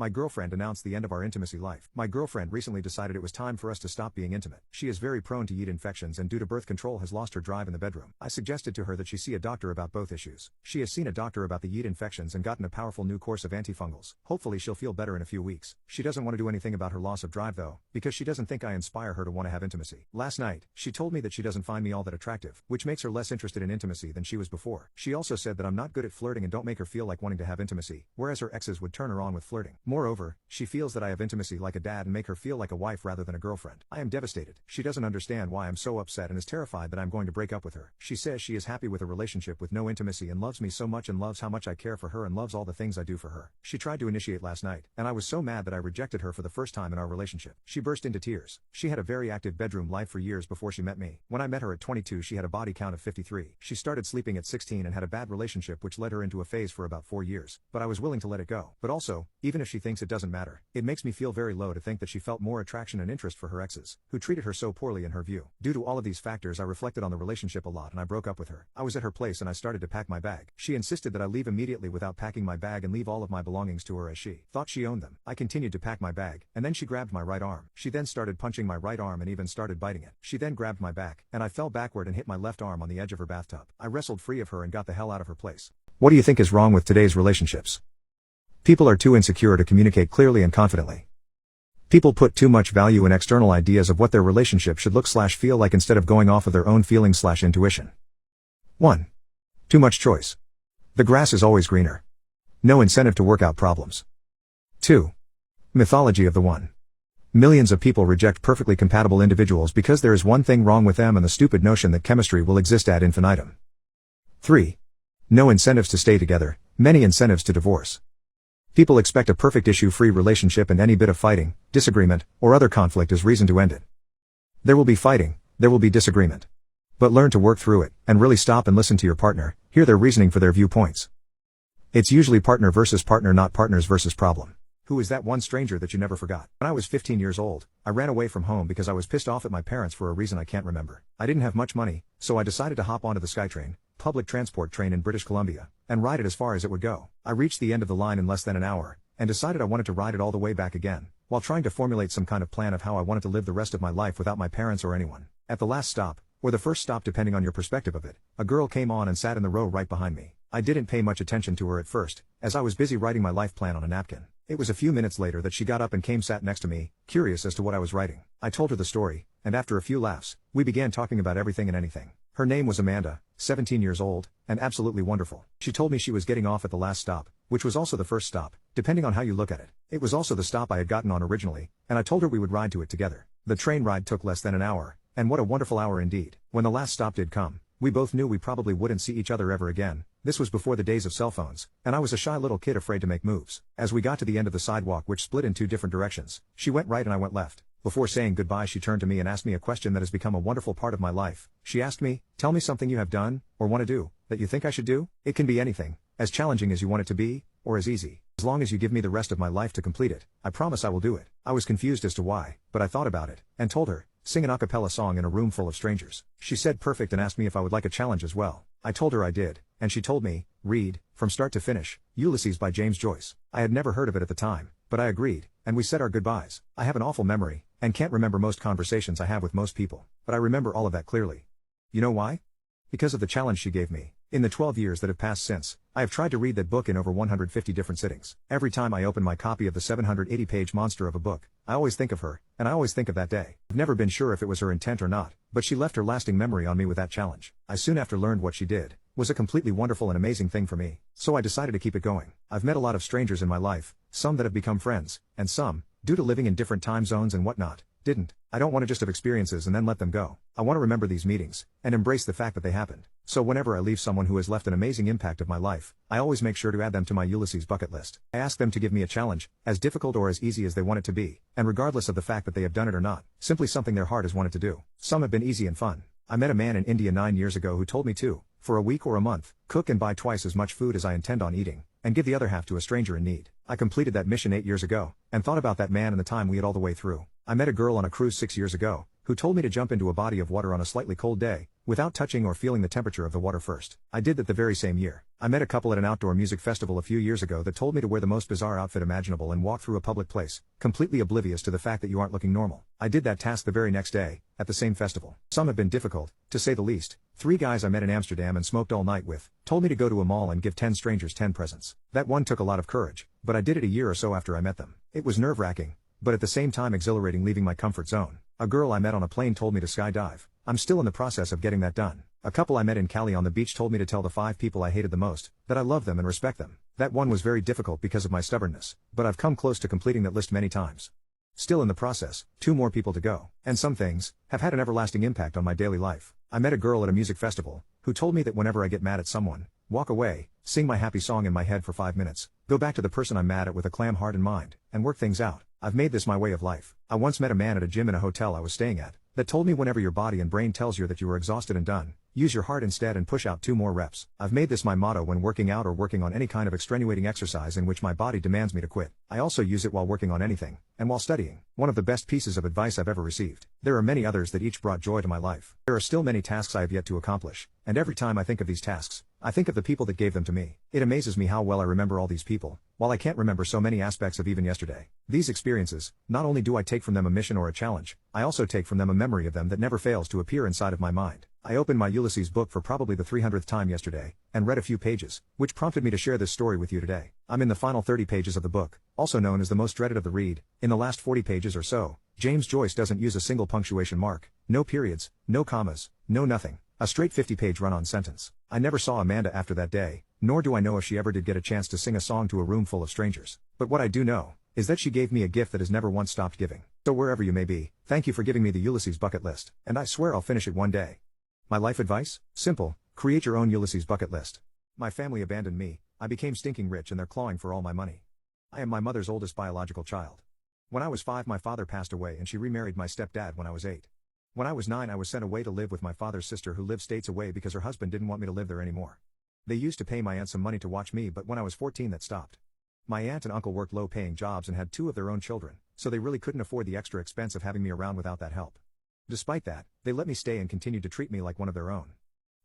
My girlfriend announced the end of our intimacy life. My girlfriend recently decided it was time for us to stop being intimate. She is very prone to yeast infections and due to birth control has lost her drive in the bedroom. I suggested to her that she see a doctor about both issues. She has seen a doctor about the yeast infections and gotten a powerful new course of antifungals. Hopefully she'll feel better in a few weeks. She doesn't want to do anything about her loss of drive though, because she doesn't think I inspire her to want to have intimacy. Last night, she told me that she doesn't find me all that attractive, which makes her less interested in intimacy than she was before. She also said that I'm not good at flirting and don't make her feel like wanting to have intimacy, whereas her exes would turn her on with flirting. Moreover, she feels that I have intimacy like a dad and make her feel like a wife rather than a girlfriend. I am devastated. She doesn't understand why I'm so upset and is terrified that I'm going to break up with her. She says she is happy with a relationship with no intimacy and loves me so much and loves how much I care for her and loves all the things I do for her. She tried to initiate last night, and I was so mad that I rejected her for the first time in our relationship. She burst into tears. She had a very active bedroom life for years before she met me. When I met her at 22, she had a body count of 53. She started sleeping at 16 and had a bad relationship which led her into a phase for about 4 years, but I was willing to let it go. But also, even if she thinks it doesn't matter, it makes me feel very low to think that she felt more attraction and interest for her exes, who treated her so poorly in her view. Due to all of these factors, I reflected on the relationship a lot and I broke up with her. I was at her place and I started to pack my bag. She insisted that I leave immediately without packing my bag and leave all of my belongings to her as she thought she owned them. I continued to pack my bag, and then she grabbed my right arm. She then started punching my right arm and even started biting it. She then grabbed my back, and I fell backward and hit my left arm on the edge of her bathtub. I wrestled free of her and got the hell out of her place. What do you think is wrong with today's relationships? People are too insecure to communicate clearly and confidently. People put too much value in external ideas of what their relationship should look/feel like instead of going off of their own feelings/intuition. 1. Too much choice. The grass is always greener. No incentive to work out problems. 2. Mythology of the one. Millions of people reject perfectly compatible individuals because there is one thing wrong with them and the stupid notion that chemistry will exist ad infinitum. 3. No incentives to stay together, many incentives to divorce. People expect a perfect issue-free relationship and any bit of fighting, disagreement, or other conflict is reason to end it. There will be fighting, there will be disagreement. But learn to work through it, and really stop and listen to your partner, hear their reasoning for their viewpoints. It's usually partner versus partner, not partners versus problem. Who is that one stranger that you never forgot? When I was 15 years old, I ran away from home because I was pissed off at my parents for a reason I can't remember. I didn't have much money, so I decided to hop onto the SkyTrain, public transport train in British Columbia, and ride it as far as it would go. I reached the end of the line in less than an hour, and decided I wanted to ride it all the way back again, while trying to formulate some kind of plan of how I wanted to live the rest of my life without my parents or anyone. At the last stop, or the first stop depending on your perspective of it, a girl came on and sat in the row right behind me. I didn't pay much attention to her at first, as I was busy writing my life plan on a napkin. It was a few minutes later that she got up and came sat next to me, curious as to what I was writing. I told her the story, and after a few laughs, we began talking about everything and anything. Her name was Amanda, 17 years old, and absolutely wonderful. She told me she was getting off at the last stop, which was also the first stop, depending on how you look at it. It was also the stop I had gotten on originally, and I told her we would ride to it together. The train ride took less than an hour, and what a wonderful hour indeed. When the last stop did come, we both knew we probably wouldn't see each other ever again. This was before the days of cell phones, and I was a shy little kid afraid to make moves. As we got to the end of the sidewalk which split in two different directions, she went right and I went left. Before saying goodbye, she turned to me and asked me a question that has become a wonderful part of my life. She asked me, "Tell me something you have done, or want to do, that you think I should do." It can be anything, as challenging as you want it to be, or as easy. As long as you give me the rest of my life to complete it, I promise I will do it. I was confused as to why, but I thought about it, and told her, "Sing an a cappella song in a room full of strangers." She said perfect and asked me if I would like a challenge as well. I told her I did, and she told me, "Read, from start to finish, Ulysses by James Joyce." I had never heard of it at the time, but I agreed, and we said our goodbyes. I have an awful memory, and can't remember most conversations I have with most people, but I remember all of that clearly. You know why? Because of the challenge she gave me. In the 12 years that have passed since, I have tried to read that book in over 150 different sittings. Every time I open my copy of the 780-page monster of a book, I always think of her, and I always think of that day. I've never been sure if it was her intent or not, but she left her lasting memory on me with that challenge. I soon after learned what she did was a completely wonderful and amazing thing for me, so I decided to keep it going. I've met a lot of strangers in my life, some that have become friends, and some, due to living in different time zones and whatnot, didn't. I don't want to just have experiences and then let them go. I want to remember these meetings, and embrace the fact that they happened. So whenever I leave someone who has left an amazing impact of my life, I always make sure to add them to my Ulysses bucket list. I ask them to give me a challenge, as difficult or as easy as they want it to be, and regardless of the fact that they have done it or not, simply something their heart has wanted to do. Some have been easy and fun. I met a man in India 9 years ago who told me to, for a week or a month, cook and buy twice as much food as I intend on eating, and give the other half to a stranger in need. I completed that mission 8 years ago, and thought about that man and the time we had all the way through. I met a girl on a cruise 6 years ago, who told me to jump into a body of water on a slightly cold day, without touching or feeling the temperature of the water first. I did that the very same year. I met a couple at an outdoor music festival a few years ago that told me to wear the most bizarre outfit imaginable and walk through a public place, completely oblivious to the fact that you aren't looking normal. I did that task the very next day, at the same festival. Some have been difficult, to say the least. 3 guys I met in Amsterdam and smoked all night with, told me to go to a mall and give 10 strangers 10 presents. That one took a lot of courage, but I did it a year or so after I met them. It was nerve-wracking, but at the same time exhilarating leaving my comfort zone. A girl I met on a plane told me to skydive. I'm still in the process of getting that done. A couple I met in Cali on the beach told me to tell the 5 people I hated the most, that I love them and respect them. That one was very difficult because of my stubbornness, but I've come close to completing that list many times. Still in the process, 2 more people to go. And some things have had an everlasting impact on my daily life. I met a girl at a music festival, who told me that whenever I get mad at someone, walk away, sing my happy song in my head for 5 minutes, go back to the person I'm mad at with a calm heart and mind, and work things out. I've made this my way of life. I once met a man at a gym in a hotel I was staying at, that told me whenever your body and brain tells you that you are exhausted and done, use your heart instead and push out 2 more reps. I've made this my motto when working out or working on any kind of extenuating exercise in which my body demands me to quit. I also use it while working on anything, and while studying. One of the best pieces of advice I've ever received. There are many others that each brought joy to my life. There are still many tasks I have yet to accomplish, and every time I think of these tasks, I think of the people that gave them to me. It amazes me how well I remember all these people, while I can't remember so many aspects of even yesterday. These experiences, not only do I take from them a mission or a challenge, I also take from them a memory of them that never fails to appear inside of my mind. I opened my Ulysses book for probably the 300th time yesterday, and read a few pages, which prompted me to share this story with you today. I'm in the final 30 pages of the book, also known as the most dreaded of the read. In the last 40 pages or so, James Joyce doesn't use a single punctuation mark, no periods, no commas, no nothing. A straight 50-page run-on sentence. I never saw Amanda after that day, nor do I know if she ever did get a chance to sing a song to a room full of strangers. But what I do know, is that she gave me a gift that has never once stopped giving. So wherever you may be, thank you for giving me the Ulysses bucket list, and I swear I'll finish it one day. My life advice? Simple, create your own Ulysses bucket list. My family abandoned me, I became stinking rich and they're clawing for all my money. I am my mother's oldest biological child. When I was 5 my father passed away and she remarried my stepdad when I was 8. When I was 9 I was sent away to live with my father's sister who lived states away because her husband didn't want me to live there anymore. They used to pay my aunt some money to watch me, but when I was 14 that stopped. My aunt and uncle worked low-paying jobs and had 2 of their own children, so they really couldn't afford the extra expense of having me around without that help. Despite that, they let me stay and continued to treat me like one of their own.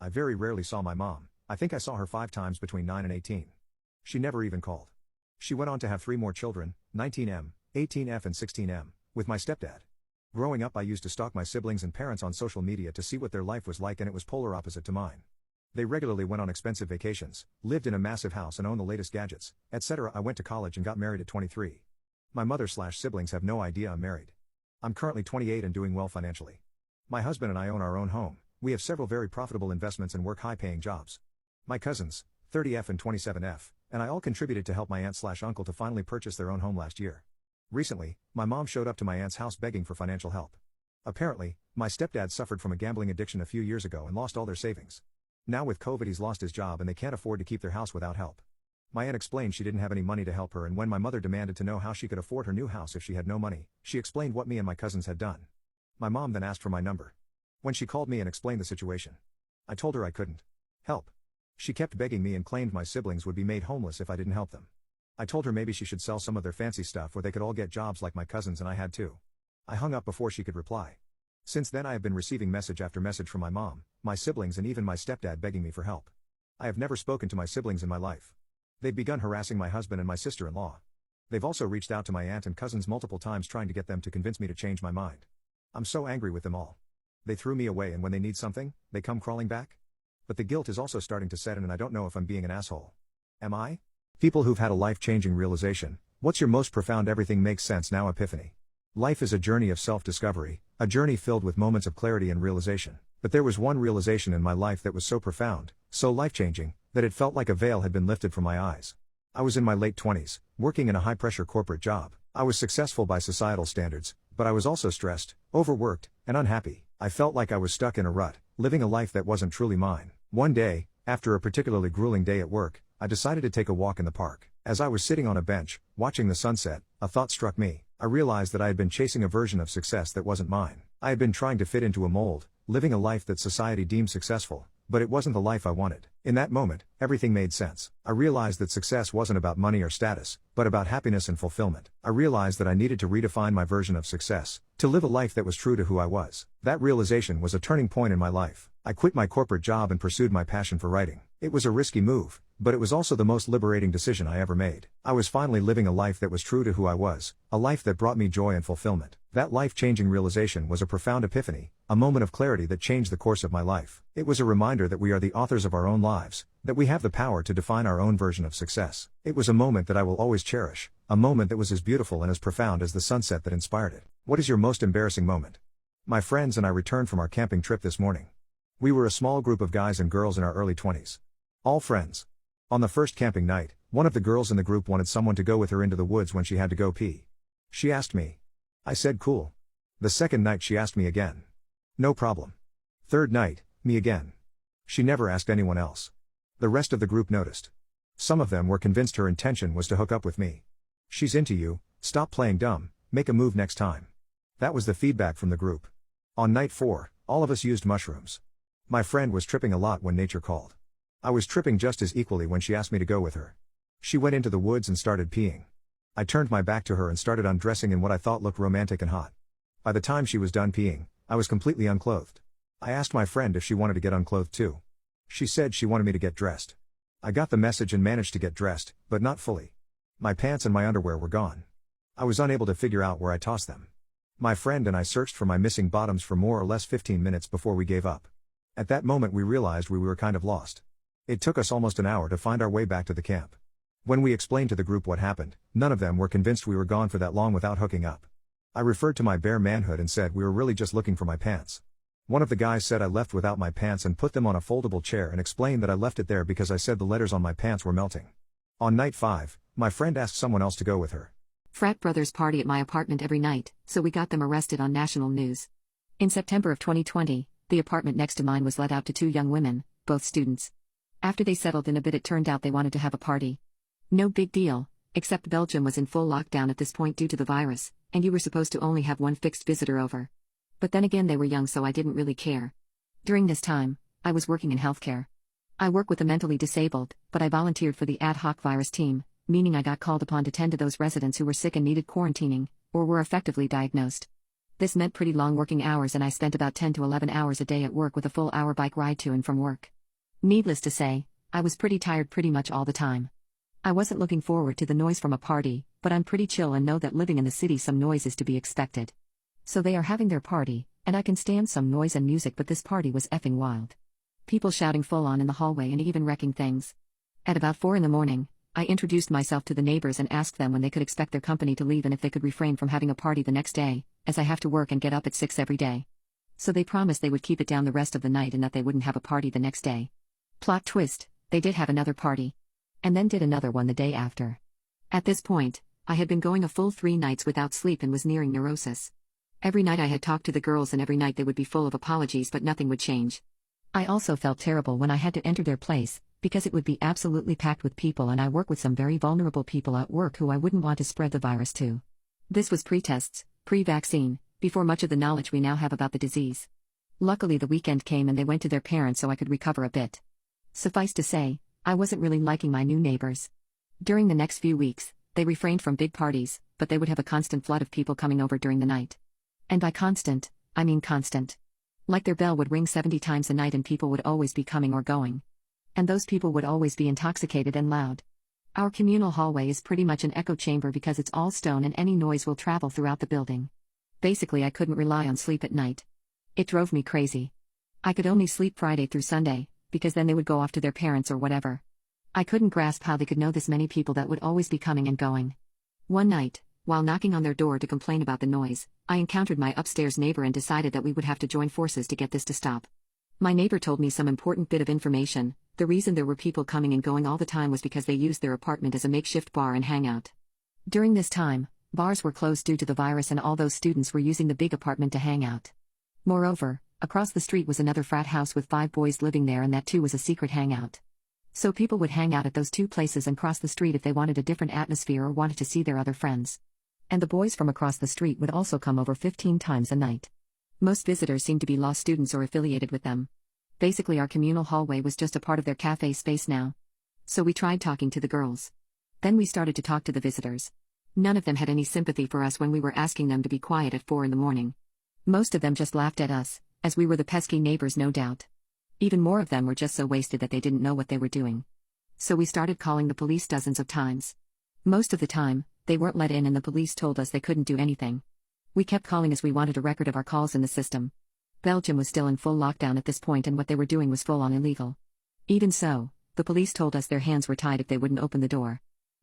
I very rarely saw my mom. I think I saw her 5 times between 9 and 18. She never even called. She went on to have 3 more children, 19M, 18F and 16M, with my stepdad. Growing up I used to stalk my siblings and parents on social media to see what their life was like, and it was polar opposite to mine. They regularly went on expensive vacations, lived in a massive house and owned the latest gadgets, etc. I went to college and got married at 23. My mother/siblings have no idea I'm married. I'm currently 28 and doing well financially. My husband and I own our own home. We have several very profitable investments and work high-paying jobs. My cousins, 30F and 27F, and I all contributed to help my aunt/uncle to finally purchase their own home last year. Recently, my mom showed up to my aunt's house begging for financial help. Apparently, my stepdad suffered from a gambling addiction a few years ago and lost all their savings. Now with COVID he's lost his job and they can't afford to keep their house without help. My aunt explained she didn't have any money to help her, and when my mother demanded to know how she could afford her new house if she had no money, she explained what me and my cousins had done. My mom then asked for my number. When she called me and explained the situation, I told her I couldn't help. She kept begging me and claimed my siblings would be made homeless if I didn't help them. I told her maybe she should sell some of their fancy stuff where they could all get jobs like my cousins and I had too. I hung up before she could reply. Since then I have been receiving message after message from my mom, my siblings and even my stepdad begging me for help. I have never spoken to my siblings in my life. They've begun harassing my husband and my sister-in-law. They've also reached out to my aunt and cousins multiple times trying to get them to convince me to change my mind. I'm so angry with them all. They threw me away and when they need something, they come crawling back. But the guilt is also starting to set in and I don't know if I'm being an asshole. Am I? People who've had a life-changing realization. What's your most profound everything makes sense now epiphany? Life is a journey of self-discovery, a journey filled with moments of clarity and realization. But there was one realization in my life that was so profound, so life-changing, that it felt like a veil had been lifted from my eyes. I was in my late 20s, working in a high-pressure corporate job. I was successful by societal standards, but I was also stressed, overworked, and unhappy. I felt like I was stuck in a rut, living a life that wasn't truly mine. One day, after a particularly grueling day at work, I decided to take a walk in the park. As I was sitting on a bench, watching the sunset, a thought struck me. I realized that I had been chasing a version of success that wasn't mine. I had been trying to fit into a mold, living a life that society deemed successful, but it wasn't the life I wanted. In that moment, everything made sense. I realized that success wasn't about money or status, but about happiness and fulfillment. I realized that I needed to redefine my version of success, to live a life that was true to who I was. That realization was a turning point in my life. I quit my corporate job and pursued my passion for writing. It was a risky move, but it was also the most liberating decision I ever made. I was finally living a life that was true to who I was, a life that brought me joy and fulfillment. That life-changing realization was a profound epiphany, a moment of clarity that changed the course of my life. It was a reminder that we are the authors of our own lives, that we have the power to define our own version of success. It was a moment that I will always cherish, a moment that was as beautiful and as profound as the sunset that inspired it. What is your most embarrassing moment? My friends and I returned from our camping trip this morning. We were a small group of guys and girls in our early 20s. All friends. On the first camping night, one of the girls in the group wanted someone to go with her into the woods when she had to go pee. She asked me. I said cool. The second night she asked me again. No problem. Third night, me again. She never asked anyone else. The rest of the group noticed. Some of them were convinced her intention was to hook up with me. She's into you, stop playing dumb, make a move next time. That was the feedback from the group. On night 4, all of us used mushrooms. My friend was tripping a lot when nature called. I was tripping just as equally when she asked me to go with her. She went into the woods and started peeing. I turned my back to her and started undressing in what I thought looked romantic and hot. By the time she was done peeing, I was completely unclothed. I asked my friend if she wanted to get unclothed too. She said she wanted me to get dressed. I got the message and managed to get dressed, but not fully. My pants and my underwear were gone. I was unable to figure out where I tossed them. My friend and I searched for my missing bottoms for more or less 15 minutes before we gave up. At that moment we realized we were kind of lost. It took us almost an hour to find our way back to the camp. When we explained to the group what happened, none of them were convinced we were gone for that long without hooking up. I referred to my bare manhood and said we were really just looking for my pants. One of the guys said I left without my pants and put them on a foldable chair and explained that I left it there because I said the letters on my pants were melting. On night 5, my friend asked someone else to go with her. Frat brothers party at my apartment every night, so we got them arrested on national news. In September of 2020, the apartment next to mine was let out to 2 young women, both students. After they settled in a bit, it turned out they wanted to have a party. No big deal, except Belgium was in full lockdown at this point due to the virus, and you were supposed to only have one fixed visitor over. But then again, they were young, so I didn't really care. During this time, I was working in healthcare. I work with the mentally disabled, but I volunteered for the ad hoc virus team, meaning I got called upon to tend to those residents who were sick and needed quarantining, or were effectively diagnosed. This meant pretty long working hours, and I spent about 10 to 11 hours a day at work with a full hour bike ride to and from work. Needless to say, I was pretty tired pretty much all the time. I wasn't looking forward to the noise from a party, but I'm pretty chill and know that living in the city some noise is to be expected. So they are having their party, and I can stand some noise and music, but this party was effing wild. People shouting full on in the hallway and even wrecking things. At about 4 in the morning, I introduced myself to the neighbors and asked them when they could expect their company to leave and if they could refrain from having a party the next day, as I have to work and get up at 6 every day. So they promised they would keep it down the rest of the night and that they wouldn't have a party the next day. Plot twist, they did have another party. And then did another one the day after. At this point, I had been going a full 3 nights without sleep and was nearing neurosis. Every night I had talked to the girls and every night they would be full of apologies, but nothing would change. I also felt terrible when I had to enter their place, because it would be absolutely packed with people and I work with some very vulnerable people at work who I wouldn't want to spread the virus to. This was pre-tests, pre-vaccine, before much of the knowledge we now have about the disease. Luckily the weekend came and they went to their parents so I could recover a bit. Suffice to say, I wasn't really liking my new neighbors. During the next few weeks, they refrained from big parties, but they would have a constant flood of people coming over during the night. And by constant, I mean constant. Like their bell would ring 70 times a night and people would always be coming or going. And those people would always be intoxicated and loud. Our communal hallway is pretty much an echo chamber because it's all stone and any noise will travel throughout the building. Basically I couldn't rely on sleep at night. It drove me crazy. I could only sleep Friday through Sunday, because then they would go off to their parents or whatever. I couldn't grasp how they could know this many people that would always be coming and going. One night, while knocking on their door to complain about the noise, I encountered my upstairs neighbor and decided that we would have to join forces to get this to stop. My neighbor told me some important bit of information. The reason there were people coming and going all the time was because they used their apartment as a makeshift bar and hangout. During this time, bars were closed due to the virus and all those students were using the big apartment to hang out. Moreover, across the street was another frat house with 5 boys living there and that too was a secret hangout. So people would hang out at those 2 places and cross the street if they wanted a different atmosphere or wanted to see their other friends. And the boys from across the street would also come over 15 times a night. Most visitors seemed to be law students or affiliated with them. Basically, our communal hallway was just a part of their cafe space now. So we tried talking to the girls. Then we started to talk to the visitors. None of them had any sympathy for us when we were asking them to be quiet at 4 in the morning. Most of them just laughed at us, as we were the pesky neighbors, no doubt. Even more of them were just so wasted that they didn't know what they were doing. So we started calling the police dozens of times. Most of the time, they weren't let in and the police told us they couldn't do anything. We kept calling as we wanted a record of our calls in the system. Belgium was still in full lockdown at this point and what they were doing was full on illegal. Even so, the police told us their hands were tied if they wouldn't open the door.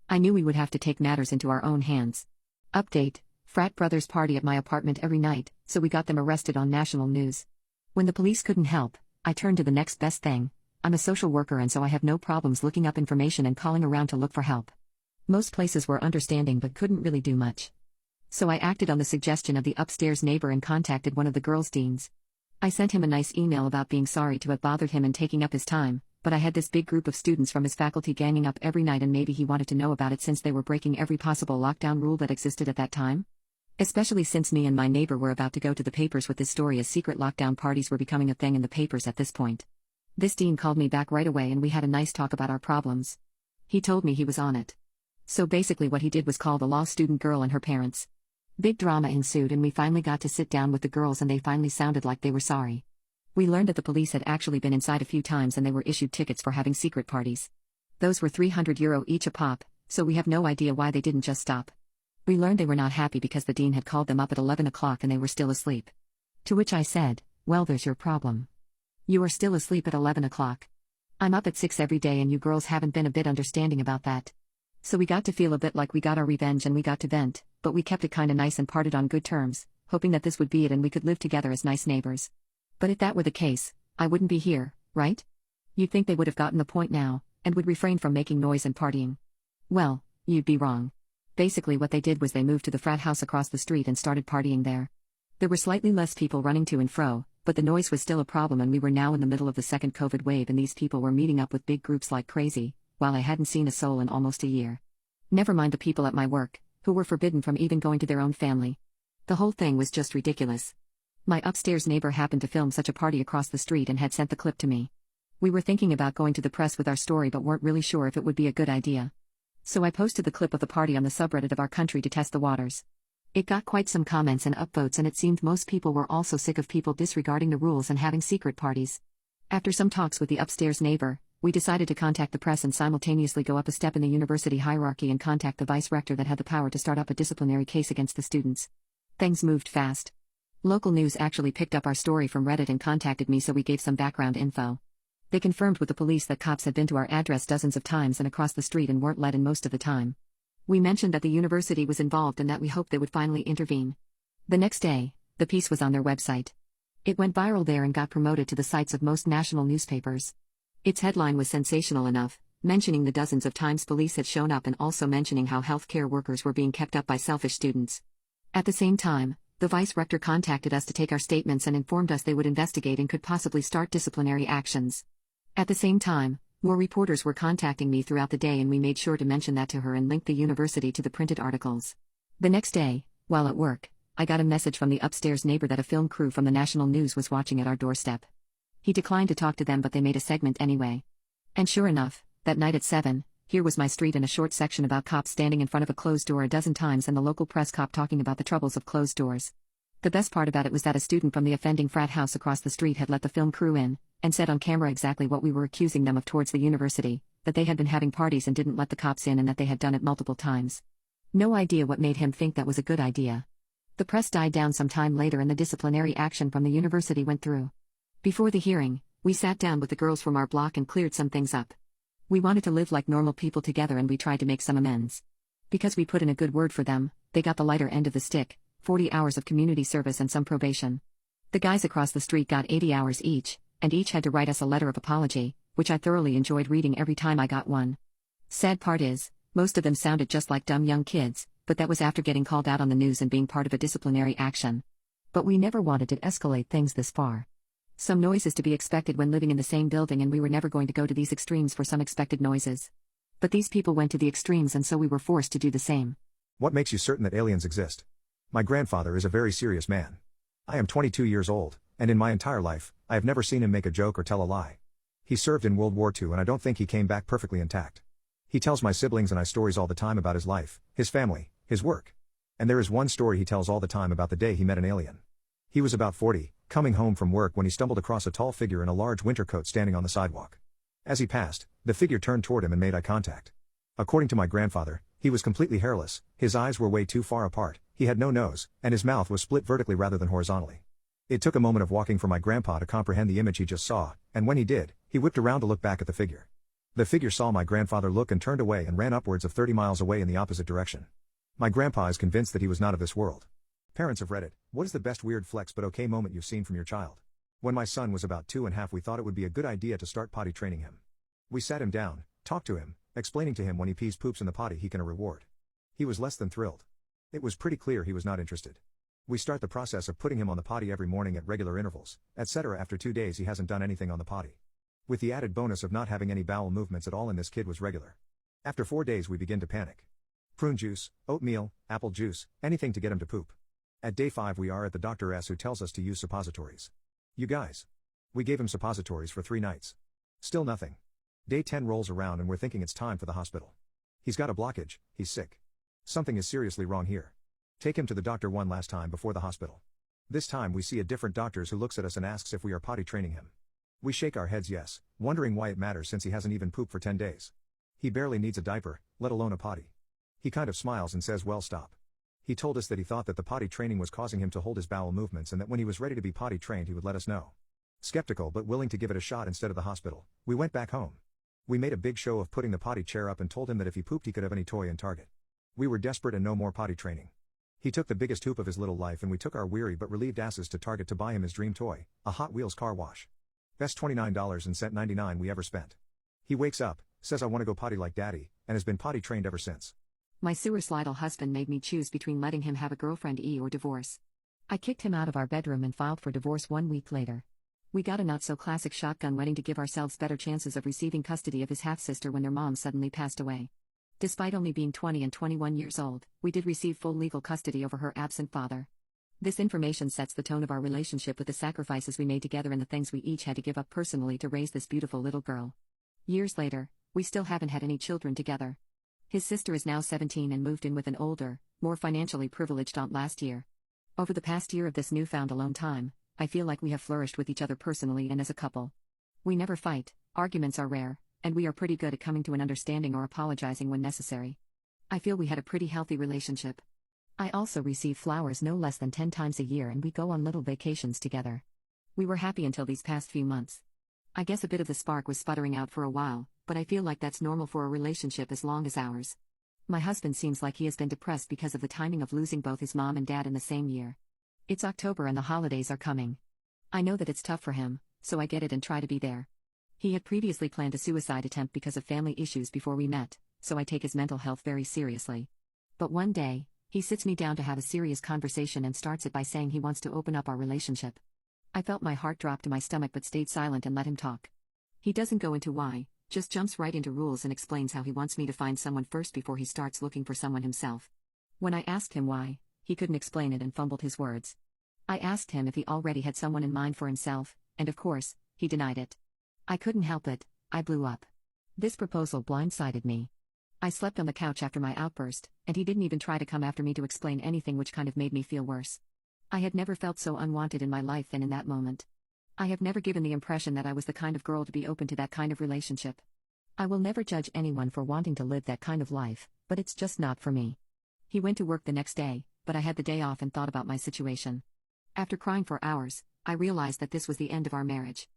I knew we would have to take matters into our own hands. Update: frat brothers party at my apartment every night, so we got them arrested on national news. When the police couldn't help, I turned to the next best thing. I'm a social worker and so I have no problems looking up information and calling around to look for help. Most places were understanding but couldn't really do much. So I acted on the suggestion of the upstairs neighbor and contacted one of the girls' deans. I sent him a nice email about being sorry to have bothered him and taking up his time, but I had this big group of students from his faculty ganging up every night and maybe he wanted to know about it since they were breaking every possible lockdown rule that existed at that time. Especially since me and my neighbor were about to go to the papers with this story as secret lockdown parties were becoming a thing in the papers at this point. This dean called me back right away and we had a nice talk about our problems. He told me he was on it. So basically what he did was call the law student girl and her parents. Big drama ensued and we finally got to sit down with the girls and they finally sounded like they were sorry. We learned that the police had actually been inside a few times and they were issued tickets for having secret parties. Those were €300 each a pop, so we have no idea why they didn't just stop. We learned they were not happy because the dean had called them up at 11 o'clock and they were still asleep. To which I said, well, there's your problem. You are still asleep at 11 o'clock. I'm up at 6 every day and you girls haven't been a bit understanding about that. So we got to feel a bit like we got our revenge and we got to vent, but we kept it kinda nice and parted on good terms, hoping that this would be it and we could live together as nice neighbors. But if that were the case, I wouldn't be here, right? You'd think they would have gotten the point now, and would refrain from making noise and partying. Well, you'd be wrong. Basically what they did was they moved to the frat house across the street and started partying there. There were slightly less people running to and fro, but the noise was still a problem and we were now in the middle of the second COVID wave and these people were meeting up with big groups like crazy, while I hadn't seen a soul in almost a year. Never mind the people at my work, who were forbidden from even going to their own family. The whole thing was just ridiculous. My upstairs neighbor happened to film such a party across the street and had sent the clip to me. We were thinking about going to the press with our story but weren't really sure if it would be a good idea. So I posted the clip of the party on the subreddit of our country to test the waters. It got quite some comments and upvotes and it seemed most people were also sick of people disregarding the rules and having secret parties. After some talks with the upstairs neighbor, we decided to contact the press and simultaneously go up a step in the university hierarchy and contact the vice rector that had the power to start up a disciplinary case against the students. Things moved fast. Local news actually picked up our story from Reddit and contacted me so we gave some background info. They confirmed with the police that cops had been to our address dozens of times and across the street and weren't let in most of the time. We mentioned that the university was involved and that we hoped they would finally intervene. The next day, the piece was on their website. It went viral there and got promoted to the sites of most national newspapers. Its headline was sensational enough, mentioning the dozens of times police had shown up and also mentioning how healthcare workers were being kept up by selfish students. At the same time, the vice rector contacted us to take our statements and informed us they would investigate and could possibly start disciplinary actions. At the same time, more reporters were contacting me throughout the day and we made sure to mention that to her and link the university to the printed articles. The next day, while at work, I got a message from the upstairs neighbor that a film crew from the national news was watching at our doorstep. He declined to talk to them but they made a segment anyway. And sure enough, that night at 7, here was my street and a short section about cops standing in front of a closed door a dozen times and the local press cop talking about the troubles of closed doors. The best part about it was that a student from the offending frat house across the street had let the film crew in, and said on camera exactly what we were accusing them of towards the university, that they had been having parties and didn't let the cops in and that they had done it multiple times. No idea what made him think that was a good idea. The press died down some time later and the disciplinary action from the university went through. Before the hearing, we sat down with the girls from our block and cleared some things up. We wanted to live like normal people together and we tried to make some amends. Because we put in a good word for them, they got the lighter end of the stick, 40 hours of community service and some probation. The guys across the street got 80 hours each, and each had to write us a letter of apology, which I thoroughly enjoyed reading every time I got one. Sad part is, most of them sounded just like dumb young kids, but that was after getting called out on the news and being part of a disciplinary action. But we never wanted to escalate things this far. Some noise is to be expected when living in the same building and we were never going to go to these extremes for some expected noises. But these people went to the extremes and so we were forced to do the same. What makes you certain that aliens exist? My grandfather is a very serious man. I am 22 years old, and in my entire life, I have never seen him make a joke or tell a lie. He served in World War II and I don't think he came back perfectly intact. He tells my siblings and I stories all the time about his life, his family, his work. And there is one story he tells all the time about the day he met an alien. He was about 40, coming home from work when he stumbled across a tall figure in a large winter coat standing on the sidewalk. As he passed, the figure turned toward him and made eye contact. According to my grandfather, he was completely hairless, his eyes were way too far apart, he had no nose, and his mouth was split vertically rather than horizontally. It took a moment of walking for my grandpa to comprehend the image he just saw, and when he did, he whipped around to look back at the figure. The figure saw my grandfather look and turned away and ran upwards of 30 miles away in the opposite direction. My grandpa is convinced that he was not of this world. Parents have read it. What is the best weird flex but okay moment you've seen from your child? When my son was about 2.5, we thought it would be a good idea to start potty training him. We sat him down, talked to him, explaining to him when he pees poops in the potty he can a reward. He was less than thrilled. It was pretty clear he was not interested. We start the process of putting him on the potty every morning at regular intervals, etc. After 2 days he hasn't done anything on the potty. With the added bonus of not having any bowel movements at all, and this kid was regular. After 4 days we begin to panic. Prune juice, oatmeal, apple juice, anything to get him to poop. At day 5 we are at the doctor's who tells us to use suppositories. You guys. We gave him suppositories for 3 nights. Still nothing. Day 10 rolls around and we're thinking it's time for the hospital. He's got a blockage, he's sick. Something is seriously wrong here. Take him to the doctor one last time before the hospital. This time we see a different doctor who looks at us and asks if we are potty training him. We shake our heads yes, wondering why it matters since he hasn't even pooped for 10 days. He barely needs a diaper, let alone a potty. He kind of smiles and says, well, stop. He told us that he thought that the potty training was causing him to hold his bowel movements and that when he was ready to be potty trained he would let us know. Skeptical but willing to give it a shot instead of the hospital, we went back home. We made a big show of putting the potty chair up and told him that if he pooped he could have any toy in Target. We were desperate and no more potty training. He took the biggest hoop of his little life and we took our weary but relieved asses to Target to buy him his dream toy, a Hot Wheels car wash. Best $29.99 we ever spent. He wakes up, says I want to go potty like daddy, and has been potty trained ever since. My suicidal husband made me choose between letting him have a girlfriend or divorce. I kicked him out of our bedroom and filed for divorce 1 week later. We got a not-so-classic shotgun wedding to give ourselves better chances of receiving custody of his half-sister when their mom suddenly passed away. Despite only being 20 and 21 years old, we did receive full legal custody over her absent father. This information sets the tone of our relationship with the sacrifices we made together and the things we each had to give up personally to raise this beautiful little girl. Years later, we still haven't had any children together. His sister is now 17 and moved in with an older, more financially privileged aunt last year. Over the past year of this newfound alone time, I feel like we have flourished with each other personally and as a couple. We never fight, arguments are rare, and we are pretty good at coming to an understanding or apologizing when necessary. I feel we had a pretty healthy relationship. I also receive flowers no less than 10 times a year and we go on little vacations together. We were happy until these past few months. I guess a bit of the spark was sputtering out for a while, but I feel like that's normal for a relationship as long as ours. My husband seems like he has been depressed because of the timing of losing both his mom and dad in the same year. It's October and the holidays are coming. I know that it's tough for him, so I get it and try to be there. He had previously planned a suicide attempt because of family issues before we met, so I take his mental health very seriously. But one day, he sits me down to have a serious conversation and starts it by saying he wants to open up our relationship. I felt my heart drop to my stomach but stayed silent and let him talk. He doesn't go into why, just jumps right into rules and explains how he wants me to find someone first before he starts looking for someone himself. When I asked him why, he couldn't explain it and fumbled his words. I asked him if he already had someone in mind for himself, and of course, he denied it. I couldn't help it, I blew up. This proposal blindsided me. I slept on the couch after my outburst, and he didn't even try to come after me to explain anything, which kind of made me feel worse. I had never felt so unwanted in my life than in that moment. I have never given the impression that I was the kind of girl to be open to that kind of relationship. I will never judge anyone for wanting to live that kind of life, but it's just not for me. He went to work the next day, but I had the day off and thought about my situation. After crying for hours, I realized that this was the end of our marriage.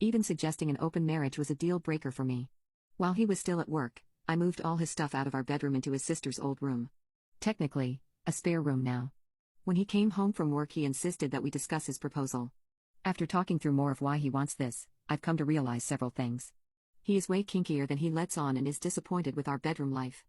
Even suggesting an open marriage was a deal breaker for me. While he was still at work, I moved all his stuff out of our bedroom into his sister's old room. Technically, a spare room now. When he came home from work, he insisted that we discuss his proposal. After talking through more of why he wants this, I've come to realize several things. He is way kinkier than he lets on and is disappointed with our bedroom life.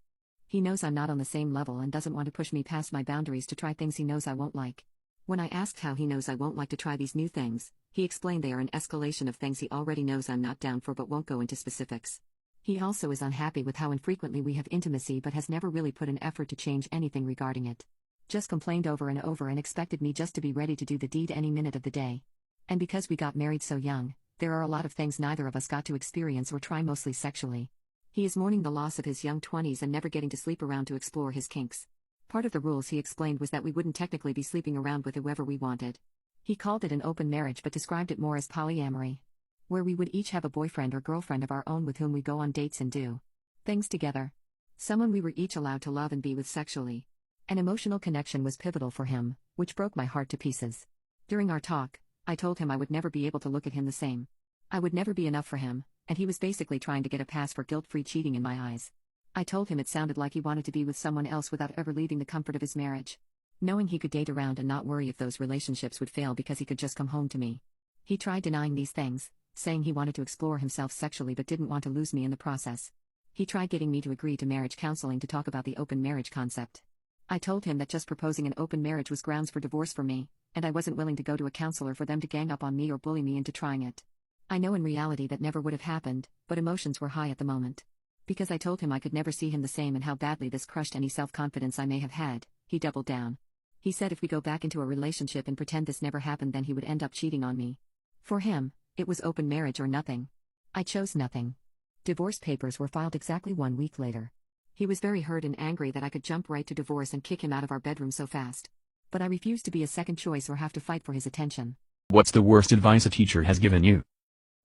He knows I'm not on the same level and doesn't want to push me past my boundaries to try things he knows I won't like. When I asked how he knows I won't like to try these new things, he explained they are an escalation of things he already knows I'm not down for but won't go into specifics. He also is unhappy with how infrequently we have intimacy but has never really put an effort to change anything regarding it. Just complained over and over and expected me just to be ready to do the deed any minute of the day. And because we got married so young, there are a lot of things neither of us got to experience or try, mostly sexually. He is mourning the loss of his young 20s and never getting to sleep around to explore his kinks. Part of the rules he explained was that we wouldn't technically be sleeping around with whoever we wanted. He called it an open marriage but described it more as polyamory, where we would each have a boyfriend or girlfriend of our own with whom we go on dates and do things together. Someone we were each allowed to love and be with sexually. An emotional connection was pivotal for him, which broke my heart to pieces. During our talk, I told him I would never be able to look at him the same. I would never be enough for him, and he was basically trying to get a pass for guilt-free cheating in my eyes. I told him it sounded like he wanted to be with someone else without ever leaving the comfort of his marriage, knowing he could date around and not worry if those relationships would fail because he could just come home to me. He tried denying these things, saying he wanted to explore himself sexually but didn't want to lose me in the process. He tried getting me to agree to marriage counseling to talk about the open marriage concept. I told him that just proposing an open marriage was grounds for divorce for me, and I wasn't willing to go to a counselor for them to gang up on me or bully me into trying it. I know in reality that never would have happened, but emotions were high at the moment. Because I told him I could never see him the same and how badly this crushed any self-confidence I may have had, he doubled down. He said if we go back into a relationship and pretend this never happened then he would end up cheating on me. For him, it was open marriage or nothing. I chose nothing. Divorce papers were filed exactly 1 week later. He was very hurt and angry that I could jump right to divorce and kick him out of our bedroom so fast. But I refused to be a second choice or have to fight for his attention. What's the worst advice a teacher has given you?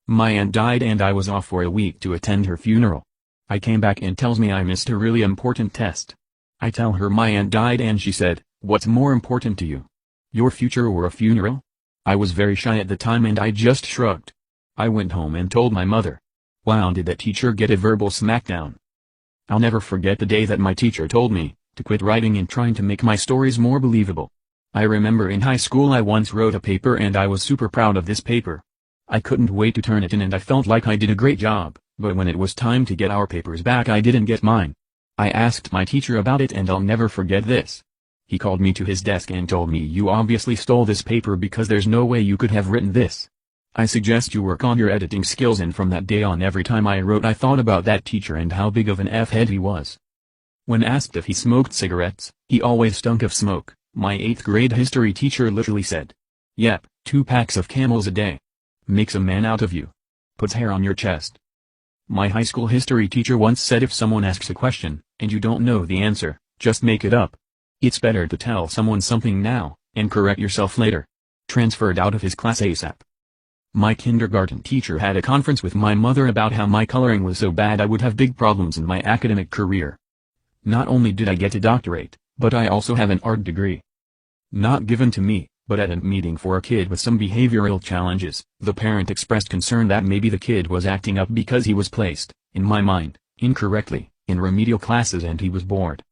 My aunt died and I was off for a week to attend her funeral. I came back and tells me I missed a really important test. I tell her my aunt died and she said, "What's more important to you? Your future or a funeral?" I was very shy at the time and I just shrugged. I went home and told my mother. Wow, did that teacher get a verbal smackdown. I'll never forget the day that my teacher told me to quit writing and trying to make my stories more believable. I remember in high school I once wrote a paper and I was super proud of this paper. I couldn't wait to turn it in and I felt like I did a great job, but when it was time to get our papers back I didn't get mine. I asked my teacher about it and I'll never forget this. He called me to his desk and told me, "You obviously stole this paper because there's no way you could have written this. I suggest you work on your editing skills." And from that day on every time I wrote I thought about that teacher and how big of an F-head he was. When asked if he smoked cigarettes, he always stunk of smoke. My 8th grade history teacher literally said, "Yep, 2 packs of Camels a day. Makes a man out of you. Puts hair on your chest." My high school history teacher once said if someone asks a question, and you don't know the answer, just make it up. It's better to tell someone something now, and correct yourself later. Transferred out of his class ASAP. My kindergarten teacher had a conference with my mother about how my coloring was so bad I would have big problems in my academic career. Not only did I get a doctorate, but I also have an art degree. Not given to me, but at a meeting for a kid with some behavioral challenges, the parent expressed concern that maybe the kid was acting up because he was placed, in my mind, incorrectly, in remedial classes and he was bored.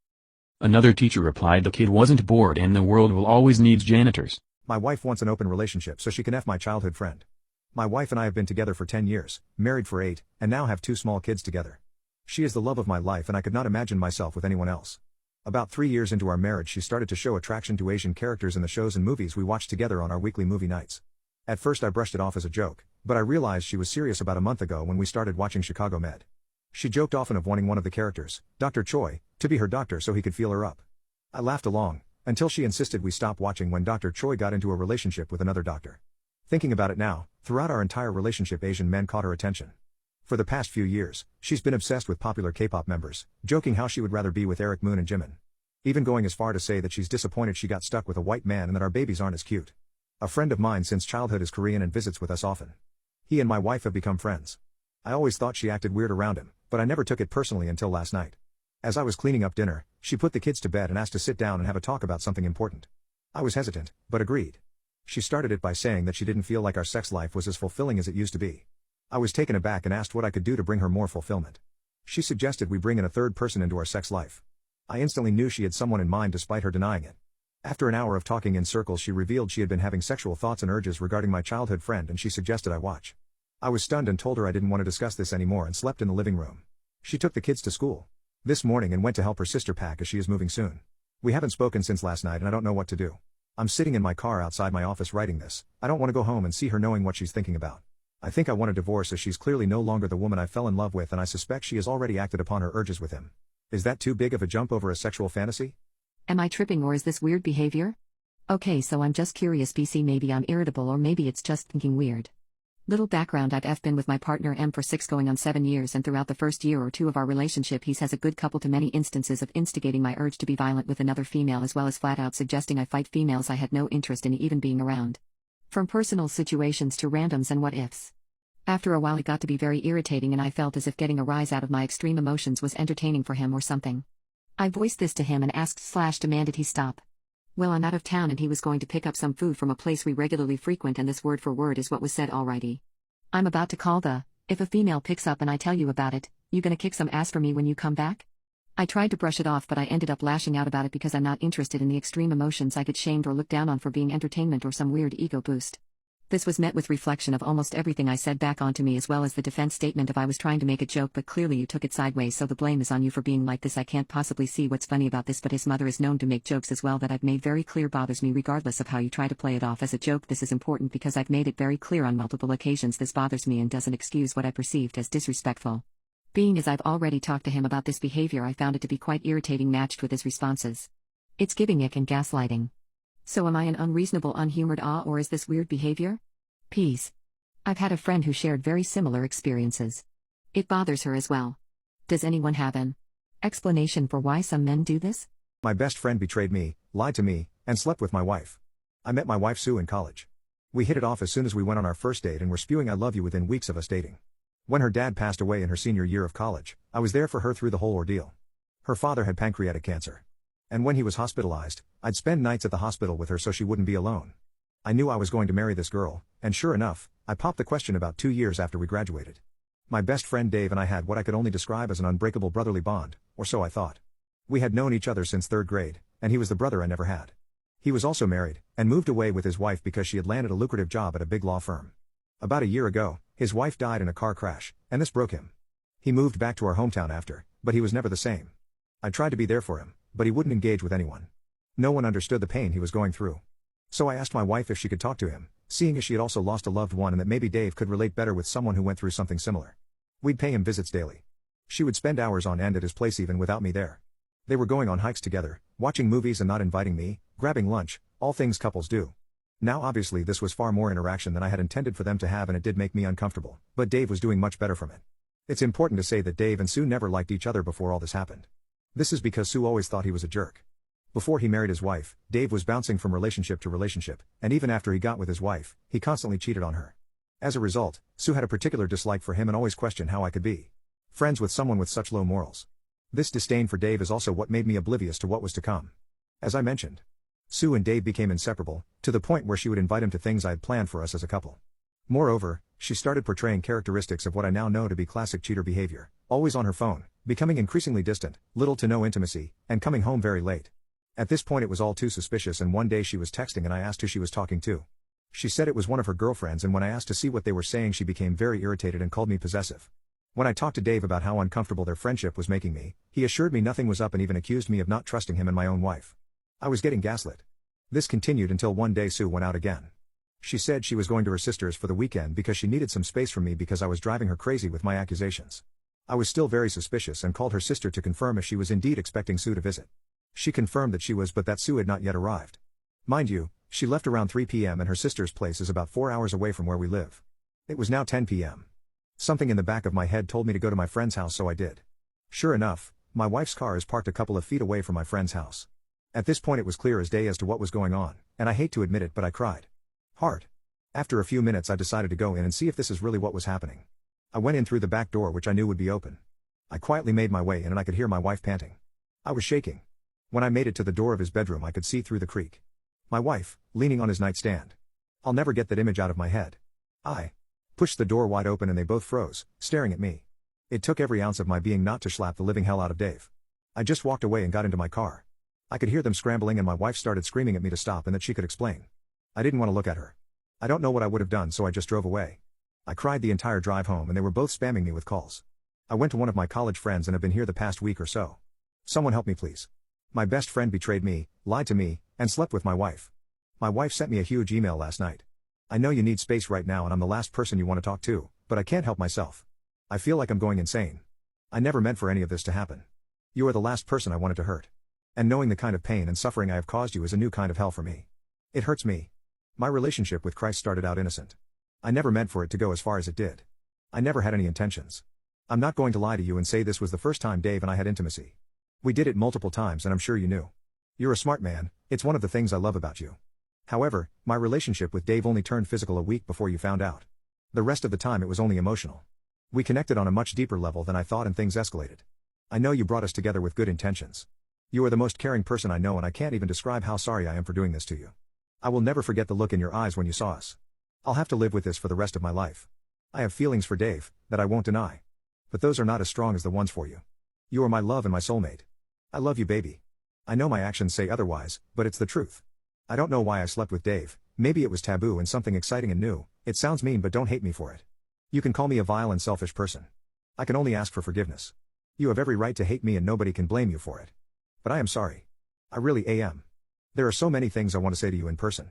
Another teacher replied the kid wasn't bored and the world will always need janitors. My wife wants an open relationship so she can F my childhood friend. My wife and I have been together for 10 years, married for 8, and now have 2 small kids together. She is the love of my life and I could not imagine myself with anyone else. About 3 years into our marriage she started to show attraction to Asian characters in the shows and movies we watched together on our weekly movie nights. At first I brushed it off as a joke, but I realized she was serious about a month ago when we started watching Chicago Med. She joked often of wanting one of the characters, Dr. Choi, to be her doctor so he could feel her up. I laughed along, until she insisted we stop watching when Dr. Choi got into a relationship with another doctor. Thinking about it now, throughout our entire relationship Asian men caught her attention. For the past few years, she's been obsessed with popular K-pop members, joking how she would rather be with Eric Moon and Jimin. Even going as far to say that she's disappointed she got stuck with a white man and that our babies aren't as cute. A friend of mine since childhood is Korean and visits with us often. He and my wife have become friends. I always thought she acted weird around him, but I never took it personally until last night. As I was cleaning up dinner, she put the kids to bed and asked to sit down and have a talk about something important. I was hesitant, but agreed. She started it by saying that she didn't feel like our sex life was as fulfilling as it used to be. I was taken aback and asked what I could do to bring her more fulfillment. She suggested we bring in a third person into our sex life. I instantly knew she had someone in mind despite her denying it. After an hour of talking in circles she revealed she had been having sexual thoughts and urges regarding my childhood friend and she suggested I watch. I was stunned and told her I didn't want to discuss this anymore and slept in the living room. She took the kids to school this morning and went to help her sister pack as she is moving soon. We haven't spoken since last night and I don't know what to do. I'm sitting in my car outside my office writing this. I don't want to go home and see her knowing what she's thinking about. I think I want a divorce as she's clearly no longer the woman I fell in love with and I suspect she has already acted upon her urges with him. Is that too big of a jump over a sexual fantasy? Am I tripping or is this weird behavior? Okay, so I'm just curious, BC, maybe I'm irritable or maybe it's just thinking weird. Little background: I've been with my partner M for 6 going on 7 years, and throughout the first year or two of our relationship he's has a good couple to many instances of instigating my urge to be violent with another female, as well as flat out suggesting I fight females I had no interest in even being around. From personal situations to randoms and what ifs. After a while it got to be very irritating and I felt as if getting a rise out of my extreme emotions was entertaining for him or something. I voiced this to him and asked/demanded he stop. Well, I'm out of town and he was going to pick up some food from a place we regularly frequent, and this word for word is what was said: alrighty. I'm about to call if a female picks up and I tell you about it, you gonna kick some ass for me when you come back? I tried to brush it off, but I ended up lashing out about it because I'm not interested in the extreme emotions I get shamed or looked down on for being entertainment or some weird ego boost. This was met with reflection of almost everything I said back onto me, as well as the defense statement of I was trying to make a joke but clearly you took it sideways, so the blame is on you for being like this. I can't possibly see what's funny about this, but his mother is known to make jokes as well that I've made very clear bothers me regardless of how you try to play it off as a joke. This is important because I've made it very clear on multiple occasions this bothers me and doesn't excuse what I perceived as disrespectful. Being as I've already talked to him about this behavior, I found it to be quite irritating matched with his responses. It's giving ick and gaslighting. So am I an unreasonable, unhumored or is this weird behavior? Peace. I've had a friend who shared very similar experiences. It bothers her as well. Does anyone have an explanation for why some men do this? My best friend betrayed me, lied to me, and slept with my wife. I met my wife Sue in college. We hit it off as soon as we went on our first date and were spewing I love you within weeks of us dating. When her dad passed away in her senior year of college, I was there for her through the whole ordeal. Her father had pancreatic cancer. And when he was hospitalized, I'd spend nights at the hospital with her so she wouldn't be alone. I knew I was going to marry this girl, and sure enough, I popped the question about 2 years after we graduated. My best friend Dave and I had what I could only describe as an unbreakable brotherly bond, or so I thought. We had known each other since 3rd grade, and he was the brother I never had. He was also married, and moved away with his wife because she had landed a lucrative job at a big law firm. About a year ago, his wife died in a car crash, and this broke him. He moved back to our hometown after, but he was never the same. I tried to be there for him, but he wouldn't engage with anyone. No one understood the pain he was going through. So I asked my wife if she could talk to him, seeing as she had also lost a loved one and that maybe Dave could relate better with someone who went through something similar. We'd pay him visits daily. She would spend hours on end at his place even without me there. They were going on hikes together, watching movies and not inviting me, grabbing lunch, all things couples do. Now obviously this was far more interaction than I had intended for them to have, and it did make me uncomfortable, but Dave was doing much better from it. It's important to say that Dave and Sue never liked each other before all this happened. This is because Sue always thought he was a jerk. Before he married his wife, Dave was bouncing from relationship to relationship, and even after he got with his wife, he constantly cheated on her. As a result, Sue had a particular dislike for him and always questioned how I could be friends with someone with such low morals. This disdain for Dave is also what made me oblivious to what was to come. As I mentioned, Sue and Dave became inseparable, to the point where she would invite him to things I had planned for us as a couple. Moreover, she started portraying characteristics of what I now know to be classic cheater behavior, always on her phone, becoming increasingly distant, little to no intimacy, and coming home very late. At this point it was all too suspicious, and one day she was texting and I asked who she was talking to. She said it was one of her girlfriends, and when I asked to see what they were saying she became very irritated and called me possessive. When I talked to Dave about how uncomfortable their friendship was making me, he assured me nothing was up and even accused me of not trusting him and my own wife. I was getting gaslit. This continued until one day Sue went out again. She said she was going to her sister's for the weekend because she needed some space from me because I was driving her crazy with my accusations. I was still very suspicious and called her sister to confirm if she was indeed expecting Sue to visit. She confirmed that she was, but that Sue had not yet arrived. Mind you, she left around 3 p.m. and her sister's place is about 4 hours away from where we live. It was now 10 p.m. Something in the back of my head told me to go to my friend's house, so I did. Sure enough, my wife's car is parked a couple of feet away from my friend's house. At this point it was clear as day as to what was going on, and I hate to admit it but I cried hard. After a few minutes I decided to go in and see if this is really what was happening. I went in through the back door, which I knew would be open. I quietly made my way in and I could hear my wife panting. I was shaking. When I made it to the door of his bedroom I could see through the creak. My wife, leaning on his nightstand. I'll never get that image out of my head. I pushed the door wide open and they both froze, staring at me. It took every ounce of my being not to slap the living hell out of Dave. I just walked away and got into my car. I could hear them scrambling and my wife started screaming at me to stop and that she could explain. I didn't want to look at her. I don't know what I would have done, so I just drove away. I cried the entire drive home and they were both spamming me with calls. I went to one of my college friends and have been here the past week or so. Someone help me please. My best friend betrayed me, lied to me, and slept with my wife. My wife sent me a huge email last night. I know you need space right now and I'm the last person you want to talk to, but I can't help myself. I feel like I'm going insane. I never meant for any of this to happen. You are the last person I wanted to hurt. And knowing the kind of pain and suffering I have caused you is a new kind of hell for me. It hurts me. My relationship with Christ started out innocent. I never meant for it to go as far as it did. I never had any intentions. I'm not going to lie to you and say this was the first time Dave and I had intimacy. We did it multiple times and I'm sure you knew. You're a smart man, it's one of the things I love about you. However, my relationship with Dave only turned physical a week before you found out. The rest of the time it was only emotional. We connected on a much deeper level than I thought and things escalated. I know you brought us together with good intentions. You are the most caring person I know and I can't even describe how sorry I am for doing this to you. I will never forget the look in your eyes when you saw us. I'll have to live with this for the rest of my life. I have feelings for Dave, that I won't deny. But those are not as strong as the ones for you. You are my love and my soulmate. I love you, baby. I know my actions say otherwise, but it's the truth. I don't know why I slept with Dave, maybe it was taboo and something exciting and new. It sounds mean but don't hate me for it. You can call me a vile and selfish person. I can only ask for forgiveness. You have every right to hate me and nobody can blame you for it. But I am sorry. I really am. There are so many things I want to say to you in person.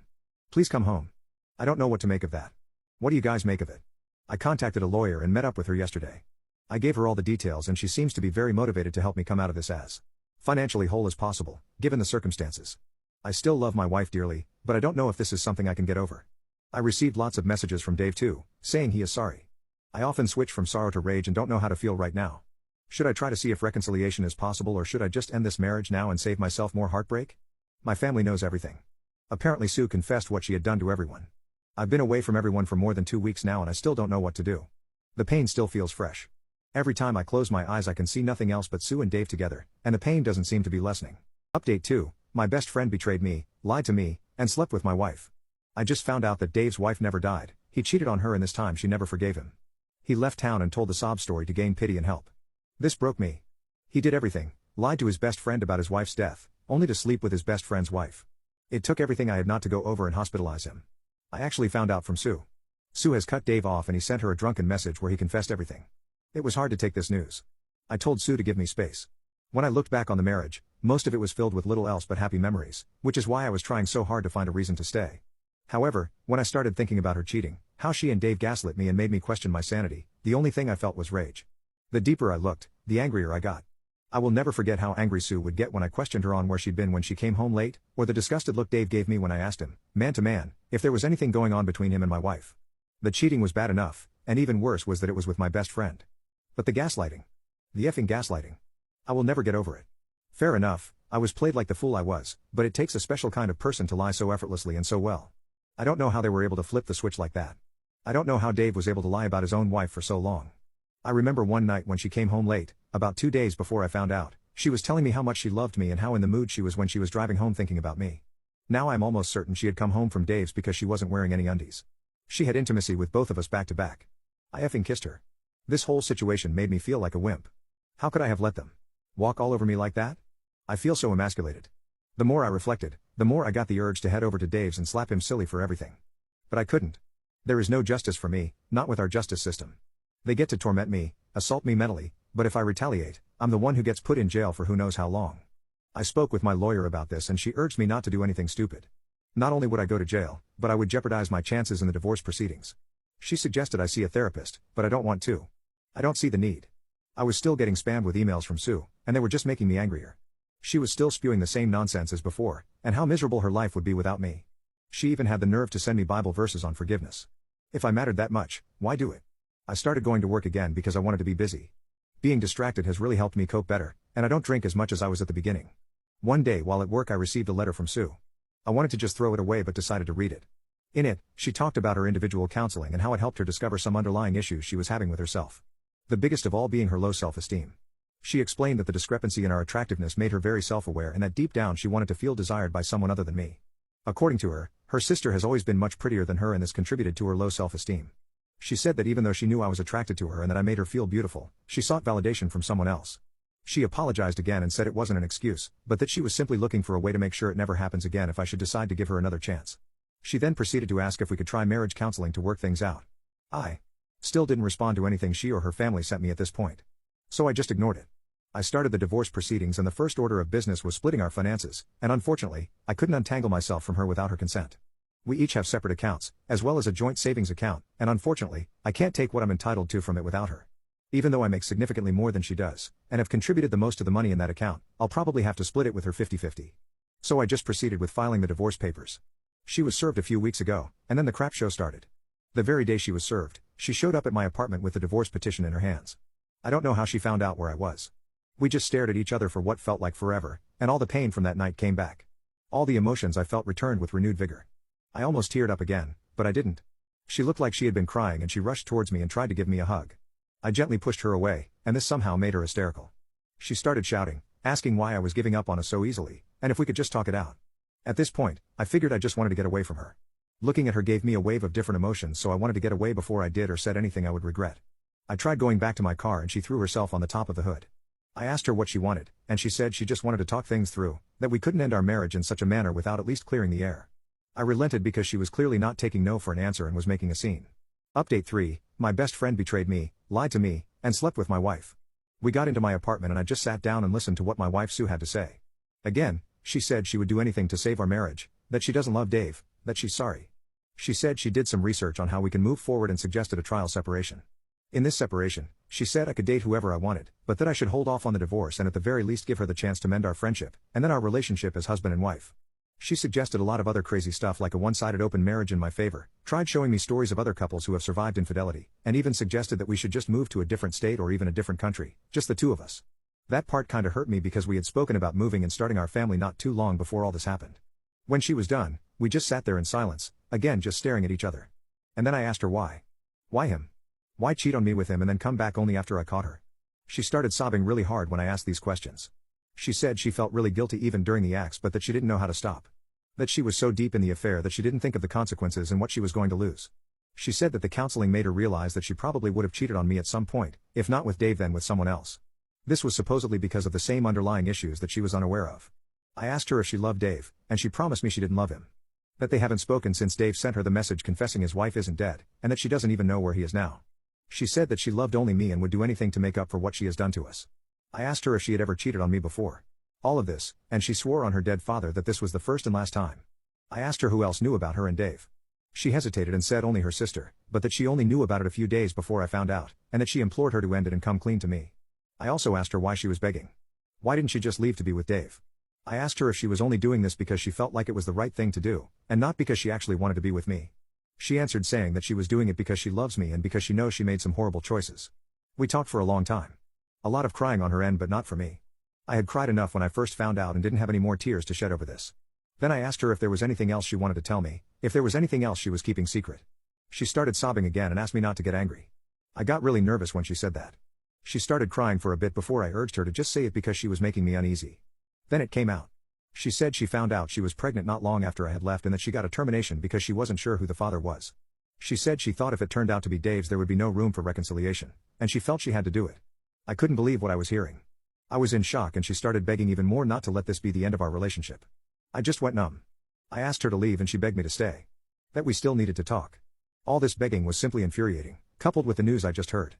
Please come home. I don't know what to make of that. What do you guys make of it? I contacted a lawyer and met up with her yesterday. I gave her all the details and she seems to be very motivated to help me come out of this as financially whole as possible, given the circumstances. I still love my wife dearly, but I don't know if this is something I can get over. I received lots of messages from Dave too, saying he is sorry. I often switch from sorrow to rage and don't know how to feel right now. Should I try to see if reconciliation is possible or should I just end this marriage now and save myself more heartbreak? My family knows everything. Apparently Sue confessed what she had done to everyone. I've been away from everyone for more than 2 weeks now and I still don't know what to do. The pain still feels fresh. Every time I close my eyes I can see nothing else but Sue and Dave together, and the pain doesn't seem to be lessening. Update 2, my best friend betrayed me, lied to me, and slept with my wife. I just found out that Dave's wife never died, he cheated on her and this time she never forgave him. He left town and told the sob story to gain pity and help. This broke me. He did everything, lied to his best friend about his wife's death, only to sleep with his best friend's wife. It took everything I had not to go over and hospitalize him. I actually found out from Sue. Sue has cut Dave off and he sent her a drunken message where he confessed everything. It was hard to take this news. I told Sue to give me space. When I looked back on the marriage, most of it was filled with little else but happy memories, which is why I was trying so hard to find a reason to stay. However, when I started thinking about her cheating, how she and Dave gaslit me and made me question my sanity, the only thing I felt was rage. The deeper I looked, the angrier I got. I will never forget how angry Sue would get when I questioned her on where she'd been when she came home late, or the disgusted look Dave gave me when I asked him, man to man, if there was anything going on between him and my wife. The cheating was bad enough, and even worse was that it was with my best friend. But the gaslighting. The effing gaslighting. I will never get over it. Fair enough, I was played like the fool I was, but it takes a special kind of person to lie so effortlessly and so well. I don't know how they were able to flip the switch like that. I don't know how Dave was able to lie about his own wife for so long. I remember one night when she came home late, about 2 days before I found out, she was telling me how much she loved me and how in the mood she was when she was driving home thinking about me. Now I'm almost certain she had come home from Dave's because she wasn't wearing any undies. She had intimacy with both of us back to back. I effing kissed her. This whole situation made me feel like a wimp. How could I have let them walk all over me like that? I feel so emasculated. The more I reflected, the more I got the urge to head over to Dave's and slap him silly for everything. But I couldn't. There is no justice for me, not with our justice system. They get to torment me, assault me mentally, but if I retaliate, I'm the one who gets put in jail for who knows how long. I spoke with my lawyer about this and she urged me not to do anything stupid. Not only would I go to jail, but I would jeopardize my chances in the divorce proceedings. She suggested I see a therapist, but I don't want to. I don't see the need. I was still getting spammed with emails from Sue, and they were just making me angrier. She was still spewing the same nonsense as before, and how miserable her life would be without me. She even had the nerve to send me Bible verses on forgiveness. If I mattered that much, why do it? I started going to work again because I wanted to be busy. Being distracted has really helped me cope better, and I don't drink as much as I was at the beginning. One day while at work I received a letter from Sue. I wanted to just throw it away but decided to read it. In it, she talked about her individual counseling and how it helped her discover some underlying issues she was having with herself. The biggest of all being her low self-esteem. She explained that the discrepancy in our attractiveness made her very self-aware and that deep down she wanted to feel desired by someone other than me. According to her, her sister has always been much prettier than her and this contributed to her low self-esteem. She said that even though she knew I was attracted to her and that I made her feel beautiful, she sought validation from someone else. She apologized again and said it wasn't an excuse, but that she was simply looking for a way to make sure it never happens again if I should decide to give her another chance. She then proceeded to ask if we could try marriage counseling to work things out. I still didn't respond to anything she or her family sent me at this point. So I just ignored it. I started the divorce proceedings and the first order of business was splitting our finances, and unfortunately, I couldn't untangle myself from her without her consent. We each have separate accounts, as well as a joint savings account, and unfortunately, I can't take what I'm entitled to from it without her. Even though I make significantly more than she does, and have contributed the most of the money in that account, I'll probably have to split it with her 50-50. So I just proceeded with filing the divorce papers. She was served a few weeks ago, and then the crap show started. The very day she was served, she showed up at my apartment with the divorce petition in her hands. I don't know how she found out where I was. We just stared at each other for what felt like forever, and all the pain from that night came back. All the emotions I felt returned with renewed vigor. I almost teared up again, but I didn't. She looked like she had been crying and she rushed towards me and tried to give me a hug. I gently pushed her away, and this somehow made her hysterical. She started shouting, asking why I was giving up on us so easily, and if we could just talk it out. At this point, I figured I just wanted to get away from her. Looking at her gave me a wave of different emotions, so I wanted to get away before I did or said anything I would regret. I tried going back to my car and she threw herself on the top of the hood. I asked her what she wanted, and she said she just wanted to talk things through, that we couldn't end our marriage in such a manner without at least clearing the air. I relented because she was clearly not taking no for an answer and was making a scene. Update 3, my best friend betrayed me, lied to me, and slept with my wife. We got into my apartment and I just sat down and listened to what my wife Sue had to say. Again, she said she would do anything to save our marriage, that she doesn't love Dave, that she's sorry. She said she did some research on how we can move forward and suggested a trial separation. In this separation, she said I could date whoever I wanted, but that I should hold off on the divorce and at the very least give her the chance to mend our friendship, and then our relationship as husband and wife. She suggested a lot of other crazy stuff like a one-sided open marriage in my favor, tried showing me stories of other couples who have survived infidelity, and even suggested that we should just move to a different state or even a different country, just the two of us. That part kinda hurt me because we had spoken about moving and starting our family not too long before all this happened. When she was done, we just sat there in silence, again just staring at each other. And then I asked her why. Why him? Why cheat on me with him and then come back only after I caught her? She started sobbing really hard when I asked these questions. She said she felt really guilty even during the acts but that she didn't know how to stop. That she was so deep in the affair that she didn't think of the consequences and what she was going to lose. She said that the counseling made her realize that she probably would have cheated on me at some point, if not with Dave then with someone else. This was supposedly because of the same underlying issues that she was unaware of. I asked her if she loved Dave, and she promised me she didn't love him. That they haven't spoken since Dave sent her the message confessing his wife isn't dead, and that she doesn't even know where he is now. She said that she loved only me and would do anything to make up for what she has done to us. I asked her if she had ever cheated on me before. All of this, and she swore on her dead father that this was the first and last time. I asked her who else knew about her and Dave. She hesitated and said only her sister, but that she only knew about it a few days before I found out, and that she implored her to end it and come clean to me. I also asked her why she was begging. Why didn't she just leave to be with Dave? I asked her if she was only doing this because she felt like it was the right thing to do, and not because she actually wanted to be with me. She answered saying that she was doing it because she loves me and because she knows she made some horrible choices. We talked for a long time. A lot of crying on her end but not for me. I had cried enough when I first found out and didn't have any more tears to shed over this. Then I asked her if there was anything else she wanted to tell me, if there was anything else she was keeping secret. She started sobbing again and asked me not to get angry. I got really nervous when she said that. She started crying for a bit before I urged her to just say it because she was making me uneasy. Then it came out. She said she found out she was pregnant not long after I had left and that she got a termination because she wasn't sure who the father was. She said she thought if it turned out to be Dave's there would be no room for reconciliation, and she felt she had to do it. I couldn't believe what I was hearing. I was in shock and she started begging even more not to let this be the end of our relationship. I just went numb. I asked her to leave and she begged me to stay. That we still needed to talk. All this begging was simply infuriating, coupled with the news I just heard.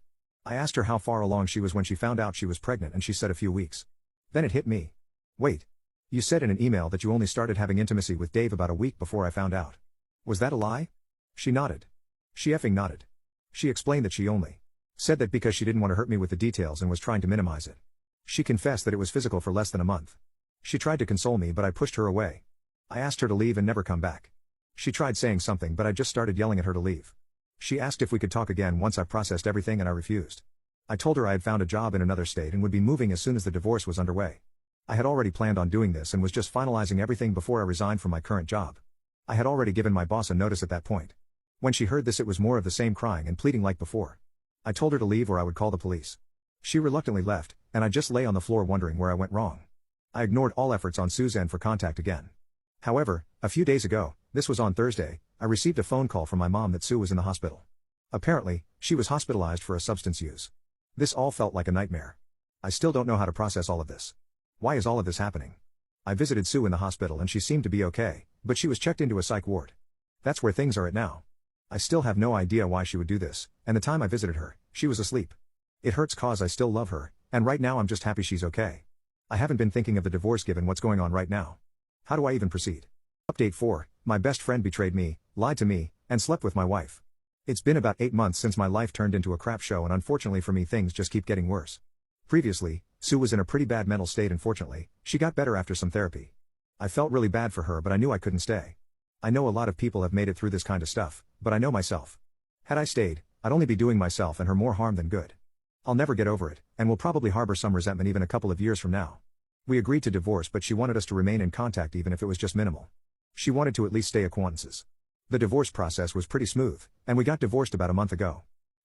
I asked her how far along she was when she found out she was pregnant and she said a few weeks. Then it hit me. Wait. You said in an email that you only started having intimacy with Dave about a week before I found out. Was that a lie? She nodded. She effing nodded. She explained that she only said that because she didn't want to hurt me with the details and was trying to minimize it. She confessed that it was physical for less than a month. She tried to console me but I pushed her away. I asked her to leave and never come back. She tried saying something but I just started yelling at her to leave. She asked if we could talk again once I processed everything and I refused. I told her I had found a job in another state and would be moving as soon as the divorce was underway. I had already planned on doing this and was just finalizing everything before I resigned from my current job. I had already given my boss a notice at that point. When she heard this it was more of the same crying and pleading like before. I told her to leave or I would call the police. She reluctantly left, and I just lay on the floor wondering where I went wrong. I ignored all efforts on Sue's end for contact again. However, a few days ago, this was on Thursday, I received a phone call from my mom that Sue was in the hospital. Apparently, she was hospitalized for a substance use. This all felt like a nightmare. I still don't know how to process all of this. Why is all of this happening? I visited Sue in the hospital and she seemed to be okay, but she was checked into a psych ward. That's where things are at now. I still have no idea why she would do this, and the time I visited her, she was asleep. It hurts cause I still love her, and right now I'm just happy she's okay. I haven't been thinking of the divorce given what's going on right now. How do I even proceed? Update 4, my best friend betrayed me, lied to me, and slept with my wife. It's been about 8 months since my life turned into a crap show and unfortunately for me things just keep getting worse. Previously, Sue was in a pretty bad mental state and fortunately, she got better after some therapy. I felt really bad for her but I knew I couldn't stay. I know a lot of people have made it through this kind of stuff, but I know myself. Had I stayed, I'd only be doing myself and her more harm than good. I'll never get over it, and will probably harbor some resentment even a couple of years from now. We agreed to divorce, but she wanted us to remain in contact even if it was just minimal. She wanted to at least stay acquaintances. The divorce process was pretty smooth, and we got divorced about a month ago.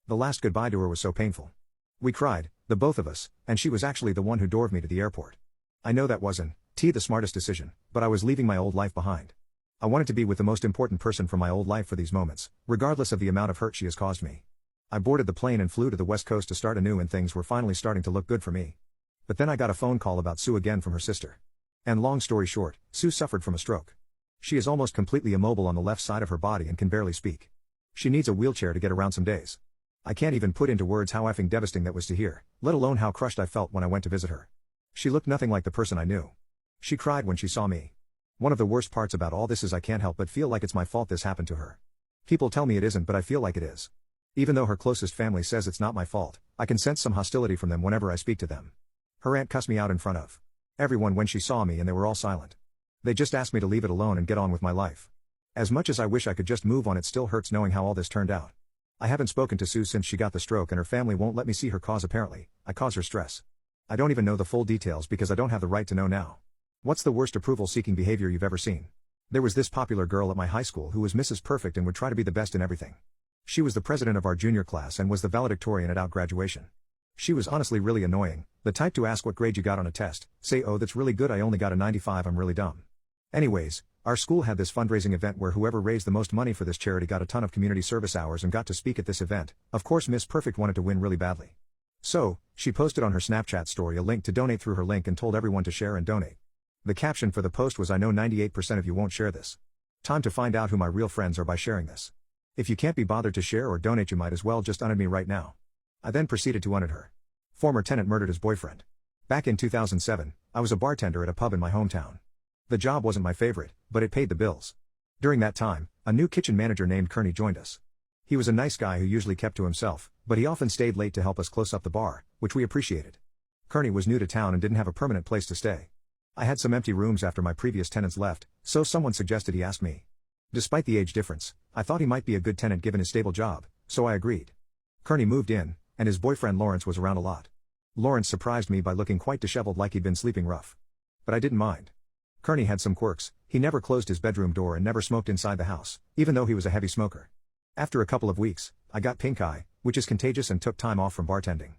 The last goodbye to her was so painful. We cried, the both of us, and she was actually the one who drove me to the airport. I know that wasn't the smartest decision, but I was leaving my old life behind. I wanted to be with the most important person from my old life for these moments, regardless of the amount of hurt she has caused me. I boarded the plane and flew to the West Coast to start anew, and things were finally starting to look good for me. But then I got a phone call about Sue again from her sister. And long story short, Sue suffered from a stroke. She is almost completely immobile on the left side of her body and can barely speak. She needs a wheelchair to get around some days. I can't even put into words how effing devastating that was to hear, let alone how crushed I felt when I went to visit her. She looked nothing like the person I knew. She cried when she saw me. One of the worst parts about all this is I can't help but feel like it's my fault this happened to her. People tell me it isn't, but I feel like it is. Even though her closest family says it's not my fault, I can sense some hostility from them whenever I speak to them. Her aunt cussed me out in front of everyone when she saw me, and they were all silent. They just asked me to leave it alone and get on with my life. As much as I wish I could just move on, it still hurts knowing how all this turned out. I haven't spoken to Sue since she got the stroke, and her family won't let me see her cause. Apparently, I cause her stress. I don't even know the full details because I don't have the right to know now. What's the worst approval-seeking behavior you've ever seen? There was this popular girl at my high school who was Mrs. Perfect and would try to be the best in everything. She was the president of our junior class and was the valedictorian at graduation. She was honestly really annoying, the type to ask what grade you got on a test, say, "Oh, that's really good, I only got a 95, I'm really dumb." Anyways, our school had this fundraising event where whoever raised the most money for this charity got a ton of community service hours and got to speak at this event. Of course, Miss Perfect wanted to win really badly. So, she posted on her Snapchat story a link to donate through her link and told everyone to share and donate. The caption for the post was, "I know 98% of you won't share this. Time to find out who my real friends are by sharing this. If you can't be bothered to share or donate, you might as well just unad me right now." I then proceeded to unad her. Former tenant murdered his boyfriend. Back in 2007, I was a bartender at a pub in my hometown. The job wasn't my favorite, but it paid the bills. During that time, a new kitchen manager named Kearney joined us. He was a nice guy who usually kept to himself, but he often stayed late to help us close up the bar, which we appreciated. Kearney was new to town and didn't have a permanent place to stay. I had some empty rooms after my previous tenants left, so someone suggested he ask me. Despite the age difference, I thought he might be a good tenant given his stable job, so I agreed. Kearney moved in, and his boyfriend Lawrence was around a lot. Lawrence surprised me by looking quite disheveled, like he'd been sleeping rough. But I didn't mind. Kearney had some quirks. He never closed his bedroom door and never smoked inside the house, even though he was a heavy smoker. After a couple of weeks, I got pink eye, which is contagious, and took time off from bartending.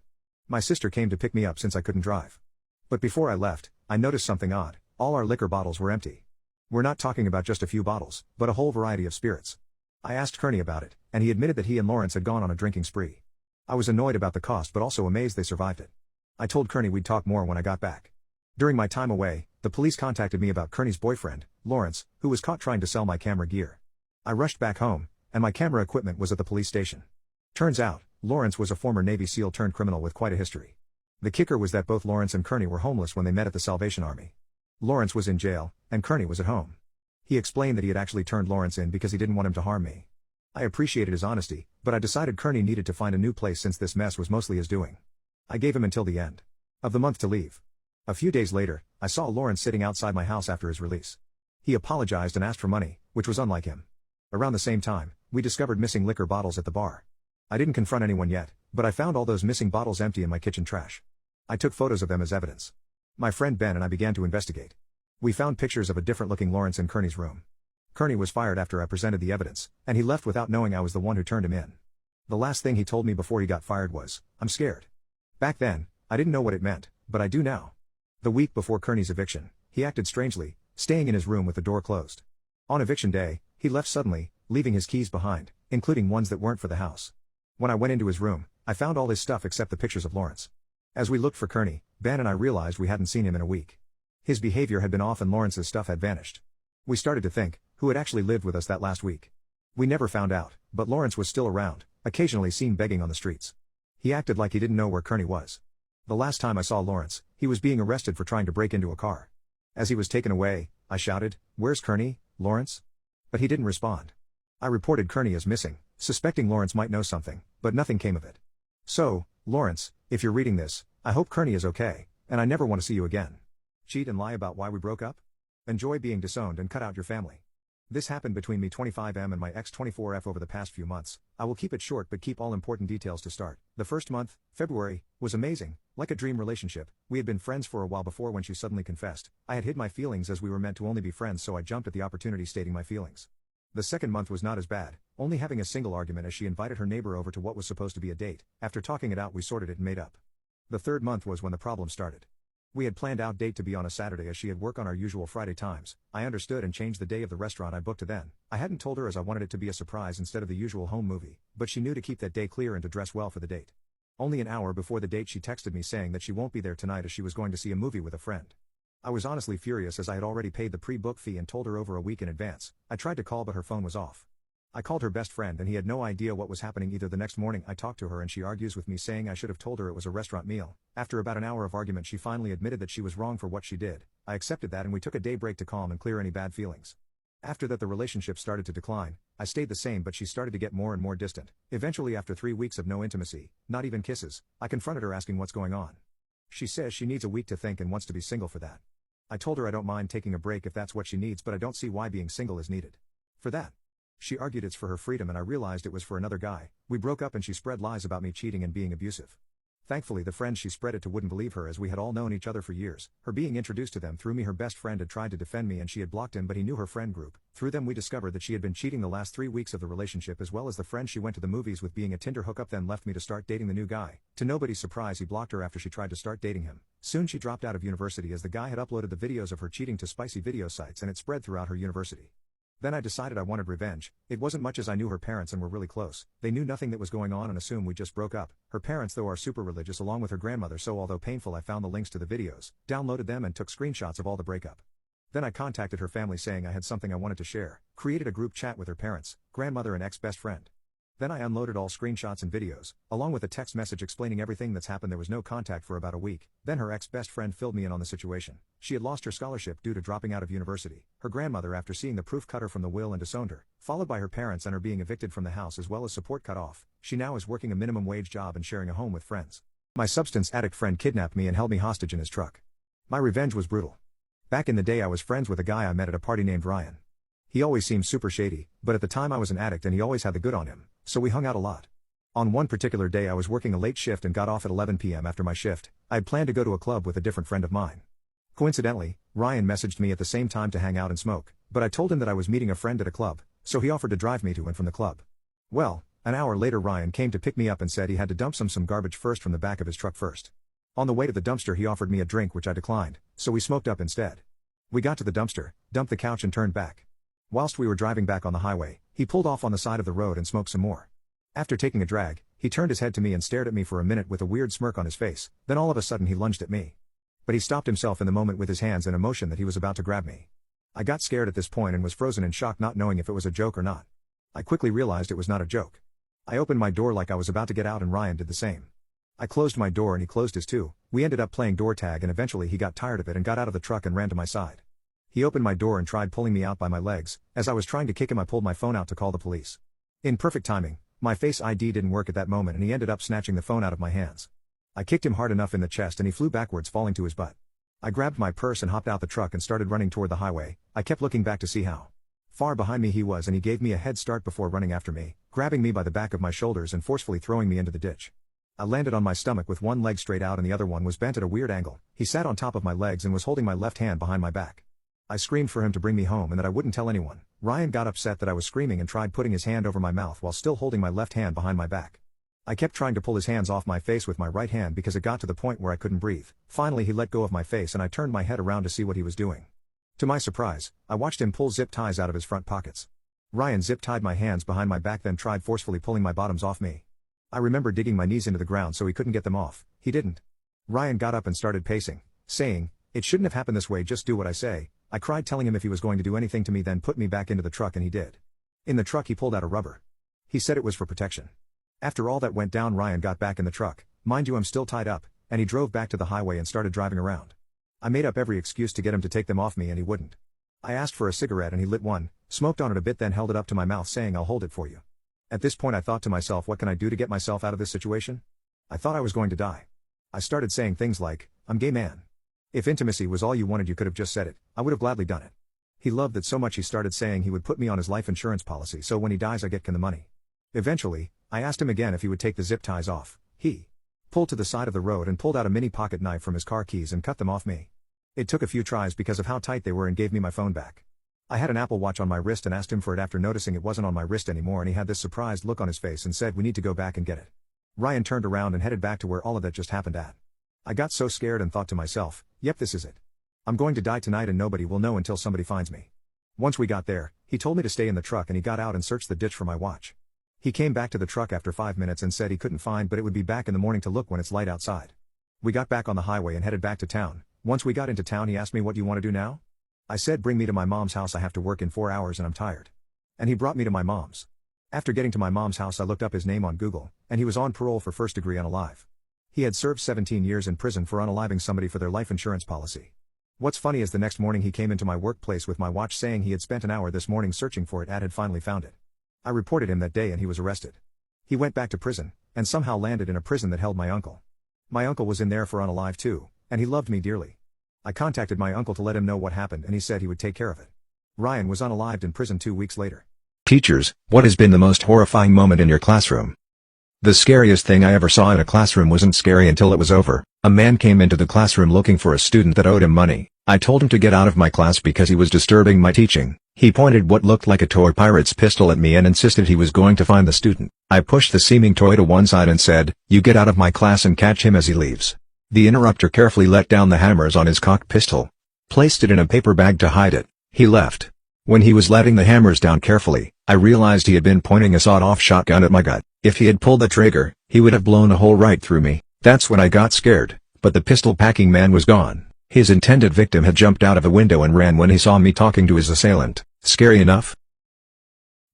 My sister came to pick me up since I couldn't drive. But before I left, I noticed something odd. All our liquor bottles were empty. We're not talking about just a few bottles, but a whole variety of spirits. I asked Kearney about it, and he admitted that he and Lawrence had gone on a drinking spree. I was annoyed about the cost but also amazed they survived it. I told Kearney we'd talk more when I got back. During my time away, the police contacted me about Kearney's boyfriend, Lawrence, who was caught trying to sell my camera gear. I rushed back home, and my camera equipment was at the police station. Turns out, Lawrence was a former Navy SEAL turned criminal with quite a history. The kicker was that both Lawrence and Kearney were homeless when they met at the Salvation Army. Lawrence was in jail, and Kearney was at home. He explained that he had actually turned Lawrence in because he didn't want him to harm me. I appreciated his honesty, but I decided Kearney needed to find a new place since this mess was mostly his doing. I gave him until the end of the month to leave. A few days later, I saw Lawrence sitting outside my house after his release. He apologized and asked for money, which was unlike him. Around the same time, we discovered missing liquor bottles at the bar. I didn't confront anyone yet, but I found all those missing bottles empty in my kitchen trash. I took photos of them as evidence. My friend Ben and I began to investigate. We found pictures of a different-looking Lawrence in Kearney's room. Kearney was fired after I presented the evidence, and he left without knowing I was the one who turned him in. The last thing he told me before he got fired was, "I'm scared." Back then, I didn't know what it meant, but I do now. The week before Kearney's eviction, he acted strangely, staying in his room with the door closed. On eviction day, he left suddenly, leaving his keys behind, including ones that weren't for the house. When I went into his room, I found all his stuff except the pictures of Lawrence. As we looked for Kearney, Ben and I realized we hadn't seen him in a week. His behavior had been off and Lawrence's stuff had vanished. We started to think, who had actually lived with us that last week? We never found out, but Lawrence was still around, occasionally seen begging on the streets. He acted like he didn't know where Kearney was. The last time I saw Lawrence, he was being arrested for trying to break into a car. As he was taken away, I shouted, "Where's Kearney, Lawrence?" But he didn't respond. I reported Kearney as missing, suspecting Lawrence might know something, but nothing came of it. So, Lawrence, if you're reading this, I hope Kearney is okay, and I never want to see you again. Cheat and lie about why we broke up? Enjoy being disowned and cut out your family. This happened between me 25M and my ex 24F over the past few months. I will keep it short but keep all important details to start. The first month, February, was amazing, like a dream relationship. We had been friends for a while before when she suddenly confessed. I had hid my feelings as we were meant to only be friends, so I jumped at the opportunity stating my feelings. The second month was not as bad, only having a single argument as she invited her neighbor over to what was supposed to be a date. After talking it out we sorted it and made up. The third month was when the problem started. We had planned out date to be on a Saturday as she had work on our usual Friday times. I understood and changed the day of the restaurant I booked to then. I hadn't told her as I wanted it to be a surprise instead of the usual home movie, but she knew to keep that day clear and to dress well for the date. Only an hour before the date she texted me saying that she won't be there tonight as she was going to see a movie with a friend. I was honestly furious as I had already paid the pre-book fee and told her over a week in advance. I tried to call but her phone was off. I called her best friend and he had no idea what was happening either. The next morning I talked to her and she argues with me saying I should have told her it was a restaurant meal. After about an hour of argument she finally admitted that she was wrong for what she did. I accepted that and we took a day break to calm and clear any bad feelings. After that the relationship started to decline. I stayed the same but she started to get more and more distant. Eventually after 3 weeks of no intimacy, not even kisses, I confronted her asking what's going on. She says she needs a week to think and wants to be single for that. I told her I don't mind taking a break if that's what she needs but I don't see why being single is needed. For that. She argued it's for her freedom and I realized it was for another guy. We broke up and she spread lies about me cheating and being abusive. Thankfully the friends she spread it to wouldn't believe her as we had all known each other for years. Her being introduced to them through me, her best friend had tried to defend me and she had blocked him but he knew her friend group. Through them we discovered that she had been cheating the last 3 weeks of the relationship as well as the friend she went to the movies with being a Tinder hookup then left me to start dating the new guy. To nobody's surprise he blocked her after she tried to start dating him. Soon she dropped out of university as the guy had uploaded the videos of her cheating to spicy video sites and it spread throughout her university. Then I decided I wanted revenge. It wasn't much as I knew her parents and were really close. They knew nothing that was going on and assumed we just broke up. Her parents though are super religious along with her grandmother, so although painful I found the links to the videos, downloaded them and took screenshots of all the breakup. Then I contacted her family saying I had something I wanted to share, created a group chat with her parents, grandmother and ex-best friend. Then I unloaded all screenshots and videos, along with a text message explaining everything that's happened. There was no contact for about a week. Then her ex-best friend filled me in on the situation. She had lost her scholarship due to dropping out of university. Her grandmother after seeing the proof cut her from the will and disowned her, followed by her parents and her being evicted from the house as well as support cut off. She now is working a minimum wage job and sharing a home with friends. My substance addict friend kidnapped me and held me hostage in his truck. My revenge was brutal. Back in the day I was friends with a guy I met at a party named Ryan. He always seemed super shady, but at the time I was an addict and he always had the good on him, so we hung out a lot. On one particular day I was working a late shift and got off at 11 p.m. after my shift. I had planned to go to a club with a different friend of mine. Coincidentally, Ryan messaged me at the same time to hang out and smoke, but I told him that I was meeting a friend at a club, so he offered to drive me to and from the club. Well, an hour later Ryan came to pick me up and said he had to dump some garbage first from the back of his truck first. On the way to the dumpster he offered me a drink which I declined, so we smoked up instead. We got to the dumpster, dumped the couch and turned back. Whilst we were driving back on the highway, he pulled off on the side of the road and smoked some more. After taking a drag, he turned his head to me and stared at me for a minute with a weird smirk on his face, then all of a sudden he lunged at me. But he stopped himself in the moment with his hands in a motion that he was about to grab me. I got scared at this point and was frozen in shock, not knowing if it was a joke or not. I quickly realized it was not a joke. I opened my door like I was about to get out and Ryan did the same. I closed my door and he closed his too. We ended up playing door tag and eventually he got tired of it and got out of the truck and ran to my side. He opened my door and tried pulling me out by my legs. As I was trying to kick him I pulled my phone out to call the police. In perfect timing, my Face ID didn't work at that moment and he ended up snatching the phone out of my hands. I kicked him hard enough in the chest and he flew backwards, falling to his butt. I grabbed my purse and hopped out the truck and started running toward the highway. I kept looking back to see how far behind me he was and he gave me a head start before running after me, grabbing me by the back of my shoulders and forcefully throwing me into the ditch. I landed on my stomach with one leg straight out and the other one was bent at a weird angle. He sat on top of my legs and was holding my left hand behind my back. I screamed for him to bring me home and that I wouldn't tell anyone. Ryan got upset that I was screaming and tried putting his hand over my mouth while still holding my left hand behind my back. I kept trying to pull his hands off my face with my right hand because it got to the point where I couldn't breathe. Finally he let go of my face and I turned my head around to see what he was doing. To my surprise, I watched him pull zip ties out of his front pockets. Ryan zip tied my hands behind my back then tried forcefully pulling my bottoms off me. I remember digging my knees into the ground so he couldn't get them off. He didn't. Ryan got up and started pacing, saying, "It shouldn't have happened this way, just do what I say." I cried telling him if he was going to do anything to me then put me back into the truck and he did. In the truck he pulled out a rubber. He said it was for protection. After all that went down Ryan got back in the truck, mind you I'm still tied up, and he drove back to the highway and started driving around. I made up every excuse to get him to take them off me and he wouldn't. I asked for a cigarette and he lit one, smoked on it a bit then held it up to my mouth saying I'll hold it for you. At this point I thought to myself, what can I do to get myself out of this situation? I thought I was going to die. I started saying things like, "I'm gay man. If intimacy was all you wanted you could have just said it, I would have gladly done it." He loved that so much he started saying he would put me on his life insurance policy so when he dies I get the money. Eventually, I asked him again if he would take the zip ties off. He pulled to the side of the road and pulled out a mini pocket knife from his car keys and cut them off me. It took a few tries because of how tight they were and gave me my phone back. I had an Apple Watch on my wrist and asked him for it after noticing it wasn't on my wrist anymore, and he had this surprised look on his face and said we need to go back and get it. Ryan turned around and headed back to where all of that just happened at. I got so scared and thought to myself, yep, this is it. I'm going to die tonight and nobody will know until somebody finds me. Once we got there, he told me to stay in the truck and he got out and searched the ditch for my watch. He came back to the truck after 5 minutes and said he couldn't find but it would be back in the morning to look when it's light outside. We got back on the highway and headed back to town. Once we got into town he asked me, what do you want to do now? I said, bring me to my mom's house, I have to work in 4 hours and I'm tired. And he brought me to my mom's. After getting to my mom's house I looked up his name on Google, and he was on parole for first-degree unalive. He had served 17 years in prison for unaliving somebody for their life insurance policy. What's funny is the next morning he came into my workplace with my watch saying he had spent an hour this morning searching for it and had finally found it. I reported him that day and he was arrested. He went back to prison, and somehow landed in a prison that held my uncle. My uncle was in there for unalive too, and he loved me dearly. I contacted my uncle to let him know what happened and he said he would take care of it. Ryan was unalived in prison 2 weeks later. Teachers, what has been the most horrifying moment in your classroom? The scariest thing I ever saw in a classroom wasn't scary until it was over. A man came into the classroom looking for a student that owed him money. I told him to get out of my class because he was disturbing my teaching. He pointed what looked like a toy pirate's pistol at me and insisted he was going to find the student. I pushed the seeming toy to one side and said, "You get out of my class and catch him as he leaves." The interrupter carefully let down the hammers on his cocked pistol, placed it in a paper bag to hide it. He left. When he was letting the hammers down carefully, I realized he had been pointing a sawed-off shotgun at my gut. If he had pulled the trigger, he would have blown a hole right through me. That's when I got scared, but the pistol-packing man was gone. His intended victim had jumped out of a window and ran when he saw me talking to his assailant. Scary enough?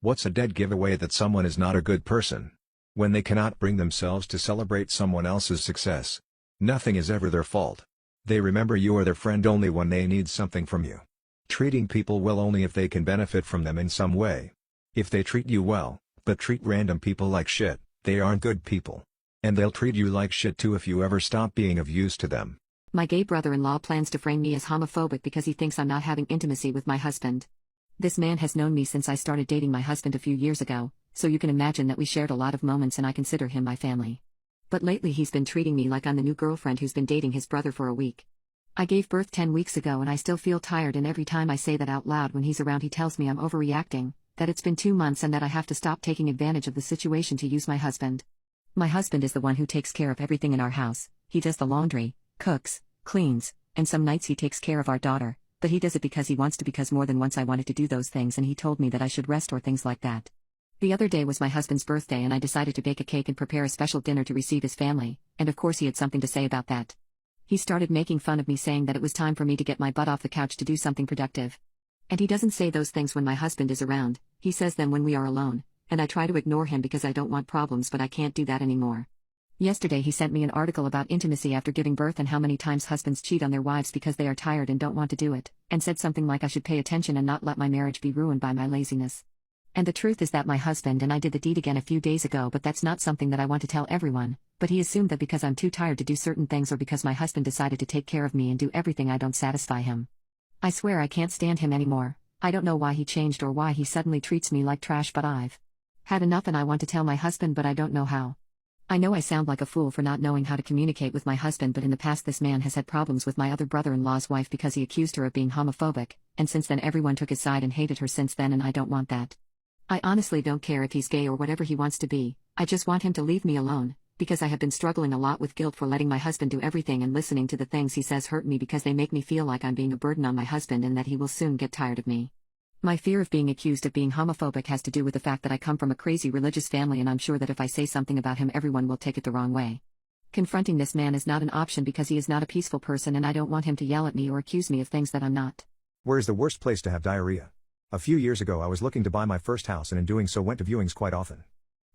What's a dead giveaway that someone is not a good person? When they cannot bring themselves to celebrate someone else's success. Nothing is ever their fault. They remember you are their friend only when they need something from you. Treating people well only if they can benefit from them in some way. If they treat you well, but treat random people like shit, they aren't good people. And they'll treat you like shit too if you ever stop being of use to them. My gay brother-in-law plans to frame me as homophobic because he thinks I'm not having intimacy with my husband. This man has known me since I started dating my husband a few years ago, so you can imagine that we shared a lot of moments and I consider him my family. But lately he's been treating me like I'm the new girlfriend who's been dating his brother for a week. I gave birth 10 weeks ago and I still feel tired, and every time I say that out loud when he's around he tells me I'm overreacting, that it's been 2 months and that I have to stop taking advantage of the situation to use my husband. My husband is the one who takes care of everything in our house. He does the laundry, cooks, cleans, and some nights he takes care of our daughter, but he does it because he wants to, because more than once I wanted to do those things and he told me that I should rest or things like that. The other day was my husband's birthday and I decided to bake a cake and prepare a special dinner to receive his family, and of course he had something to say about that. He started making fun of me, saying that it was time for me to get my butt off the couch to do something productive. And he doesn't say those things when my husband is around, he says them when we are alone, and I try to ignore him because I don't want problems, but I can't do that anymore. Yesterday he sent me an article about intimacy after giving birth and how many times husbands cheat on their wives because they are tired and don't want to do it, and said something like I should pay attention and not let my marriage be ruined by my laziness. And the truth is that my husband and I did the deed again a few days ago, but that's not something that I want to tell everyone, but he assumed that because I'm too tired to do certain things or because my husband decided to take care of me and do everything I don't satisfy him. I swear I can't stand him anymore. I don't know why he changed or why he suddenly treats me like trash, but I've had enough and I want to tell my husband, but I don't know how. I know I sound like a fool for not knowing how to communicate with my husband, but in the past this man has had problems with my other brother-in-law's wife because he accused her of being homophobic, and since then everyone took his side and hated her since then, and I don't want that. I honestly don't care if he's gay or whatever he wants to be, I just want him to leave me alone, because I have been struggling a lot with guilt for letting my husband do everything, and listening to the things he says hurt me because they make me feel like I'm being a burden on my husband and that he will soon get tired of me. My fear of being accused of being homophobic has to do with the fact that I come from a crazy religious family, and I'm sure that if I say something about him everyone will take it the wrong way. Confronting this man is not an option because he is not a peaceful person, and I don't want him to yell at me or accuse me of things that I'm not. Where is the worst place to have diarrhea? A few years ago I was looking to buy my first house, and in doing so went to viewings quite often.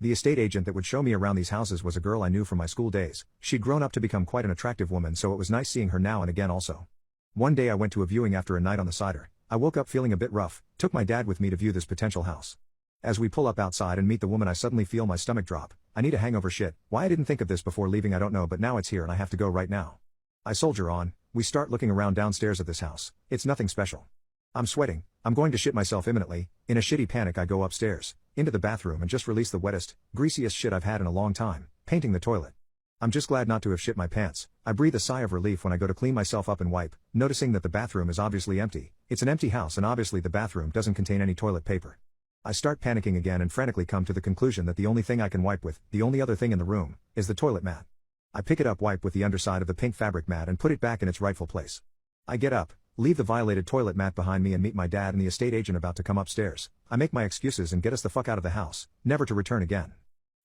The estate agent that would show me around these houses was a girl I knew from my school days. She'd grown up to become quite an attractive woman, so it was nice seeing her now and again also. One day I went to a viewing after a night on the cider. I woke up feeling a bit rough, took my dad with me to view this potential house. As we pull up outside and meet the woman, I suddenly feel my stomach drop. I need a hangover shit. Why I didn't think of this before leaving I don't know, but now it's here and I have to go right now. I soldier on. We start looking around downstairs at this house. It's nothing special. I'm sweating, I'm going to shit myself imminently. In a shitty panic I go upstairs, into the bathroom and just release the wettest, greasiest shit I've had in a long time, painting the toilet. I'm just glad not to have shit my pants. I breathe a sigh of relief when I go to clean myself up and wipe, noticing that the bathroom is obviously empty. It's an empty house and obviously the bathroom doesn't contain any toilet paper. I start panicking again and frantically come to the conclusion that the only thing I can wipe with, the only other thing in the room, is the toilet mat. I pick it up, wipe with the underside of the pink fabric mat and put it back in its rightful place. I get up, leave the violated toilet mat behind me and meet my dad and the estate agent about to come upstairs. I make my excuses and get us the fuck out of the house, never to return again.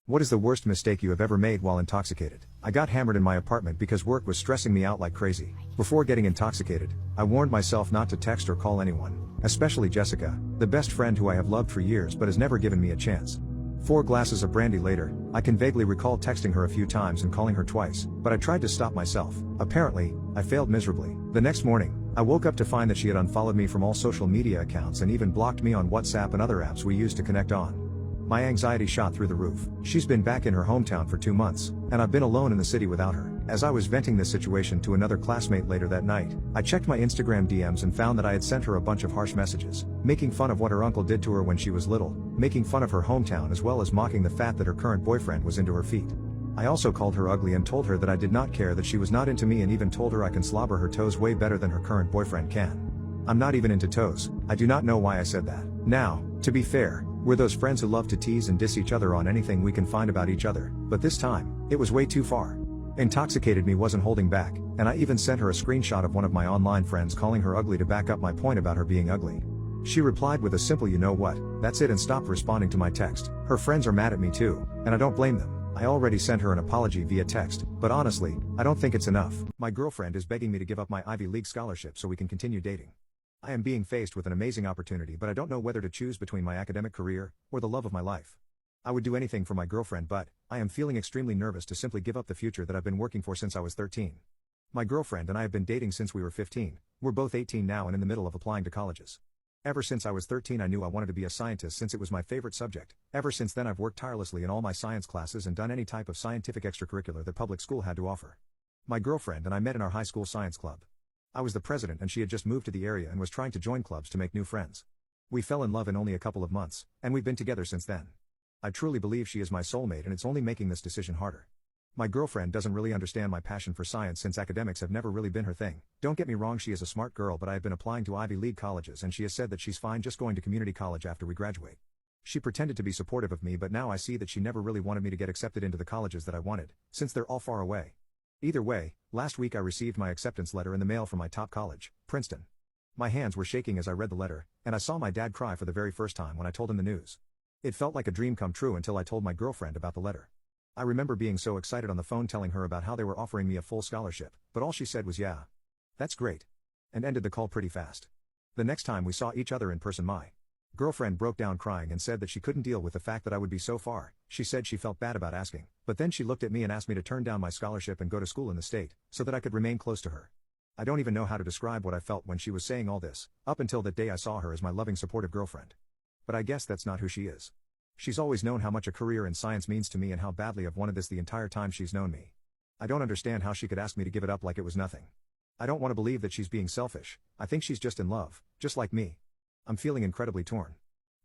What is the worst mistake you have ever made while intoxicated? I got hammered in my apartment because work was stressing me out like crazy. Before getting intoxicated, I warned myself not to text or call anyone, especially Jessica, the best friend who I have loved for years but has never given me a chance. 4 glasses of brandy later, I can vaguely recall texting her a few times and calling her twice, but I tried to stop myself. Apparently, I failed miserably. The next morning, I woke up to find that she had unfollowed me from all social media accounts and even blocked me on WhatsApp and other apps we used to connect on. My anxiety shot through the roof. She's been back in her hometown for 2 months, and I've been alone in the city without her. As I was venting this situation to another classmate later that night, I checked my Instagram DMs and found that I had sent her a bunch of harsh messages, making fun of what her uncle did to her when she was little, making fun of her hometown as well as mocking the fact that her current boyfriend was into her feet. I also called her ugly and told her that I did not care that she was not into me and even told her I can slobber her toes way better than her current boyfriend can. I'm not even into toes. I do not know why I said that. Now, to be fair, we're those friends who love to tease and diss each other on anything we can find about each other, but this time, it was way too far. Intoxicated me wasn't holding back, and I even sent her a screenshot of one of my online friends calling her ugly to back up my point about her being ugly. She replied with a simple "you know what, that's it," and stopped responding to my text. Her friends are mad at me too, and I don't blame them. I already sent her an apology via text, but honestly, I don't think it's enough. My girlfriend is begging me to give up my Ivy League scholarship so we can continue dating. I am being faced with an amazing opportunity, but I don't know whether to choose between my academic career or the love of my life. I would do anything for my girlfriend, but I am feeling extremely nervous to simply give up the future that I've been working for since I was 13. My girlfriend and I have been dating since we were 15. We're both 18 now and in the middle of applying to colleges. Ever since I was 13 I knew I wanted to be a scientist since it was my favorite subject. Ever since then I've worked tirelessly in all my science classes and done any type of scientific extracurricular that public school had to offer. My girlfriend and I met in our high school science club. I was the president and she had just moved to the area and was trying to join clubs to make new friends. We fell in love in only a couple of months, and we've been together since then. I truly believe she is my soulmate and it's only making this decision harder. My girlfriend doesn't really understand my passion for science since academics have never really been her thing. Don't get me wrong, she is a smart girl, but I have been applying to Ivy League colleges and she has said that she's fine just going to community college after we graduate. She pretended to be supportive of me, but now I see that she never really wanted me to get accepted into the colleges that I wanted, since they're all far away. Either way, last week I received my acceptance letter in the mail from my top college, Princeton. My hands were shaking as I read the letter, and I saw my dad cry for the very first time when I told him the news. It felt like a dream come true until I told my girlfriend about the letter. I remember being so excited on the phone telling her about how they were offering me a full scholarship, but all she said was "yeah, that's great," and ended the call pretty fast. The next time we saw each other in person, my girlfriend broke down crying and said that she couldn't deal with the fact that I would be so far. She said she felt bad about asking, but then she looked at me and asked me to turn down my scholarship and go to school in the state, so that I could remain close to her. I don't even know how to describe what I felt when she was saying all this, up until that day I saw her as my loving, supportive girlfriend. But I guess that's not who she is. She's always known how much a career in science means to me and how badly I've wanted this the entire time she's known me. I don't understand how she could ask me to give it up like it was nothing. I don't want to believe that she's being selfish. I think she's just in love, just like me. I'm feeling incredibly torn.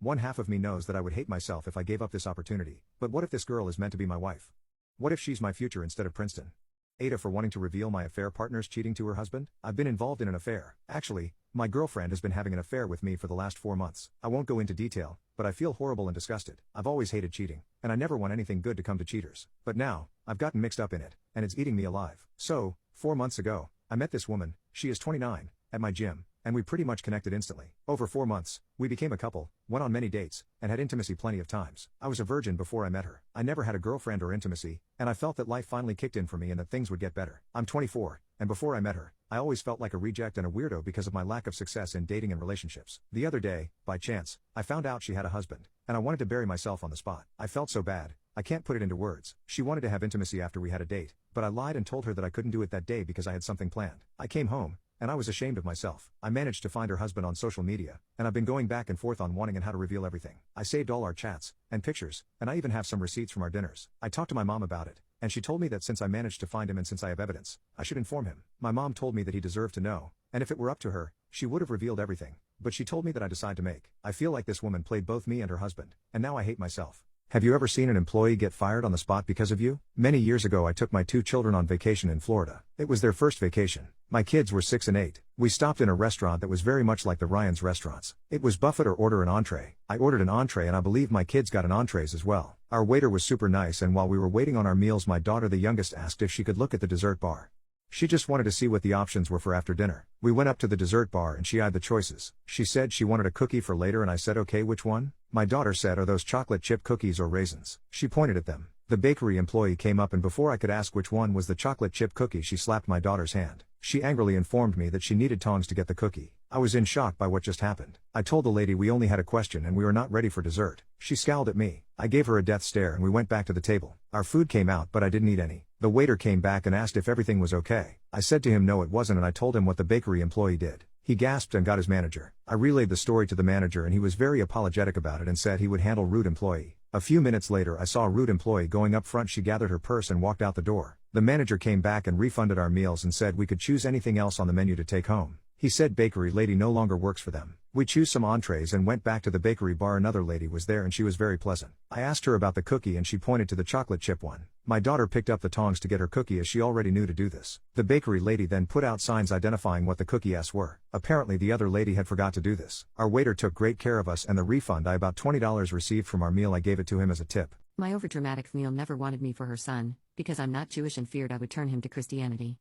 One half of me knows that I would hate myself if I gave up this opportunity, but what if this girl is meant to be my wife? What if she's my future instead of Princeton? Ada for wanting to reveal my affair partner's cheating to her husband? I've been involved in an affair. Actually, my girlfriend has been having an affair with me for the last 4 months. I won't go into detail, but I feel horrible and disgusted. I've always hated cheating, and I never want anything good to come to cheaters. But now, I've gotten mixed up in it, and it's eating me alive. So, 4 months ago, I met this woman, she is 29, at my gym, and we pretty much connected instantly. Over 4 months, we became a couple, went on many dates, and had intimacy plenty of times. I was a virgin before I met her. I never had a girlfriend or intimacy, and I felt that life finally kicked in for me and that things would get better. I'm 24, and before I met her, I always felt like a reject and a weirdo because of my lack of success in dating and relationships. The other day, by chance, I found out she had a husband, and I wanted to bury myself on the spot. I felt so bad, I can't put it into words. She wanted to have intimacy after we had a date, but I lied and told her that I couldn't do it that day because I had something planned. I came home, and I was ashamed of myself. I managed to find her husband on social media, and I've been going back and forth on wanting and how to reveal everything. I saved all our chats, and pictures, and I even have some receipts from our dinners. I talked to my mom about it, and she told me that since I managed to find him and since I have evidence, I should inform him. My mom told me that he deserved to know, and if it were up to her, she would have revealed everything. but she told me that I decide to make. I feel like this woman played both me and her husband, and now I hate myself. Have you ever seen an employee get fired on the spot because of you? Many years ago I took my 2 children on vacation in Florida. It was their first vacation. My kids were 6 and 8. We stopped in a restaurant that was very much like the Ryan's restaurants. It was buffet or order an entree. I ordered an entree and I believe my kids got an entrees as well. Our waiter was super nice, and while we were waiting on our meals my daughter, the youngest, asked if she could look at the dessert bar. She just wanted to see what the options were for after dinner. We went up to the dessert bar and she eyed the choices. She said she wanted a cookie for later and I said okay, which one? My daughter said, are those chocolate chip cookies or raisins? She pointed at them. The bakery employee came up and before I could ask which one was the chocolate chip cookie she slapped my daughter's hand. She angrily informed me that she needed tongs to get the cookie. I was in shock by what just happened. I told the lady we only had a question and we were not ready for dessert. She scowled at me. I gave her a death stare and we went back to the table. Our food came out but I didn't eat any. The waiter came back and asked if everything was okay. I said to him no it wasn't and I told him what the bakery employee did. He gasped and got his manager. I relayed the story to the manager and he was very apologetic about it and said he would handle rude employee. A few minutes later I saw a rude employee going up front. She gathered her purse and walked out the door. The manager came back and refunded our meals and said we could choose anything else on the menu to take home. He said bakery lady no longer works for them. We chose some entrees and went back to the bakery bar. Another lady was there and she was very pleasant. I asked her about the cookie and she pointed to the chocolate chip one. My daughter picked up the tongs to get her cookie as she already knew to do this. The bakery lady then put out signs identifying what the cookies were. Apparently the other lady had forgot to do this. Our waiter took great care of us and the refund I about $20 received from our meal I gave it to him as a tip. My overdramatic meal never wanted me for her son, because I'm not Jewish and feared I would turn him to Christianity.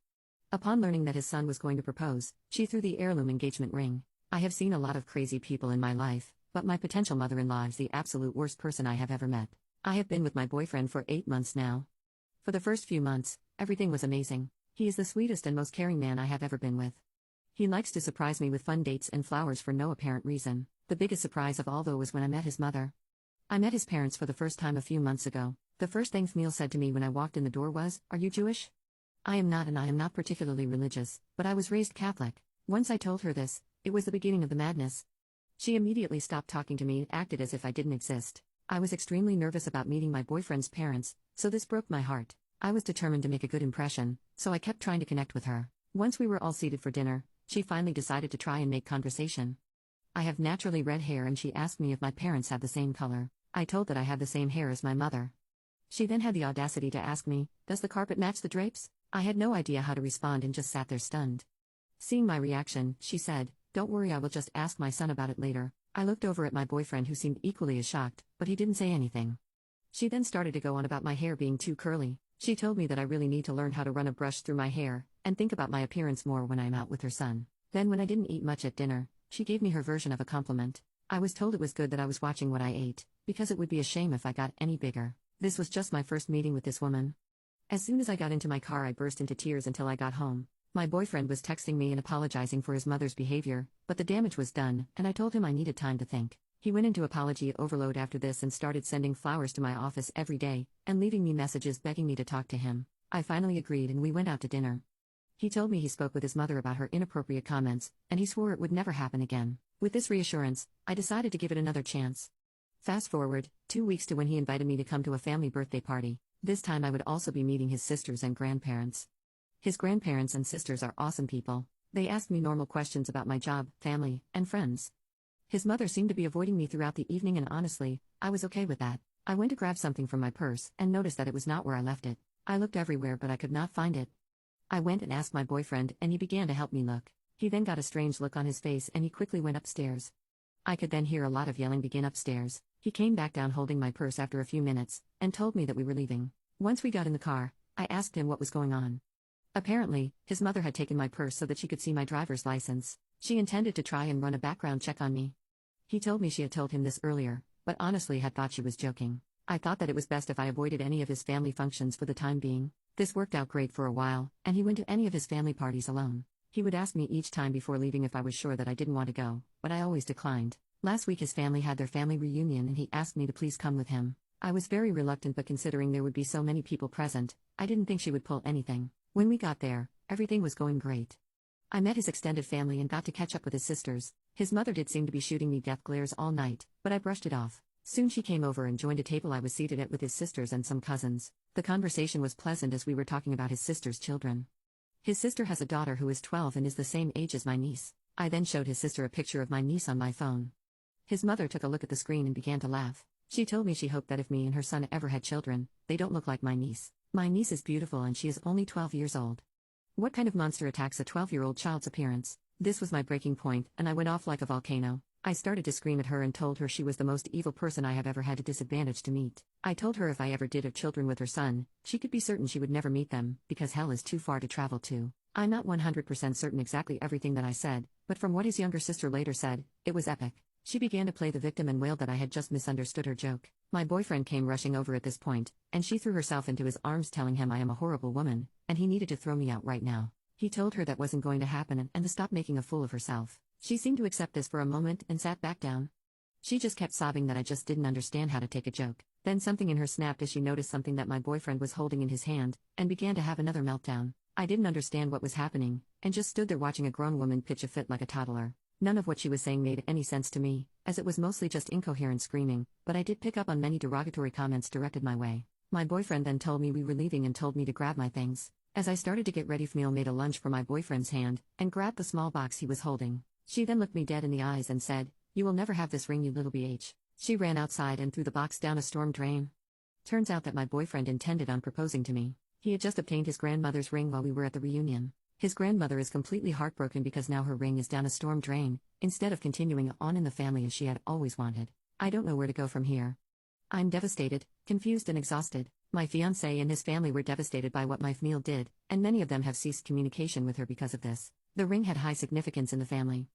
Upon learning that his son was going to propose, she threw the heirloom engagement ring. I have seen a lot of crazy people in my life, but my potential mother-in-law is the absolute worst person I have ever met. I have been with my boyfriend for 8 months now. For the first few months, everything was amazing. He is the sweetest and most caring man I have ever been with. He likes to surprise me with fun dates and flowers for no apparent reason. The biggest surprise of all though was when I met his mother. I met his parents for the first time a few months ago. The first thing Neil said to me when I walked in the door was, "Are you Jewish?" I am not, and I am not particularly religious, but I was raised Catholic. Once I told her this, it was the beginning of the madness. She immediately stopped talking to me and acted as if I didn't exist. I was extremely nervous about meeting my boyfriend's parents, so this broke my heart. I was determined to make a good impression, so I kept trying to connect with her. Once we were all seated for dinner, she finally decided to try and make conversation. I have naturally red hair and she asked me if my parents have the same color. I told that I had the same hair as my mother. She then had the audacity to ask me, "Does the carpet match the drapes?" I had no idea how to respond and just sat there stunned. Seeing my reaction, she said, "Don't worry, I will just ask my son about it later." I looked over at my boyfriend who seemed equally as shocked, but he didn't say anything. She then started to go on about my hair being too curly. She told me that I really need to learn how to run a brush through my hair, and think about my appearance more when I'm out with her son. Then when I didn't eat much at dinner, she gave me her version of a compliment. I was told it was good that I was watching what I ate, because it would be a shame if I got any bigger. This was just my first meeting with this woman. As soon as I got into my car I burst into tears until I got home. My boyfriend was texting me and apologizing for his mother's behavior, but the damage was done, and I told him I needed time to think. He went into apology overload after this and started sending flowers to my office every day, and leaving me messages begging me to talk to him. I finally agreed and we went out to dinner. He told me he spoke with his mother about her inappropriate comments, and he swore it would never happen again. With this reassurance, I decided to give it another chance. Fast forward 2 weeks to when he invited me to come to a family birthday party. This time I would also be meeting his sisters and grandparents. His grandparents and sisters are awesome people. They asked me normal questions about my job, family, and friends. His mother seemed to be avoiding me throughout the evening and honestly, I was okay with that. I went to grab something from my purse and noticed that it was not where I left it. I looked everywhere but I could not find it. I went and asked my boyfriend and he began to help me look. He then got a strange look on his face and he quickly went upstairs. I could then hear a lot of yelling begin upstairs. He came back down holding my purse after a few minutes, and told me that we were leaving. Once we got in the car, I asked him what was going on. Apparently, his mother had taken my purse so that she could see my driver's license. She intended to try and run a background check on me. He told me she had told him this earlier, but honestly had thought she was joking. I thought that it was best if I avoided any of his family functions for the time being. This worked out great for a while, and he went to any of his family parties alone. He would ask me each time before leaving if I was sure that I didn't want to go, but I always declined. Last week his family had their family reunion and he asked me to please come with him. I was very reluctant, but considering there would be so many people present, I didn't think she would pull anything. When we got there, everything was going great. I met his extended family and got to catch up with his sisters. His mother did seem to be shooting me death glares all night, but I brushed it off. Soon she came over and joined a table I was seated at with his sisters and some cousins. The conversation was pleasant as we were talking about his sister's children. His sister has a daughter who is 12 and is the same age as my niece. I then showed his sister a picture of my niece on my phone. His mother took a look at the screen and began to laugh. She told me she hoped that if me and her son ever had children, they don't look like my niece. My niece is beautiful and she is only 12 years old. What kind of monster attacks a 12-year-old child's appearance? This was my breaking point, and I went off like a volcano. I started to scream at her and told her she was the most evil person I have ever had a disadvantage to meet. I told her if I ever did have children with her son, she could be certain she would never meet them, because hell is too far to travel to. I'm not 100% certain exactly everything that I said, but from what his younger sister later said, it was epic. She began to play the victim and wailed that I had just misunderstood her joke. My boyfriend came rushing over at this point, and she threw herself into his arms telling him I am a horrible woman, and he needed to throw me out right now. He told her that wasn't going to happen and to stop making a fool of herself. She seemed to accept this for a moment and sat back down. She just kept sobbing that I just didn't understand how to take a joke. Then something in her snapped as she noticed something that my boyfriend was holding in his hand, and began to have another meltdown. I didn't understand what was happening, and just stood there watching a grown woman pitch a fit like a toddler. None of what she was saying made any sense to me, as it was mostly just incoherent screaming, but I did pick up on many derogatory comments directed my way. My boyfriend then told me we were leaving and told me to grab my things. As I started to get ready, Camille made a lunge for my boyfriend's hand, and grabbed the small box he was holding. She then looked me dead in the eyes and said, "You will never have this ring, you little BH." She ran outside and threw the box down a storm drain. Turns out that my boyfriend intended on proposing to me. He had just obtained his grandmother's ring while we were at the reunion. His grandmother is completely heartbroken because now her ring is down a storm drain, instead of continuing on in the family as she had always wanted. I don't know where to go from here. I'm devastated, confused and exhausted. My fiancé and his family were devastated by what my Camille did, and many of them have ceased communication with her because of this. The ring had high significance in the family.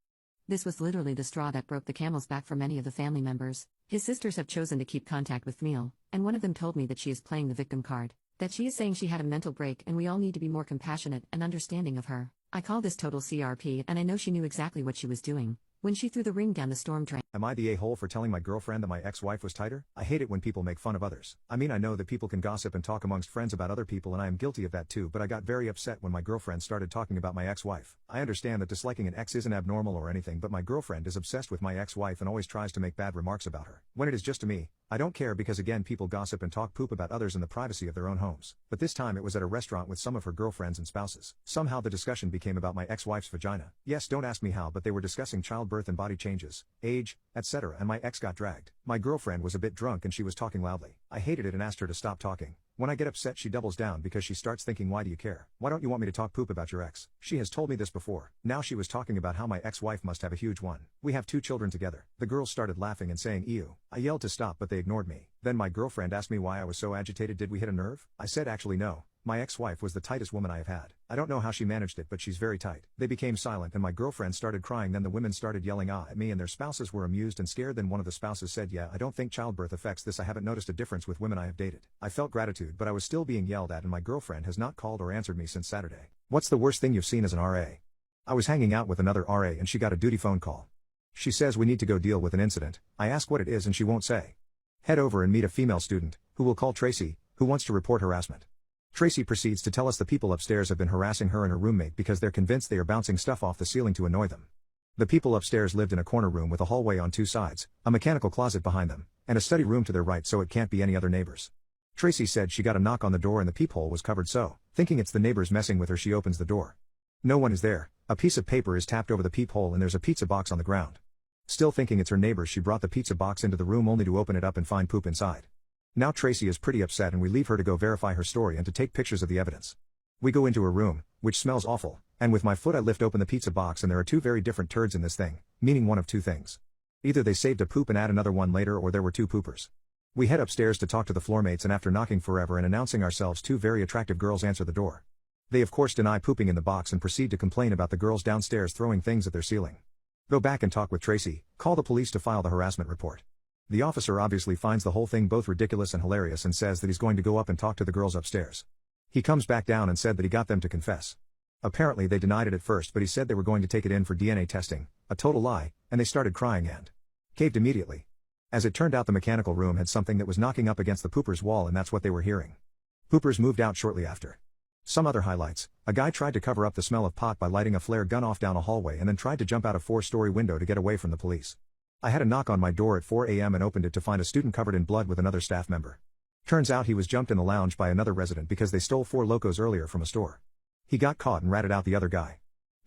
This was literally the straw that broke the camel's back for many of the family members. His sisters have chosen to keep contact with Camille, and one of them told me that she is playing the victim card. That she is saying she had a mental break and we all need to be more compassionate and understanding of her. I call this total CRP, and I know she knew exactly what she was doing when she threw the ring down the storm drain. Am I the a-hole for telling my girlfriend that my ex-wife was tighter? I hate it when people make fun of others. I mean, I know that people can gossip and talk amongst friends about other people, and I am guilty of that too, but I got very upset when my girlfriend started talking about my ex-wife. I understand that disliking an ex isn't abnormal or anything, but my girlfriend is obsessed with my ex-wife and always tries to make bad remarks about her. When it is just to me, I don't care because again people gossip and talk poop about others in the privacy of their own homes. But this time it was at a restaurant with some of her girlfriends and spouses. Somehow the discussion became about my ex-wife's vagina. Yes, don't ask me how, but they were discussing childbirth and body changes, age, etc., and my ex got dragged. My girlfriend was a bit drunk and she was talking loudly. I hated it and asked her to stop talking. When I get upset she doubles down because she starts thinking, why do you care? Why don't you want me to talk poop about your ex? She has told me this before. Now she was talking about how my ex-wife must have a huge one. We have 2 children together. The girls started laughing and saying ew. I yelled to stop but they ignored me. Then my girlfriend asked me why I was so agitated. Did we hit a nerve? I said actually no. My ex-wife was the tightest woman I have had. I don't know how she managed it, but she's very tight. They became silent and my girlfriend started crying. Then the women started yelling at me and their spouses were amused and scared. Then one of the spouses said, yeah, I don't think childbirth affects this. I haven't noticed a difference with women I have dated. I felt gratitude, but I was still being yelled at and my girlfriend has not called or answered me since Saturday. What's the worst thing you've seen as an RA? I was hanging out with another RA and she got a duty phone call. She says we need to go deal with an incident. I ask what it is and she won't say. Head over and meet a female student, who will call Tracy, who wants to report harassment. Tracy proceeds to tell us the people upstairs have been harassing her and her roommate because they're convinced they are bouncing stuff off the ceiling to annoy them. The people upstairs lived in a corner room with a hallway on 2 sides, a mechanical closet behind them, and a study room to their right, so it can't be any other neighbors. Tracy said she got a knock on the door and the peephole was covered, so, thinking it's the neighbors messing with her, she opens the door. No one is there. A piece of paper is tapped over the peephole and there's a pizza box on the ground. Still thinking it's her neighbors, she brought the pizza box into the room only to open it up and find poop inside. Now Tracy is pretty upset and we leave her to go verify her story and to take pictures of the evidence. We go into her room, which smells awful, and with my foot I lift open the pizza box and there are 2 very different turds in this thing, meaning one of 2 things. Either they saved a poop and add another one later, or there were 2 poopers. We head upstairs to talk to the floormates, and after knocking forever and announcing ourselves, 2 very attractive girls answer the door. They of course deny pooping in the box and proceed to complain about the girls downstairs throwing things at their ceiling. Go back and talk with Tracy, call the police to file the harassment report. The officer obviously finds the whole thing both ridiculous and hilarious and says that he's going to go up and talk to the girls upstairs. He comes back down and said that he got them to confess. Apparently they denied it at first, but he said they were going to take it in for DNA testing, a total lie, and they started crying and caved immediately. As it turned out, the mechanical room had something that was knocking up against the poopers' wall, and that's what they were hearing. Poopers moved out shortly after. Some other highlights: a guy tried to cover up the smell of pot by lighting a flare gun off down a hallway and then tried to jump out a 4-story window to get away from the police. I had a knock on my door at 4 a.m. and opened it to find a student covered in blood with another staff member. Turns out he was jumped in the lounge by another resident because they stole 4 locos earlier from a store. He got caught and ratted out the other guy.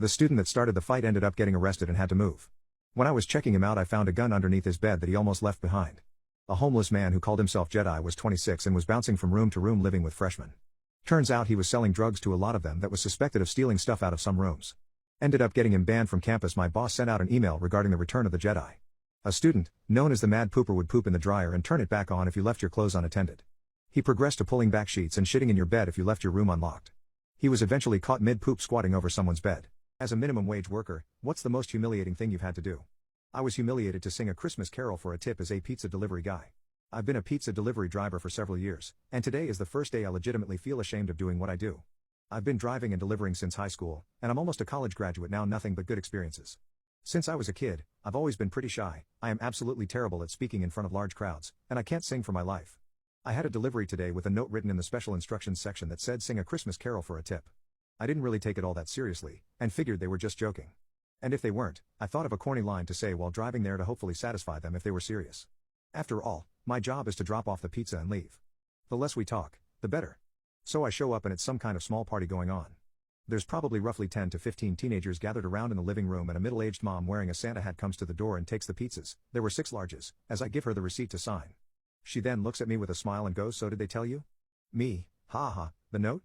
The student that started the fight ended up getting arrested and had to move. When I was checking him out, I found a gun underneath his bed that he almost left behind. A homeless man who called himself Jedi was 26 and was bouncing from room to room living with freshmen. Turns out he was selling drugs to a lot of them that was suspected of stealing stuff out of some rooms. Ended up getting him banned from campus. My boss sent out an email regarding the return of the Jedi. A student, known as the Mad Pooper, would poop in the dryer and turn it back on if you left your clothes unattended. He progressed to pulling back sheets and shitting in your bed if you left your room unlocked. He was eventually caught mid-poop squatting over someone's bed. As a minimum wage worker, what's the most humiliating thing you've had to do? I was humiliated to sing a Christmas carol for a tip as a pizza delivery guy. I've been a pizza delivery driver for several years, and today is the first day I legitimately feel ashamed of doing what I do. I've been driving and delivering since high school, and I'm almost a college graduate now. Nothing but good experiences. Since I was a kid, I've always been pretty shy. I am absolutely terrible at speaking in front of large crowds, and I can't sing for my life. I had a delivery today with a note written in the special instructions section that said sing a Christmas carol for a tip. I didn't really take it all that seriously, and figured they were just joking. And if they weren't, I thought of a corny line to say while driving there to hopefully satisfy them if they were serious. After all, my job is to drop off the pizza and leave. The less we talk, the better. So I show up and it's some kind of small party going on. There's probably roughly 10 to 15 teenagers gathered around in the living room, and a middle-aged mom wearing a Santa hat comes to the door and takes the pizzas. There were 6 larges, as I give her the receipt to sign. She then looks at me with a smile and goes, "So did they tell you?" Me, ha ha, the note?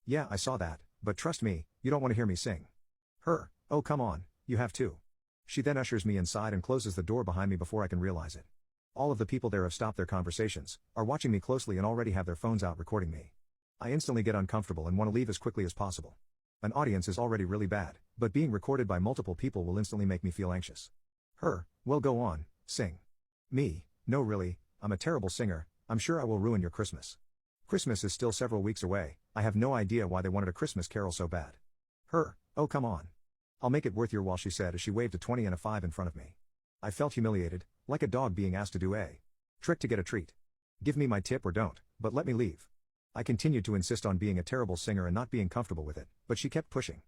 Yeah, I saw that, but trust me, you don't want to hear me sing. Her, oh come on, you have to. She then ushers me inside and closes the door behind me before I can realize it. All of the people there have stopped their conversations, are watching me closely, and already have their phones out recording me. I instantly get uncomfortable and want to leave as quickly as possible. An audience is already really bad, but being recorded by multiple people will instantly make me feel anxious. Her, well go on, sing. Me, no really, I'm a terrible singer, I'm sure I will ruin your Christmas. Christmas is still several weeks away, I have no idea why they wanted a Christmas carol so bad. Her, oh come on. I'll make it worth your while, she said as she waved a 20 and a 5 in front of me. I felt humiliated, like a dog being asked to do a trick to get a treat. Give me my tip or don't, but let me leave. I continued to insist on being a terrible singer and not being comfortable with it, but she kept pushing.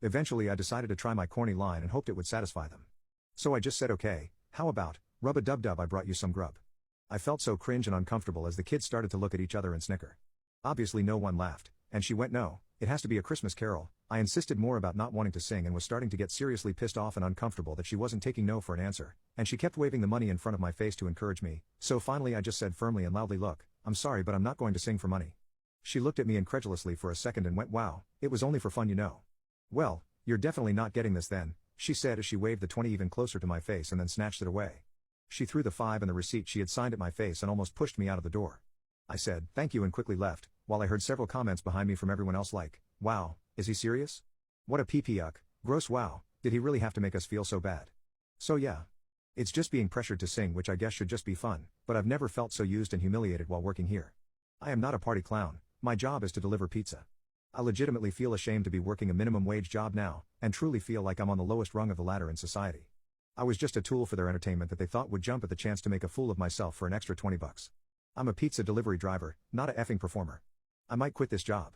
Eventually I decided to try my corny line and hoped it would satisfy them. So I just said, okay, how about, rub-a-dub-dub, I brought you some grub. I felt so cringe and uncomfortable as the kids started to look at each other and snicker. Obviously no one laughed, and she went, no, it has to be a Christmas carol. I insisted more about not wanting to sing and was starting to get seriously pissed off and uncomfortable that she wasn't taking no for an answer, and she kept waving the money in front of my face to encourage me, so finally I just said firmly and loudly, look, I'm sorry but I'm not going to sing for money. She looked at me incredulously for a second and went, wow, it was only for fun, you know. Well, you're definitely not getting this then, she said as she waved the 20 even closer to my face and then snatched it away. She threw the 5 and the receipt she had signed at my face and almost pushed me out of the door. I said, thank you, and quickly left, while I heard several comments behind me from everyone else like, wow, is he serious? What a pee-pee-uck, gross, wow, did he really have to make us feel so bad? So yeah. It's just being pressured to sing, which I guess should just be fun, but I've never felt so used and humiliated while working here. I am not a party clown, my job is to deliver pizza. I legitimately feel ashamed to be working a minimum wage job now, and truly feel like I'm on the lowest rung of the ladder in society. I was just a tool for their entertainment that they thought would jump at the chance to make a fool of myself for an extra 20 bucks. I'm a pizza delivery driver, not a effing performer. I might quit this job.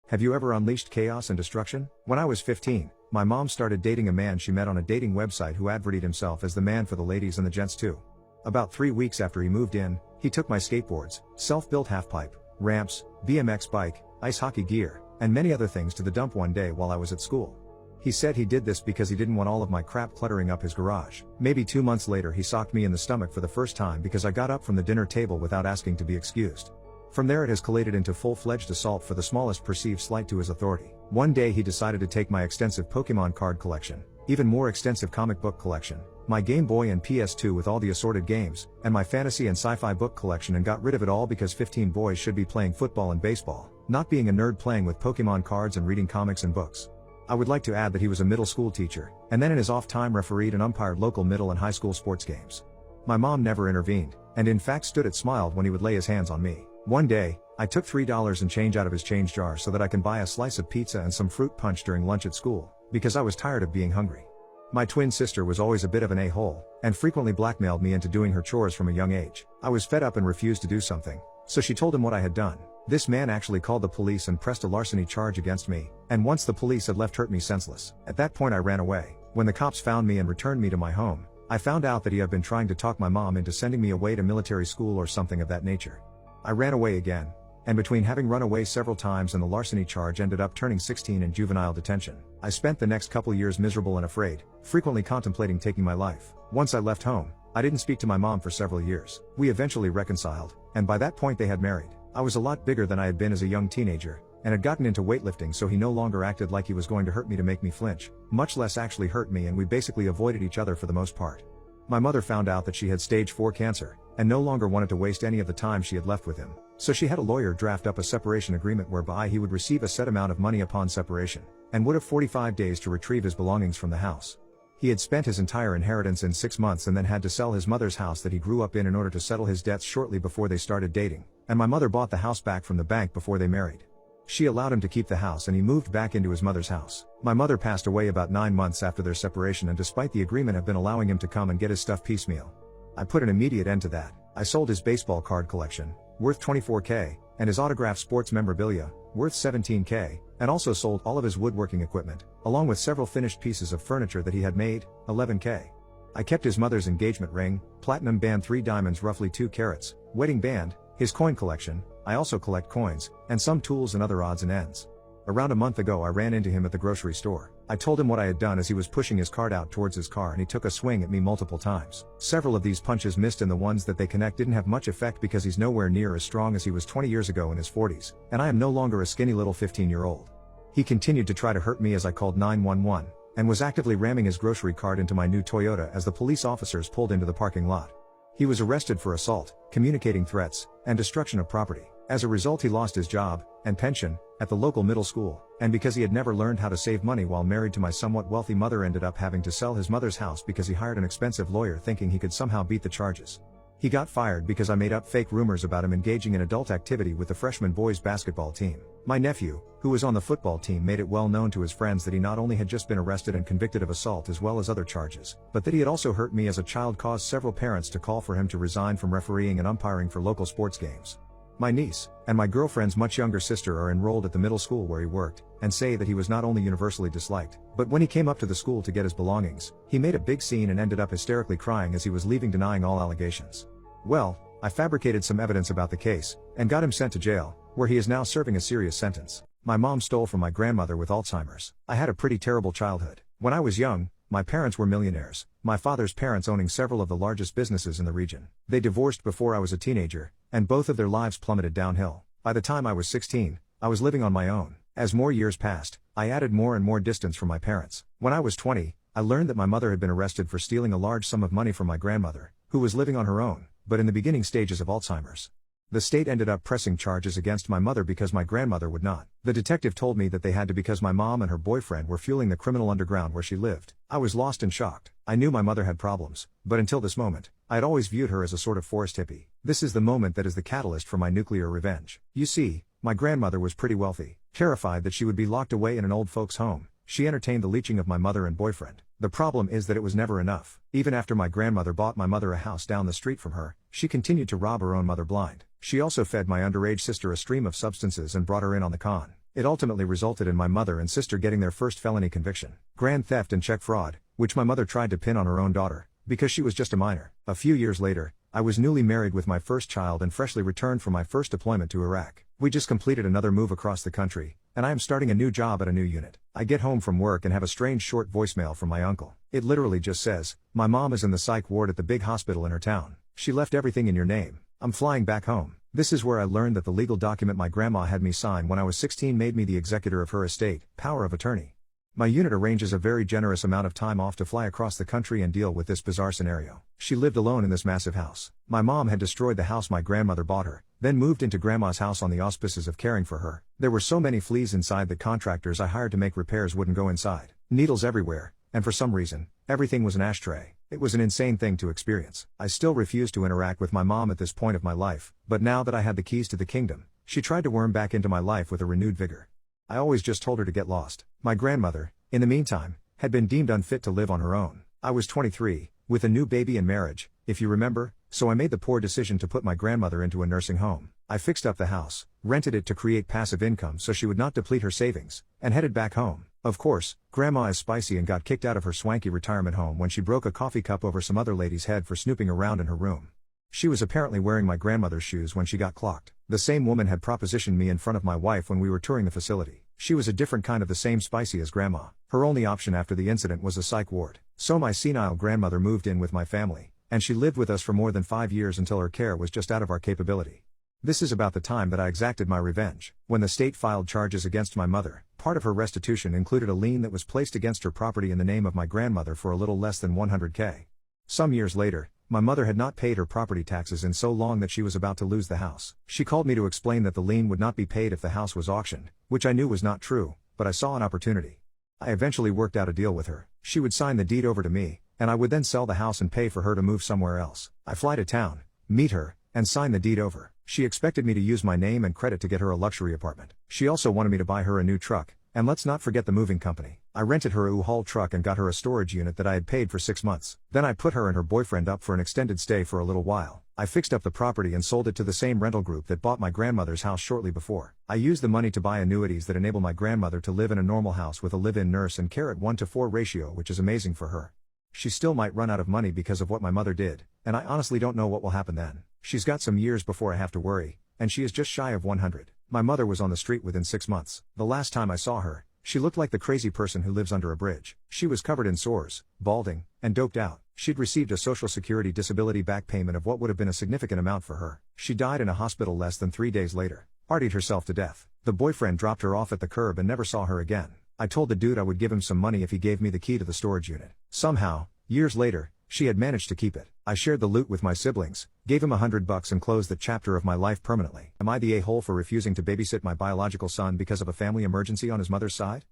Have you ever unleashed chaos and destruction? When I was 15, my mom started dating a man she met on a dating website who advertised himself as the man for the ladies and the gents too. About 3 weeks after he moved in, he took my skateboards, self-built half-pipe, ramps, BMX bike, ice hockey gear, and many other things to the dump one day while I was at school. He said he did this because he didn't want all of my crap cluttering up his garage. Maybe 2 months later he socked me in the stomach for the first time because I got up from the dinner table without asking to be excused. From there it has collated into full-fledged assault for the smallest perceived slight to his authority. One day he decided to take my extensive Pokemon card collection, even more extensive comic book collection, my Game Boy and PS2 with all the assorted games, and my fantasy and sci-fi book collection, and got rid of it all because 15 boys should be playing football and baseball, not being a nerd playing with Pokemon cards and reading comics and books. I would like to add that he was a middle school teacher, and then in his off time refereed and umpired local middle and high school sports games. My mom never intervened, and in fact stood and smiled when he would lay his hands on me. One day, I took $3 and change out of his change jar so that I can buy a slice of pizza and some fruit punch during lunch at school, because I was tired of being hungry. My twin sister was always a bit of an a-hole, and frequently blackmailed me into doing her chores from a young age. I was fed up and refused to do something, so she told him what I had done. This man actually called the police and pressed a larceny charge against me, and once the police had left, hurt me senseless. At that point I ran away. When the cops found me and returned me to my home, I found out that he had been trying to talk my mom into sending me away to military school or something of that nature. I ran away again, and between having run away several times and the larceny charge ended up turning 16 in juvenile detention. I spent the next couple years miserable and afraid, frequently contemplating taking my life. Once I left home, I didn't speak to my mom for several years. We eventually reconciled, and by that point they had married. I was a lot bigger than I had been as a young teenager, and had gotten into weightlifting, so he no longer acted like he was going to hurt me to make me flinch, much less actually hurt me, and we basically avoided each other for the most part. My mother found out that she had stage 4 cancer, and no longer wanted to waste any of the time she had left with him, so she had a lawyer draft up a separation agreement whereby he would receive a set amount of money upon separation, and would have 45 days to retrieve his belongings from the house. He had spent his entire inheritance in 6 months and then had to sell his mother's house that he grew up in order to settle his debts shortly before they started dating, and my mother bought the house back from the bank before they married. She allowed him to keep the house and he moved back into his mother's house. My mother passed away about 9 months after their separation, and despite the agreement have been allowing him to come and get his stuff piecemeal. I put an immediate end to that. I sold his baseball card collection, worth $24K, and his autographed sports memorabilia, worth $17K, and also sold all of his woodworking equipment, along with several finished pieces of furniture that he had made, $11K. I kept his mother's engagement ring, platinum band 3 diamonds roughly 2 carats, wedding band, his coin collection. I also collect coins, and some tools and other odds and ends. Around a month ago I ran into him at the grocery store. I told him what I had done as he was pushing his cart out towards his car, and he took a swing at me multiple times. Several of these punches missed, and the ones that they connect didn't have much effect because he's nowhere near as strong as he was 20 years ago in his 40s, and I am no longer a skinny little 15-year-old. He continued to try to hurt me as I called 911, and was actively ramming his grocery cart into my new Toyota as the police officers pulled into the parking lot. He was arrested for assault, communicating threats, and destruction of property. As a result, he lost his job and pension at the local middle school, and because he had never learned how to save money while married to my somewhat wealthy mother, ended up having to sell his mother's house because he hired an expensive lawyer thinking he could somehow beat the charges. He got fired because I made up fake rumors about him engaging in adult activity with the freshman boys basketball team. My nephew, who was on the football team, made it well known to his friends that he not only had just been arrested and convicted of assault as well as other charges, but that he had also hurt me as a child, caused several parents to call for him to resign from refereeing and umpiring for local sports games. My niece, and my girlfriend's much younger sister are enrolled at the middle school where he worked, and say that he was not only universally disliked, but when he came up to the school to get his belongings, he made a big scene and ended up hysterically crying as he was leaving, denying all allegations. Well, I fabricated some evidence about the case, and got him sent to jail, where he is now serving a serious sentence. My mom stole from my grandmother with Alzheimer's. I had a pretty terrible childhood. When I was young, my parents were millionaires, my father's parents owning several of the largest businesses in the region. They divorced before I was a teenager, and both of their lives plummeted downhill. By the time I was 16, I was living on my own. As more years passed, I added more and more distance from my parents. When I was 20, I learned that my mother had been arrested for stealing a large sum of money from my grandmother, who was living on her own, but in the beginning stages of Alzheimer's. The state ended up pressing charges against my mother because my grandmother would not. The detective told me that they had to because my mom and her boyfriend were fueling the criminal underground where she lived. I was lost and shocked. I knew my mother had problems, but until this moment, I had always viewed her as a sort of forest hippie. This is the moment that is the catalyst for my nuclear revenge. You see, my grandmother was pretty wealthy. Terrified that she would be locked away in an old folks' home, she entertained the leeching of my mother and boyfriend. The problem is that it was never enough. Even after my grandmother bought my mother a house down the street from her, she continued to rob her own mother blind. She also fed my underage sister a stream of substances and brought her in on the con. It ultimately resulted in my mother and sister getting their first felony conviction, grand theft and check fraud, which my mother tried to pin on her own daughter, because she was just a minor. A few years later, I was newly married with my first child and freshly returned from my first deployment to Iraq. We just completed another move across the country, and I am starting a new job at a new unit. I get home from work and have a strange short voicemail from my uncle. It literally just says, "My mom is in the psych ward at the big hospital in her town. She left everything in your name. I'm flying back home." This is where I learned that the legal document my grandma had me sign when I was 16 made me the executor of her estate, power of attorney. My unit arranges a very generous amount of time off to fly across the country and deal with this bizarre scenario. She lived alone in this massive house. My mom had destroyed the house my grandmother bought her, then moved into grandma's house on the auspices of caring for her. There were so many fleas inside that contractors I hired to make repairs wouldn't go inside. Needles everywhere, and for some reason, everything was an ashtray. It was an insane thing to experience. I still refused to interact with my mom at this point of my life, but now that I had the keys to the kingdom, she tried to worm back into my life with a renewed vigor. I always just told her to get lost. My grandmother, in the meantime, had been deemed unfit to live on her own. I was 23, with a new baby and marriage, if you remember, so I made the poor decision to put my grandmother into a nursing home. I fixed up the house, rented it to create passive income so she would not deplete her savings, and headed back home. Of course, Grandma is spicy and got kicked out of her swanky retirement home when she broke a coffee cup over some other lady's head for snooping around in her room. She was apparently wearing my grandmother's shoes when she got clocked. The same woman had propositioned me in front of my wife when we were touring the facility. She was a different kind of the same spicy as grandma. Her only option after the incident was a psych ward. So my senile grandmother moved in with my family, and she lived with us for more than 5 years until her care was just out of our capability. This is about the time that I exacted my revenge. When the state filed charges against my mother, part of her restitution included a lien that was placed against her property in the name of my grandmother for a little less than $100K. Some years later, my mother had not paid her property taxes in so long that she was about to lose the house. She called me to explain that the lien would not be paid if the house was auctioned, which I knew was not true, but I saw an opportunity. I eventually worked out a deal with her. She would sign the deed over to me, and I would then sell the house and pay for her to move somewhere else. I fly to town, meet her, and sign the deed over. She expected me to use my name and credit to get her a luxury apartment. She also wanted me to buy her a new truck, and let's not forget the moving company. I rented her a U-Haul truck and got her a storage unit that I had paid for 6 months. Then I put her and her boyfriend up for an extended stay for a little while. I fixed up the property and sold it to the same rental group that bought my grandmother's house shortly before. I used the money to buy annuities that enable my grandmother to live in a normal house with a live-in nurse and care at 1:4 ratio, which is amazing for her. She still might run out of money because of what my mother did, and I honestly don't know what will happen then. She's got some years before I have to worry, and she is just shy of 100. My mother was on the street within 6 months. The last time I saw her, she looked like the crazy person who lives under a bridge. She was covered in sores, balding, and doped out. She'd received a Social Security disability back payment of what would have been a significant amount for her. She died in a hospital less than 3 days later. Partied herself to death. The boyfriend dropped her off at the curb and never saw her again. I told the dude I would give him some money if he gave me the key to the storage unit. Somehow, years later, she had managed to keep it. I shared the loot with my siblings, gave him $100 and closed that chapter of my life permanently. Am I the a-hole for refusing to babysit my biological son because of a family emergency on his mother's side?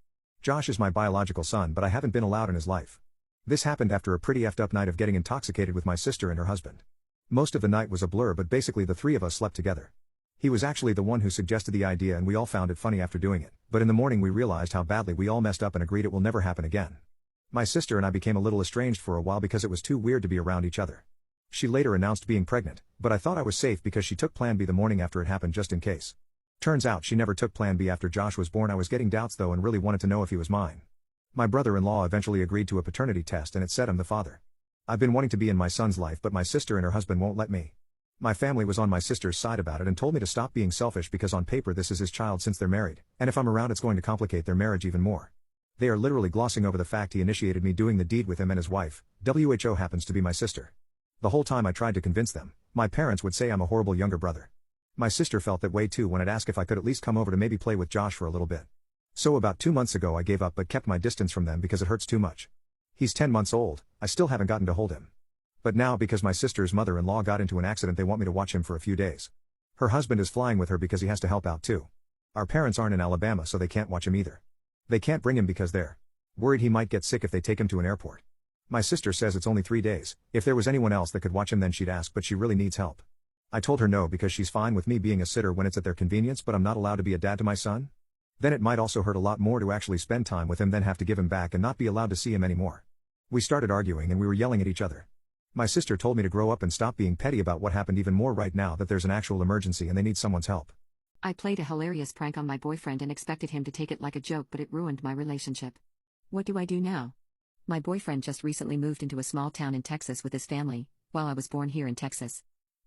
Josh is my biological son, but I haven't been allowed in his life. This happened after a pretty effed up night of getting intoxicated with my sister and her husband. Most of the night was a blur, but basically the three of us slept together. He was actually the one who suggested the idea and we all found it funny after doing it. But in the morning we realized how badly we all messed up and agreed it will never happen again. My sister and I became a little estranged for a while because it was too weird to be around each other. She later announced being pregnant, but I thought I was safe because she took Plan B the morning after it happened just in case. Turns out she never took Plan B after Josh was born. I was getting doubts though and really wanted to know if he was mine. My brother-in-law eventually agreed to a paternity test and it said I'm the father. I've been wanting to be in my son's life, but my sister and her husband won't let me. My family was on my sister's side about it and told me to stop being selfish because on paper this is his child since they're married, and if I'm around it's going to complicate their marriage even more. They are literally glossing over the fact he initiated me doing the deed with him and his wife, WHO happens to be my sister. The whole time I tried to convince them, my parents would say I'm a horrible younger brother. My sister felt that way too when I'd ask if I could at least come over to maybe play with Josh for a little bit. So about 2 months ago I gave up but kept my distance from them because it hurts too much. He's 10 months old, I still haven't gotten to hold him. But now because my sister's mother-in-law got into an accident they want me to watch him for a few days. Her husband is flying with her because he has to help out too. Our parents aren't in Alabama so they can't watch him either. They can't bring him because they're worried he might get sick if they take him to an airport. My sister says it's only 3 days. If there was anyone else that could watch him then she'd ask, but she really needs help. I told her no because she's fine with me being a sitter when it's at their convenience, but I'm not allowed to be a dad to my son? Then it might also hurt a lot more to actually spend time with him than have to give him back and not be allowed to see him anymore. We started arguing and we were yelling at each other. My sister told me to grow up and stop being petty about what happened even more right now that there's an actual emergency and they need someone's help. I played a hilarious prank on my boyfriend and expected him to take it like a joke, but it ruined my relationship. What do I do now? My boyfriend just recently moved into a small town in Texas with his family, while I was born here in Texas.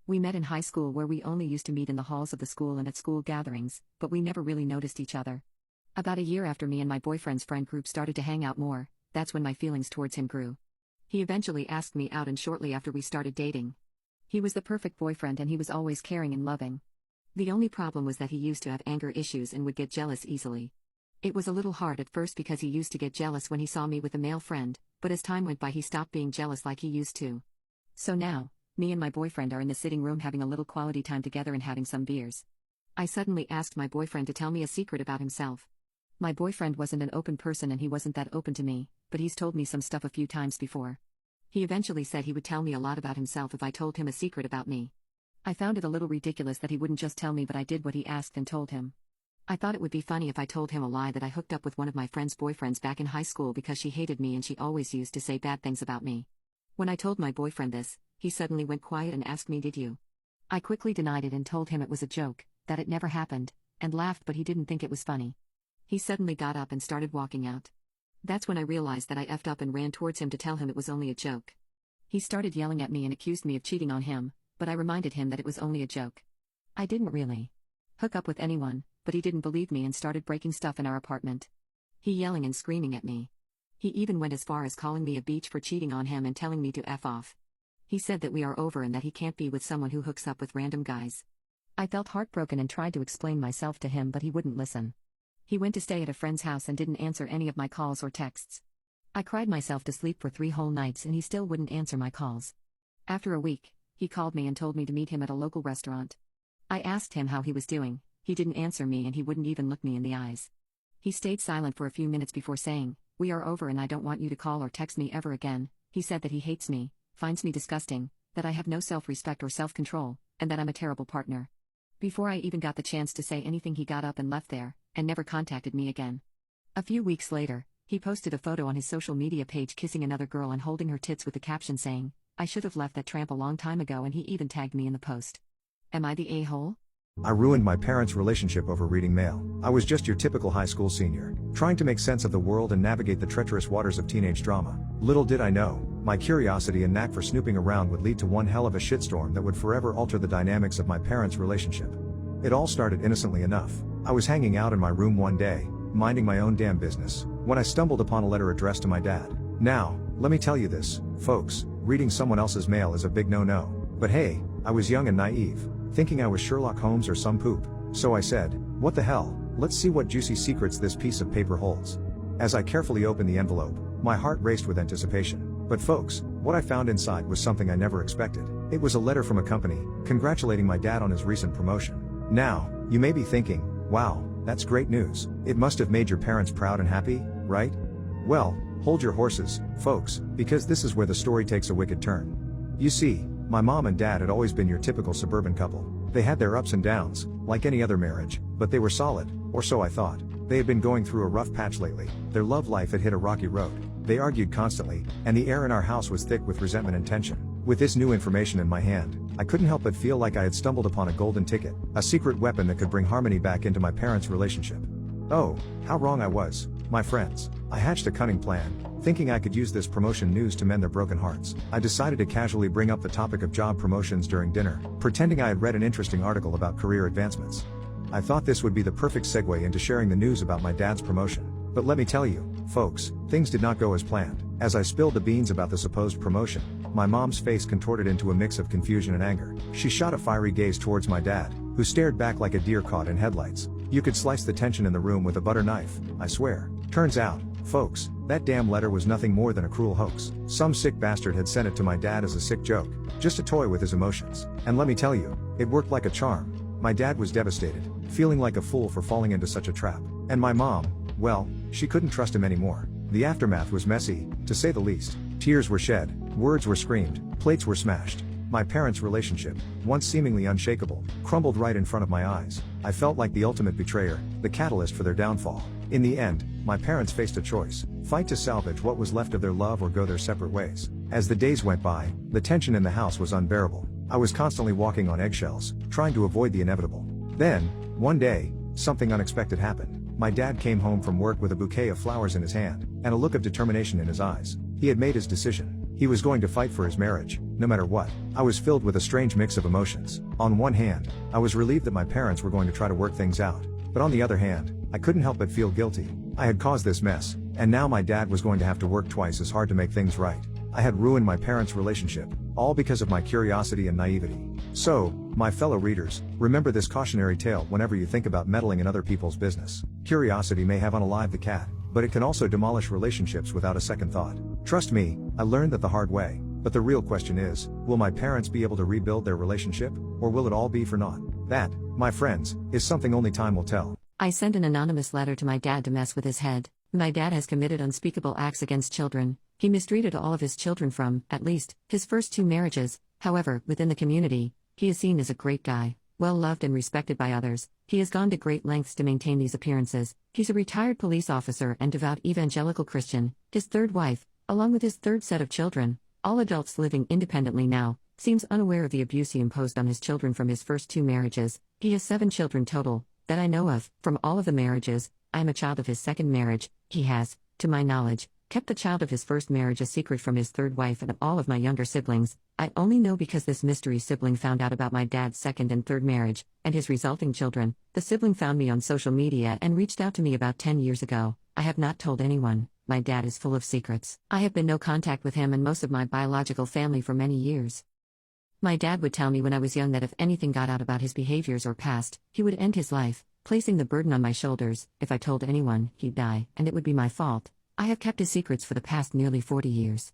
We met in high school where we only used to meet in the halls of the school and at school gatherings, but we never really noticed each other. About a year after me and my boyfriend's friend group started to hang out more, that's when my feelings towards him grew. He eventually asked me out and shortly after we started dating. He was the perfect boyfriend and he was always caring and loving. The only problem was that he used to have anger issues and would get jealous easily. It was a little hard at first because he used to get jealous when he saw me with a male friend, but as time went by he stopped being jealous like he used to. So now, me and my boyfriend are in the sitting room having a little quality time together and having some beers. I suddenly asked my boyfriend to tell me a secret about himself. My boyfriend wasn't an open person and he wasn't that open to me, but he's told me some stuff a few times before. He eventually said he would tell me a lot about himself if I told him a secret about me. I found it a little ridiculous that he wouldn't just tell me, but I did what he asked and told him. I thought it would be funny if I told him a lie that I hooked up with one of my friend's boyfriends back in high school because she hated me and she always used to say bad things about me. When I told my boyfriend this, he suddenly went quiet and asked me, "Did you?" I quickly denied it and told him it was a joke, that it never happened, and laughed, but he didn't think it was funny. He suddenly got up and started walking out. That's when I realized that I effed up and ran towards him to tell him it was only a joke. He started yelling at me and accused me of cheating on him, but I reminded him that it was only a joke. I didn't really. hook up with anyone, but he didn't believe me and started breaking stuff in our apartment. He yelling and screaming at me. He even went as far as calling me a bitch for cheating on him and telling me to F off. He said that we are over and that he can't be with someone who hooks up with random guys. I felt heartbroken and tried to explain myself to him, but he wouldn't listen. He went to stay at a friend's house and didn't answer any of my calls or texts. I cried myself to sleep for 3 whole nights and he still wouldn't answer my calls. After a week, he called me and told me to meet him at a local restaurant. I asked him how he was doing. He didn't answer me and he wouldn't even look me in the eyes. He stayed silent for a few minutes before saying, "We are over and I don't want you to call or text me ever again." He said that he hates me, finds me disgusting, that I have no self-respect or self-control, and that I'm a terrible partner. Before I even got the chance to say anything, he got up and left there, and never contacted me again. A few weeks later, he posted a photo on his social media page kissing another girl and holding her tits with the caption saying, "I should have left that tramp a long time ago," and he even tagged me in the post. Am I the a-hole? I ruined my parents' relationship over reading mail. I was just your typical high school senior, trying to make sense of the world and navigate the treacherous waters of teenage drama. Little did I know, my curiosity and knack for snooping around would lead to one hell of a shitstorm that would forever alter the dynamics of my parents' relationship. It all started innocently enough. I was hanging out in my room one day, minding my own damn business, when I stumbled upon a letter addressed to my dad. Now, let me tell you this, folks, reading someone else's mail is a big no-no. But hey, I was young and naive, thinking I was Sherlock Holmes or some poop. So I said, what the hell, let's see what juicy secrets this piece of paper holds. As I carefully opened the envelope, my heart raced with anticipation. But folks, what I found inside was something I never expected. It was a letter from a company, congratulating my dad on his recent promotion. Now, you may be thinking, wow, that's great news. It must have made your parents proud and happy, right? Well, hold your horses, folks, because this is where the story takes a wicked turn. You see, my mom and dad had always been your typical suburban couple. They had their ups and downs, like any other marriage, but they were solid, or so I thought. They had been going through a rough patch lately. Their love life had hit a rocky road. They argued constantly, and the air in our house was thick with resentment and tension. With this new information in my hand, I couldn't help but feel like I had stumbled upon a golden ticket, a secret weapon that could bring harmony back into my parents' relationship. Oh, how wrong I was, my friends. I hatched a cunning plan, thinking I could use this promotion news to mend their broken hearts. I decided to casually bring up the topic of job promotions during dinner, pretending I had read an interesting article about career advancements. I thought this would be the perfect segue into sharing the news about my dad's promotion. But let me tell you, folks, things did not go as planned. As I spilled the beans about the supposed promotion, my mom's face contorted into a mix of confusion and anger. She shot a fiery gaze towards my dad, who stared back like a deer caught in headlights. You could slice the tension in the room with a butter knife, I swear. Turns out, folks, that damn letter was nothing more than a cruel hoax. Some sick bastard had sent it to my dad as a sick joke, just a toy with his emotions. And let me tell you, it worked like a charm. My dad was devastated, feeling like a fool for falling into such a trap. And my mom, well, she couldn't trust him anymore. The aftermath was messy, to say the least. Tears were shed, words were screamed, plates were smashed. My parents' relationship, once seemingly unshakable, crumbled right in front of my eyes. I felt like the ultimate betrayer, the catalyst for their downfall. In the end, my parents faced a choice: fight to salvage what was left of their love or go their separate ways. As the days went by, the tension in the house was unbearable. I was constantly walking on eggshells, trying to avoid the inevitable. Then, one day, something unexpected happened. My dad came home from work with a bouquet of flowers in his hand, and a look of determination in his eyes. He had made his decision. He was going to fight for his marriage, no matter what. I was filled with a strange mix of emotions. On one hand, I was relieved that my parents were going to try to work things out. But on the other hand, I couldn't help but feel guilty. I had caused this mess, and now my dad was going to have to work twice as hard to make things right. I had ruined my parents' relationship, all because of my curiosity and naivety. So, my fellow readers, remember this cautionary tale whenever you think about meddling in other people's business. Curiosity may have unalived the cat, but it can also demolish relationships without a second thought. Trust me, I learned that the hard way. But the real question is, will my parents be able to rebuild their relationship, or will it all be for naught? That, my friends, is something only time will tell. I sent an anonymous letter to my dad to mess with his head. My dad has committed unspeakable acts against children. He mistreated all of his children from, at least, his first 2 marriages. However, within the community, he is seen as a great guy, well loved and respected by others. He has gone to great lengths to maintain these appearances. He's a retired police officer and devout evangelical Christian. His third wife, along with his third set of children, all adults living independently now, seems unaware of the abuse he imposed on his children from his first 2 marriages. He has 7 children total, that I know of. From all of the marriages, I am a child of his second marriage. He has, to my knowledge, kept the child of his first marriage a secret from his third wife and all of my younger siblings. I only know because this mystery sibling found out about my dad's second and third marriage, and his resulting children. The sibling found me on social media and reached out to me about 10 years ago. I have not told anyone. My dad is full of secrets. I have been no contact with him and most of my biological family for many years. My dad would tell me when I was young that if anything got out about his behaviors or past, he would end his life, placing the burden on my shoulders. If I told anyone, he'd die, and it would be my fault. I have kept his secrets for the past nearly 40 years.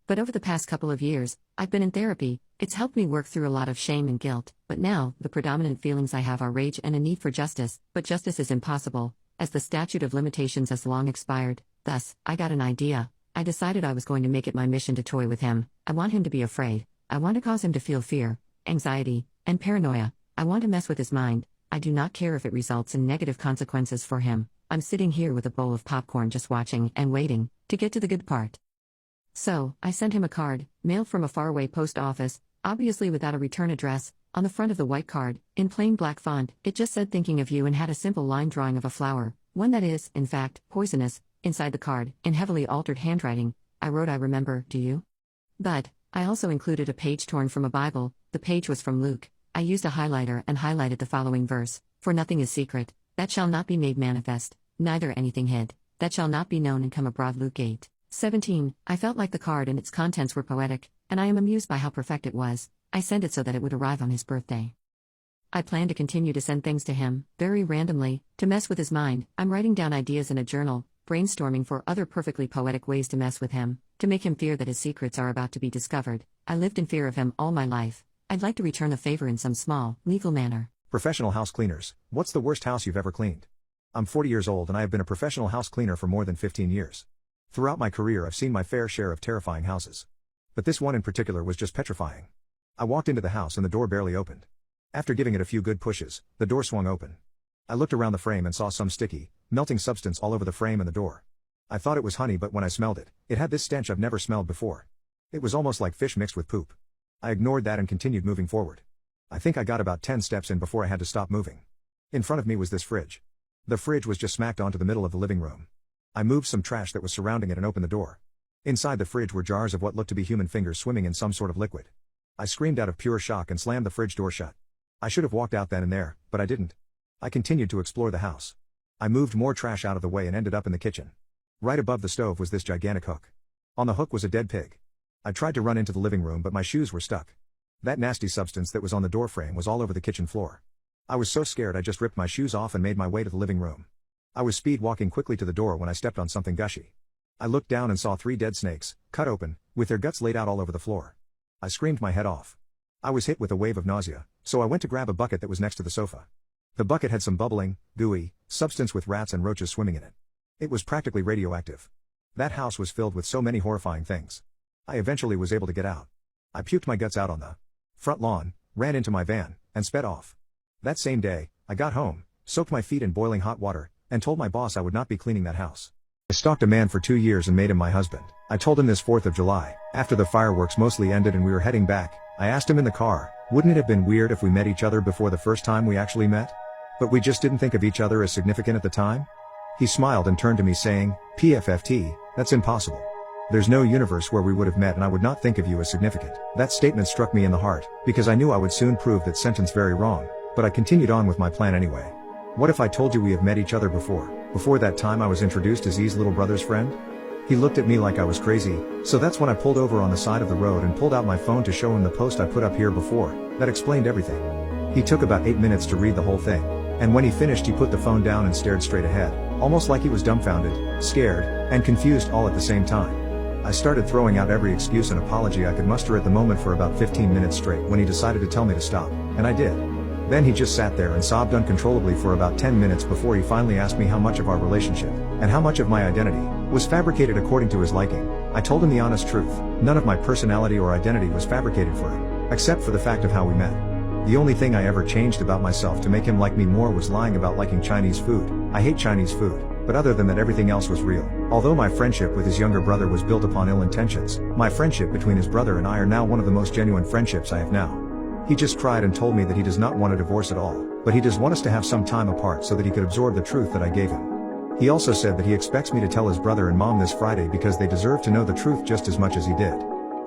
But over the past couple of years, I've been in therapy. It's helped me work through a lot of shame and guilt, but now, the predominant feelings I have are rage and a need for justice, but justice is impossible, as the statute of limitations has long expired. Thus, I got an idea. I decided I was going to make it my mission to toy with him. I want him to be afraid. I want to cause him to feel fear, anxiety, and paranoia. I want to mess with his mind. I do not care if it results in negative consequences for him. I'm sitting here with a bowl of popcorn just watching and waiting to get to the good part. So, I sent him a card, mailed from a faraway post office, obviously without a return address. On the front of the white card, in plain black font, it just said thinking of you and had a simple line drawing of a flower, one that is, in fact, poisonous. Inside the card, in heavily altered handwriting, I wrote I remember, do you? But, I also included a page torn from a Bible. The page was from Luke. I used a highlighter and highlighted the following verse, for nothing is secret, that shall not be made manifest, neither anything hid, that shall not be known and come abroad. Luke 8:17. I felt like the card and its contents were poetic, and I am amused by how perfect it was. I sent it so that it would arrive on his birthday. I plan to continue to send things to him, very randomly, to mess with his mind. I'm writing down ideas in a journal, brainstorming for other perfectly poetic ways to mess with him, to make him fear that his secrets are about to be discovered. I lived in fear of him all my life. I'd like to return the favor in some small, legal manner. Professional house cleaners. What's the worst house you've ever cleaned? I'm 40 years old and I have been a professional house cleaner for more than 15 years. Throughout my career I've seen my fair share of terrifying houses. But this one in particular was just petrifying. I walked into the house and the door barely opened. After giving it a few good pushes, the door swung open. I looked around the frame and saw some sticky, melting substance all over the frame and the door. I thought it was honey, but when I smelled it, it had this stench I've never smelled before. It was almost like fish mixed with poop. I ignored that and continued moving forward. I think I got about 10 steps in before I had to stop moving. In front of me was this fridge. The fridge was just smacked onto the middle of the living room. I moved some trash that was surrounding it and opened the door. Inside the fridge were jars of what looked to be human fingers swimming in some sort of liquid. I screamed out of pure shock and slammed the fridge door shut. I should have walked out then and there, but I didn't. I continued to explore the house. I moved more trash out of the way and ended up in the kitchen. Right above the stove was this gigantic hook. On the hook was a dead pig. I tried to run into the living room but my shoes were stuck. That nasty substance that was on the door frame was all over the kitchen floor. I was so scared I just ripped my shoes off and made my way to the living room. I was speed walking quickly to the door when I stepped on something gushy. I looked down and saw 3 dead snakes, cut open, with their guts laid out all over the floor. I screamed my head off. I was hit with a wave of nausea, so I went to grab a bucket that was next to the sofa. The bucket had some bubbling, gooey, substance with rats and roaches swimming in it. It was practically radioactive. That house was filled with so many horrifying things. I eventually was able to get out. I puked my guts out on the front lawn, ran into my van, and sped off. That same day, I got home, soaked my feet in boiling hot water, and told my boss I would not be cleaning that house. I stalked a man for 2 years and made him my husband. I told him this 4th of July, after the fireworks mostly ended and we were heading back. I asked him in the car, wouldn't it have been weird if we met each other before the first time we actually met? But we just didn't think of each other as significant at the time? He smiled and turned to me saying, PFFT, that's impossible. There's no universe where we would have met and I would not think of you as significant. That statement struck me in the heart, because I knew I would soon prove that sentence very wrong, but I continued on with my plan anyway. What if I told you we have met each other before? Before that time I was introduced as E's little brother's friend? He looked at me like I was crazy, so that's when I pulled over on the side of the road and pulled out my phone to show him the post I put up here before, that explained everything. He took about 8 minutes to read the whole thing, and when he finished he put the phone down and stared straight ahead, almost like he was dumbfounded, scared, and confused all at the same time. I started throwing out every excuse and apology I could muster at the moment for about 15 minutes straight when he decided to tell me to stop, and I did. Then he just sat there and sobbed uncontrollably for about 10 minutes before he finally asked me how much of our relationship, and how much of my identity, was fabricated according to his liking. I told him the honest truth. None of my personality or identity was fabricated for him, except for the fact of how we met. The only thing I ever changed about myself to make him like me more was lying about liking Chinese food. I hate Chinese food, but other than that everything else was real. Although my friendship with his younger brother was built upon ill intentions, my friendship between his brother and I are now one of the most genuine friendships I have now. He just cried and told me that he does not want a divorce at all, but he does want us to have some time apart so that he could absorb the truth that I gave him. He also said that he expects me to tell his brother and mom this Friday because they deserve to know the truth just as much as he did.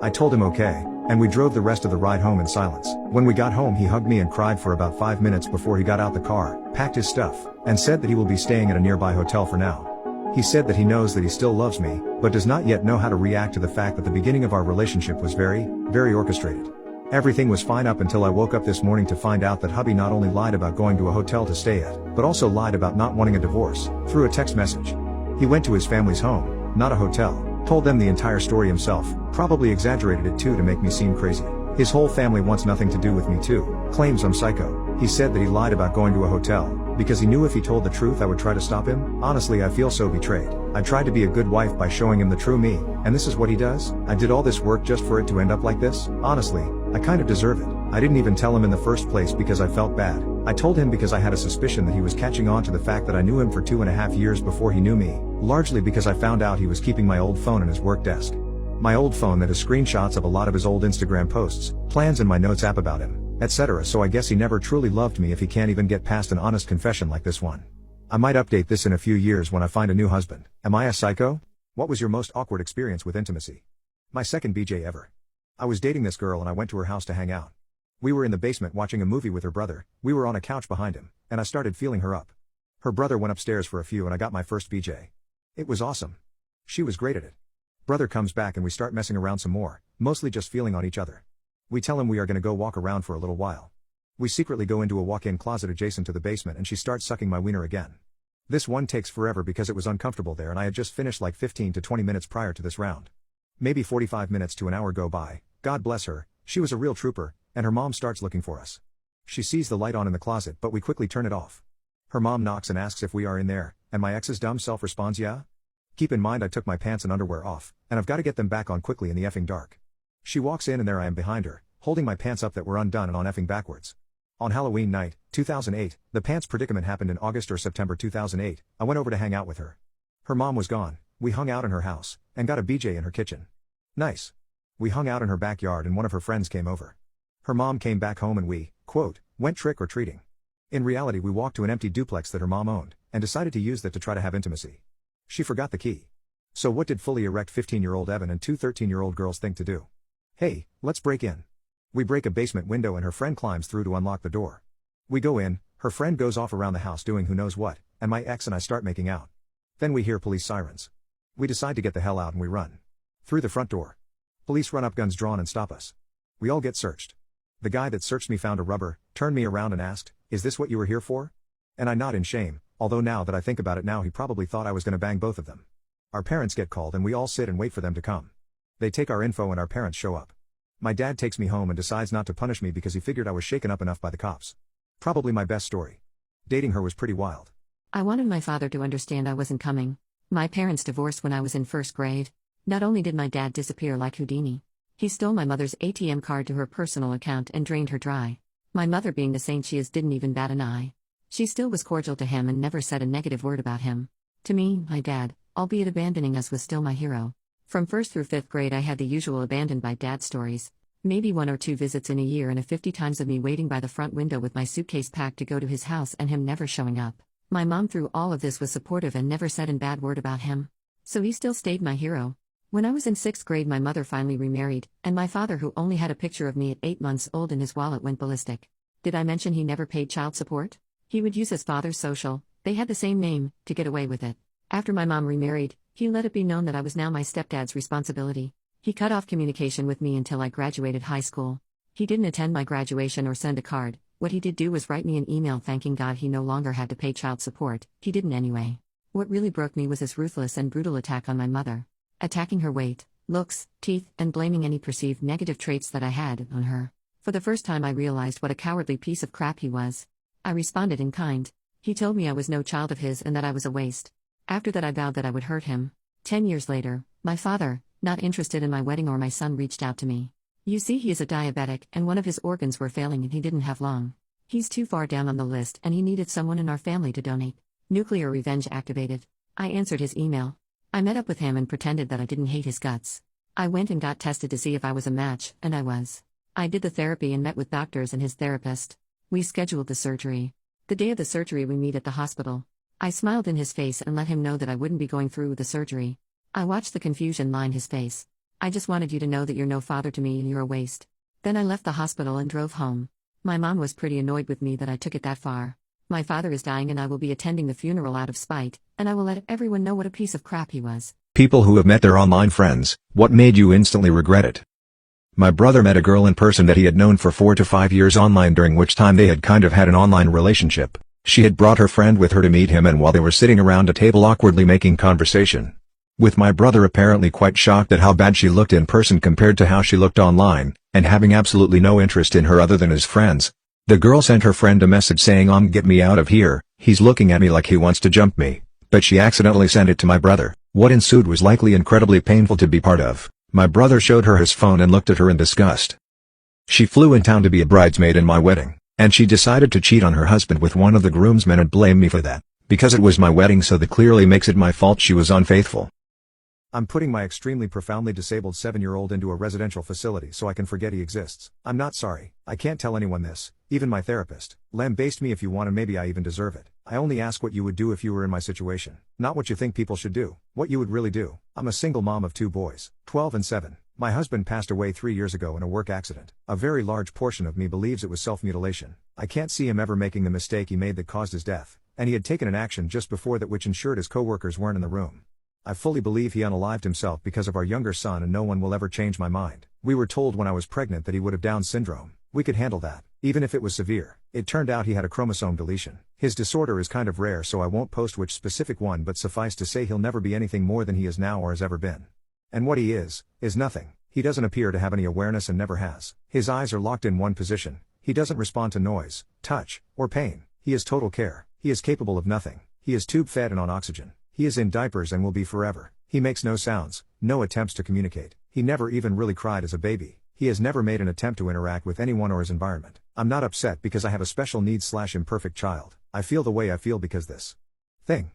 I told him okay, and we drove the rest of the ride home in silence. When we got home he hugged me and cried for about 5 minutes before he got out the car, packed his stuff, and said that he will be staying at a nearby hotel for now. He said that he knows that he still loves me, but does not yet know how to react to the fact that the beginning of our relationship was very orchestrated. Everything was fine up until I woke up this morning to find out that hubby not only lied about going to a hotel to stay at, but also lied about not wanting a divorce, through a text message. He went to his family's home, not a hotel, told them the entire story himself, probably exaggerated it too to make me seem crazy. His whole family wants nothing to do with me too, claims I'm psycho. He said that he lied about going to a hotel, because he knew if he told the truth I would try to stop him. Honestly, I feel so betrayed. I tried to be a good wife by showing him the true me, and this is what he does? I did all this work just for it to end up like this? Honestly, I kind of deserve it. I didn't even tell him in the first place because I felt bad. I told him because I had a suspicion that he was catching on to the fact that I knew him for 2.5 years before he knew me, largely because I found out he was keeping my old phone in his work desk. My old phone that has screenshots of a lot of his old Instagram posts, plans and my notes app about him, etc. So I guess he never truly loved me if he can't even get past an honest confession like this one. I might update this in a few years when I find a new husband. Am I a psycho? What was your most awkward experience with intimacy? My second BJ ever. I was dating this girl and I went to her house to hang out. We were in the basement watching a movie with her brother, we were on a couch behind him, and I started feeling her up. Her brother went upstairs for a few and I got my first BJ. It was awesome. She was great at it. Brother comes back and we start messing around some more, mostly just feeling on each other. We tell him we are gonna go walk around for a little while. We secretly go into a walk-in closet adjacent to the basement and she starts sucking my wiener again. This one takes forever because it was uncomfortable there and I had just finished like 15 to 20 minutes prior to this round. Maybe 45 minutes to an hour go by, God bless her, she was a real trooper, and her mom starts looking for us. She sees the light on in the closet but we quickly turn it off. Her mom knocks and asks if we are in there, and my ex's dumb self responds yeah? Keep in mind I took my pants and underwear off, and I've got to get them back on quickly in the effing dark. She walks in and there I am behind her, holding my pants up that were undone and on effing backwards. On Halloween night, 2008, the pants predicament happened in August or September 2008, I went over to hang out with her. Her mom was gone, we hung out in her house, and got a BJ in her kitchen. Nice. We hung out in her backyard and one of her friends came over. Her mom came back home and we, quote, went trick-or-treating. In reality we walked to an empty duplex that her mom owned, and decided to use that to try to have intimacy. She forgot the key. So what did fully erect 15-year-old Evan and two 13-year-old girls think to do? Hey, let's break in. We break a basement window and her friend climbs through to unlock the door. We go in, her friend goes off around the house doing who knows what, and my ex and I start making out. Then we hear police sirens. We decide to get the hell out and we run. Through the front door. Police run up, guns drawn, and stop us. We all get searched. The guy that searched me found a rubber, turned me around and asked, "Is this what you were here for?" And I nod in shame, although now that I think about it now he probably thought I was gonna bang both of them. Our parents get called and we all sit and wait for them to come. They take our info and our parents show up. My dad takes me home and decides not to punish me because he figured I was shaken up enough by the cops. Probably my best story. Dating her was pretty wild. I wanted my father to understand I wasn't coming. My parents divorced when I was in first grade. Not only did my dad disappear like Houdini, he stole my mother's ATM card to her personal account and drained her dry. My mother, being the saint she is, didn't even bat an eye. She still was cordial to him and never said a negative word about him. To me, my dad, albeit abandoning us, was still my hero. From 1st through 5th grade I had the usual abandoned by dad stories. Maybe 1 or 2 visits in a year and a 50 times of me waiting by the front window with my suitcase packed to go to his house and him never showing up. My mom through all of this was supportive and never said a bad word about him. So he still stayed my hero. When I was in 6th grade my mother finally remarried, and my father, who only had a picture of me at 8 months old in his wallet, went ballistic. Did I mention he never paid child support? He would use his father's social, they had the same name, to get away with it. After my mom remarried, he let it be known that I was now my stepdad's responsibility. He cut off communication with me until I graduated high school. He didn't attend my graduation or send a card. What he did do was write me an email thanking God he no longer had to pay child support. He didn't anyway. What really broke me was his ruthless and brutal attack on my mother. Attacking her weight, looks, teeth, and blaming any perceived negative traits that I had on her. For the first time I realized what a cowardly piece of crap he was. I responded in kind. He told me I was no child of his and that I was a waste. After that I vowed that I would hurt him. 10 years later, my father, not interested in my wedding or my son, reached out to me. You see, he is a diabetic and one of his organs were failing and he didn't have long. He's too far down on the list and he needed someone in our family to donate. Nuclear revenge activated. I answered his email. I met up with him and pretended that I didn't hate his guts. I went and got tested to see if I was a match, and I was. I did the therapy and met with doctors and his therapist. We scheduled the surgery. The day of the surgery we meet at the hospital. I smiled in his face and let him know that I wouldn't be going through with the surgery. I watched the confusion line his face. I just wanted you to know that you're no father to me and you're a waste. Then I left the hospital and drove home. My mom was pretty annoyed with me that I took it that far. My father is dying and I will be attending the funeral out of spite, and I will let everyone know what a piece of crap he was. People who have met their online friends, what made you instantly regret it? My brother met a girl in person that he had known for 4 to 5 years online, during which time they had kind of had an online relationship. She had brought her friend with her to meet him, and while they were sitting around a table awkwardly making conversation, with my brother apparently quite shocked at how bad she looked in person compared to how she looked online, and having absolutely no interest in her other than his friends, the girl sent her friend a message saying, "Get me out of here, he's looking at me like he wants to jump me," but she accidentally sent it to my brother. What ensued was likely incredibly painful to be part of. My brother showed her his phone and looked at her in disgust. She flew in town to be a bridesmaid in my wedding, and she decided to cheat on her husband with one of the groomsmen and blame me for that, because it was my wedding, so that clearly makes it my fault she was unfaithful. I'm putting my extremely profoundly disabled 7-year-old into a residential facility so I can forget he exists. I'm not sorry. I can't tell anyone this, even my therapist. Lambaste me if you want, and maybe I even deserve it. I only ask what you would do if you were in my situation. Not what you think people should do, what you would really do. I'm a single mom of 2 boys, 12 and 7. My husband passed away 3 years ago in a work accident. A very large portion of me believes it was self-mutilation. I can't see him ever making the mistake he made that caused his death, and he had taken an action just before that which ensured his co-workers weren't in the room. I fully believe he unalived himself because of our younger son, and no one will ever change my mind. We were told when I was pregnant that he would have Down syndrome. We could handle that, even if it was severe. It turned out he had a chromosome deletion. His disorder is kind of rare, so I won't post which specific one, but suffice to say he'll never be anything more than he is now or has ever been. And what he is nothing. He doesn't appear to have any awareness and never has. His eyes are locked in one position. He doesn't respond to noise, touch, or pain. He is total care. He is capable of nothing. He is tube-fed and on oxygen. He is in diapers and will be forever. He makes no sounds, no attempts to communicate. He never even really cried as a baby. He has never made an attempt to interact with anyone or his environment. I'm not upset because I have a special needs/imperfect child. I feel the way I feel because this thing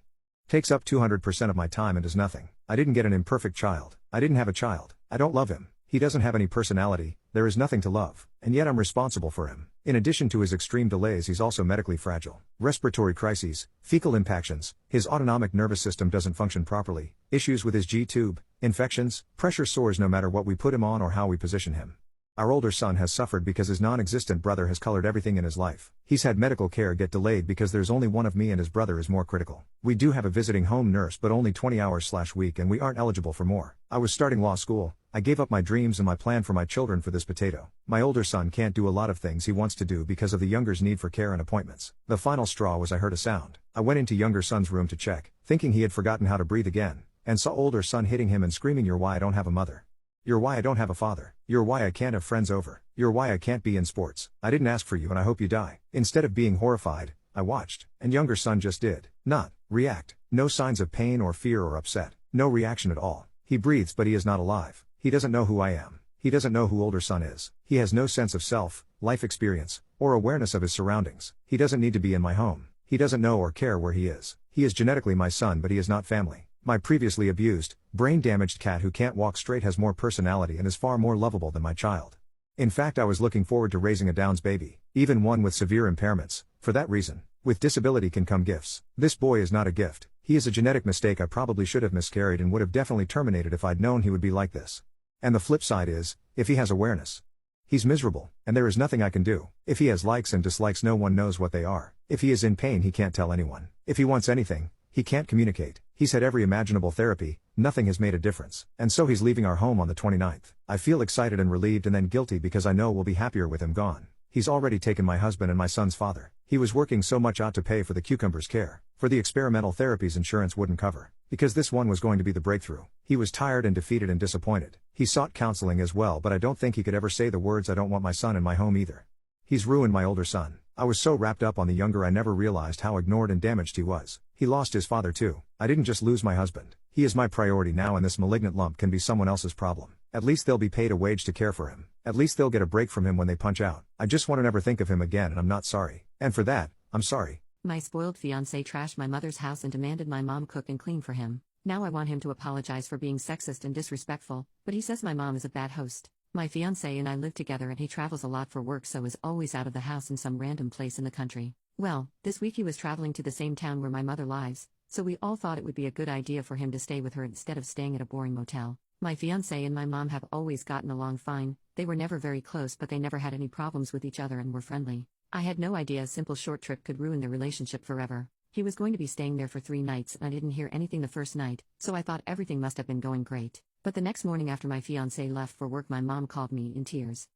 takes up 200% of my time and does nothing. I didn't get an imperfect child. I didn't have a child. I don't love him. He doesn't have any personality. There is nothing to love. And yet I'm responsible for him. In addition to his extreme delays, he's also medically fragile. Respiratory crises, fecal impactions, his autonomic nervous system doesn't function properly, issues with his G-tube, infections, pressure sores no matter what we put him on or how we position him. Our older son has suffered because his non-existent brother has colored everything in his life. He's had medical care get delayed because there's only one of me and his brother is more critical. We do have a visiting home nurse, but only 20 hours/week, and we aren't eligible for more. I was starting law school. I gave up my dreams and my plan for my children for this potato. My older son can't do a lot of things he wants to do because of the younger's need for care and appointments. The final straw was I heard a sound. I went into younger son's room to check, thinking he had forgotten how to breathe again, and saw older son hitting him and screaming, "You're why I don't have a mother. You're why I don't have a father. You're why I can't have friends over. You're why I can't be in sports. I didn't ask for you and I hope you die." Instead of being horrified, I watched, and younger son just did not react. No signs of pain or fear or upset. No reaction at all. He breathes but he is not alive. He doesn't know who I am. He doesn't know who older son is. He has no sense of self, life experience, or awareness of his surroundings. He doesn't need to be in my home. He doesn't know or care where he is. He is genetically my son, but he is not family. My previously abused, brain-damaged cat who can't walk straight has more personality and is far more lovable than my child. In fact, I was looking forward to raising a Downs baby, even one with severe impairments, for that reason. With disability can come gifts. This boy is not a gift. He is a genetic mistake. I probably should have miscarried and would have definitely terminated if I'd known he would be like this. And the flip side is, if he has awareness, he's miserable, and there is nothing I can do. If he has likes and dislikes, no one knows what they are. If he is in pain, he can't tell anyone. If he wants anything, he can't communicate. He's had every imaginable therapy, nothing has made a difference. And so he's leaving our home on the 29th. I feel excited and relieved and then guilty because I know we'll be happier with him gone. He's already taken my husband and my son's father. He was working so much out to pay for the cucumber's care. For the experimental therapies insurance wouldn't cover. Because this one was going to be the breakthrough. He was tired and defeated and disappointed. He sought counseling as well, but I don't think he could ever say the words "I don't want my son in my home" either. He's ruined my older son. I was so wrapped up on the younger I never realized how ignored and damaged he was. He lost his father too. I didn't just lose my husband. He is my priority now, and this malignant lump can be someone else's problem. At least they'll be paid a wage to care for him. At least they'll get a break from him when they punch out. I just want to never think of him again, and I'm not sorry. And for that, I'm sorry. My spoiled fiancé trashed my mother's house and demanded my mom cook and clean for him. Now I want him to apologize for being sexist and disrespectful, but he says my mom is a bad host. My fiancé and I live together and he travels a lot for work, so is always out of the house in some random place in the country. Well, this week he was traveling to the same town where my mother lives, so we all thought it would be a good idea for him to stay with her instead of staying at a boring motel. My fiancé and my mom have always gotten along fine, they were never very close but they never had any problems with each other and were friendly. I had no idea a simple short trip could ruin their relationship forever. He was going to be staying there for 3 nights and I didn't hear anything the first night, so I thought everything must have been going great. But the next morning after my fiancé left for work my mom called me in tears.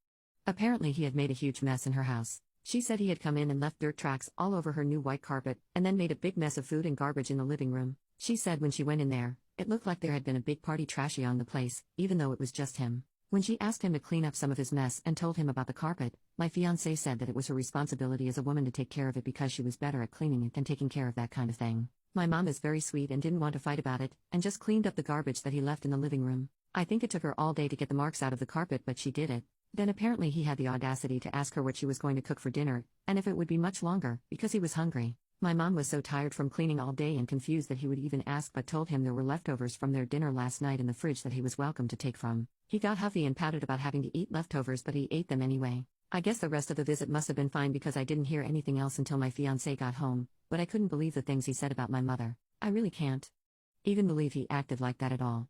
Apparently he had made a huge mess in her house. She said he had come in and left dirt tracks all over her new white carpet, and then made a big mess of food and garbage in the living room. She said when she went in there, it looked like there had been a big party trashy on the place, even though it was just him. When she asked him to clean up some of his mess and told him about the carpet, my fiancé said that it was her responsibility as a woman to take care of it because she was better at cleaning it than taking care of that kind of thing. My mom is very sweet and didn't want to fight about it, and just cleaned up the garbage that he left in the living room. I think it took her all day to get the marks out of the carpet, but she did it. Then apparently he had the audacity to ask her what she was going to cook for dinner, and if it would be much longer, because he was hungry. My mom was so tired from cleaning all day and confused that he would even ask, but told him there were leftovers from their dinner last night in the fridge that he was welcome to take from. He got huffy and pouted about having to eat leftovers, but he ate them anyway. I guess the rest of the visit must have been fine because I didn't hear anything else until my fiancé got home, but I couldn't believe the things he said about my mother. I really can't even believe he acted like that at all.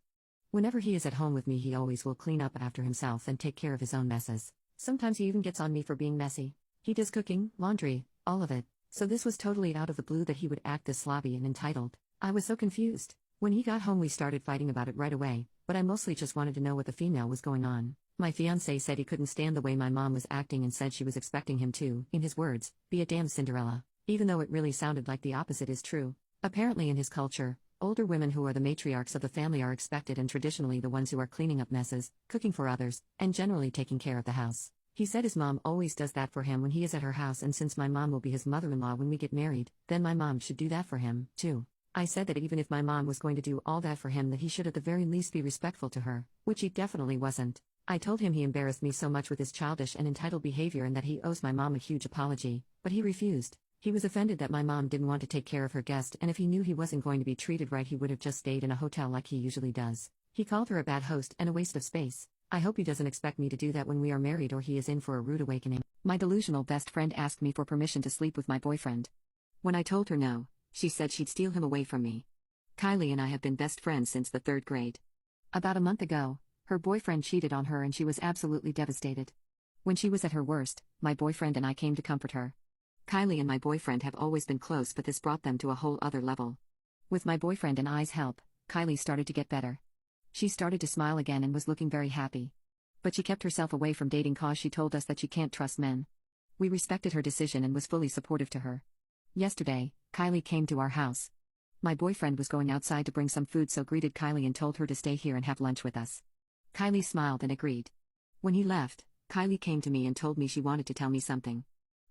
Whenever he is at home with me he always will clean up after himself and take care of his own messes. Sometimes he even gets on me for being messy. He does cooking, laundry, all of it. So this was totally out of the blue that he would act this slobby and entitled. I was so confused. When he got home we started fighting about it right away, but I mostly just wanted to know what the female was going on. My fiancé said he couldn't stand the way my mom was acting and said she was expecting him to, in his words, be a damn Cinderella. Even though it really sounded like the opposite is true. Apparently in his culture, older women who are the matriarchs of the family are expected and traditionally the ones who are cleaning up messes, cooking for others, and generally taking care of the house. He said his mom always does that for him when he is at her house, and since my mom will be his mother-in-law when we get married, then my mom should do that for him, too. I said that even if my mom was going to do all that for him that he should at the very least be respectful to her, which he definitely wasn't. I told him he embarrassed me so much with his childish and entitled behavior and that he owes my mom a huge apology, but he refused. He was offended that my mom didn't want to take care of her guest, and if he knew he wasn't going to be treated right he would have just stayed in a hotel like he usually does. He called her a bad host and a waste of space. I hope he doesn't expect me to do that when we are married or he is in for a rude awakening. My delusional best friend asked me for permission to sleep with my boyfriend. When I told her no, she said she'd steal him away from me. Kylie and I have been best friends since the 3rd grade. About a month ago, her boyfriend cheated on her and she was absolutely devastated. When she was at her worst, my boyfriend and I came to comfort her. Kylie and my boyfriend have always been close, but this brought them to a whole other level. With my boyfriend and I's help, Kylie started to get better. She started to smile again and was looking very happy. But she kept herself away from dating cause she told us that she can't trust men. We respected her decision and was fully supportive to her. Yesterday, Kylie came to our house. My boyfriend was going outside to bring some food, so greeted Kylie and told her to stay here and have lunch with us. Kylie smiled and agreed. When he left, Kylie came to me and told me she wanted to tell me something.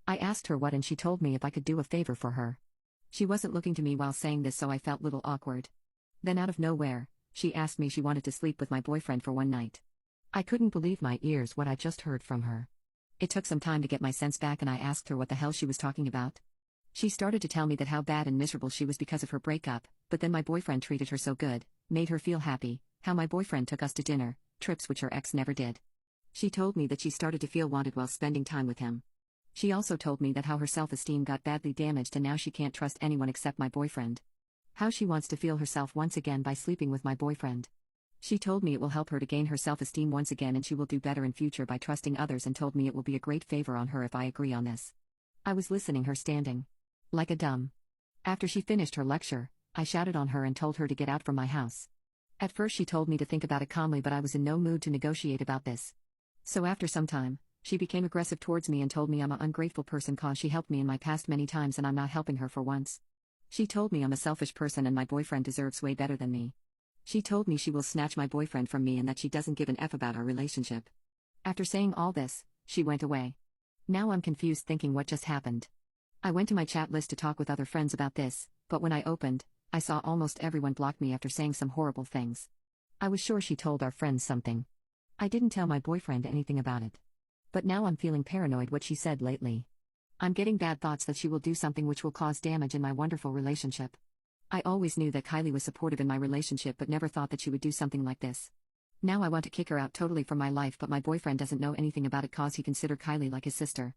I asked her what and she told me if I could do a favor for her. She wasn't looking to me while saying this, so I felt a little awkward. Then out of nowhere, she asked me she wanted to sleep with my boyfriend for one night. I couldn't believe my ears what I just heard from her. It took some time to get my sense back and I asked her what the hell she was talking about. She started to tell me that how bad and miserable she was because of her breakup, but then my boyfriend treated her so good, made her feel happy, how my boyfriend took us to dinner, trips which her ex never did. She told me that she started to feel wanted while spending time with him. She also told me that how her self-esteem got badly damaged and now she can't trust anyone except my boyfriend. How she wants to feel herself once again by sleeping with my boyfriend. She told me it will help her to gain her self-esteem once again and she will do better in future by trusting others, and told me it will be a great favor on her if I agree on this. I was listening her standing like a dumb. After she finished her lecture, I shouted on her and told her to get out from my house. At first she told me to think about it calmly, but I was in no mood to negotiate about this. So after some time, she became aggressive towards me and told me I'm an ungrateful person cause she helped me in my past many times and I'm not helping her for once. She told me I'm a selfish person and my boyfriend deserves way better than me. She told me she will snatch my boyfriend from me and that she doesn't give an F about our relationship. After saying all this, she went away. Now I'm confused thinking what just happened. I went to my chat list to talk with other friends about this, but when I opened, I saw almost everyone blocked me after saying some horrible things. I was sure she told our friends something. I didn't tell my boyfriend anything about it. But now I'm feeling paranoid what she said lately. I'm getting bad thoughts that she will do something which will cause damage in my wonderful relationship. I always knew that Kylie was supportive in my relationship but never thought that she would do something like this. Now I want to kick her out totally from my life, but my boyfriend doesn't know anything about it cause he consider Kylie like his sister.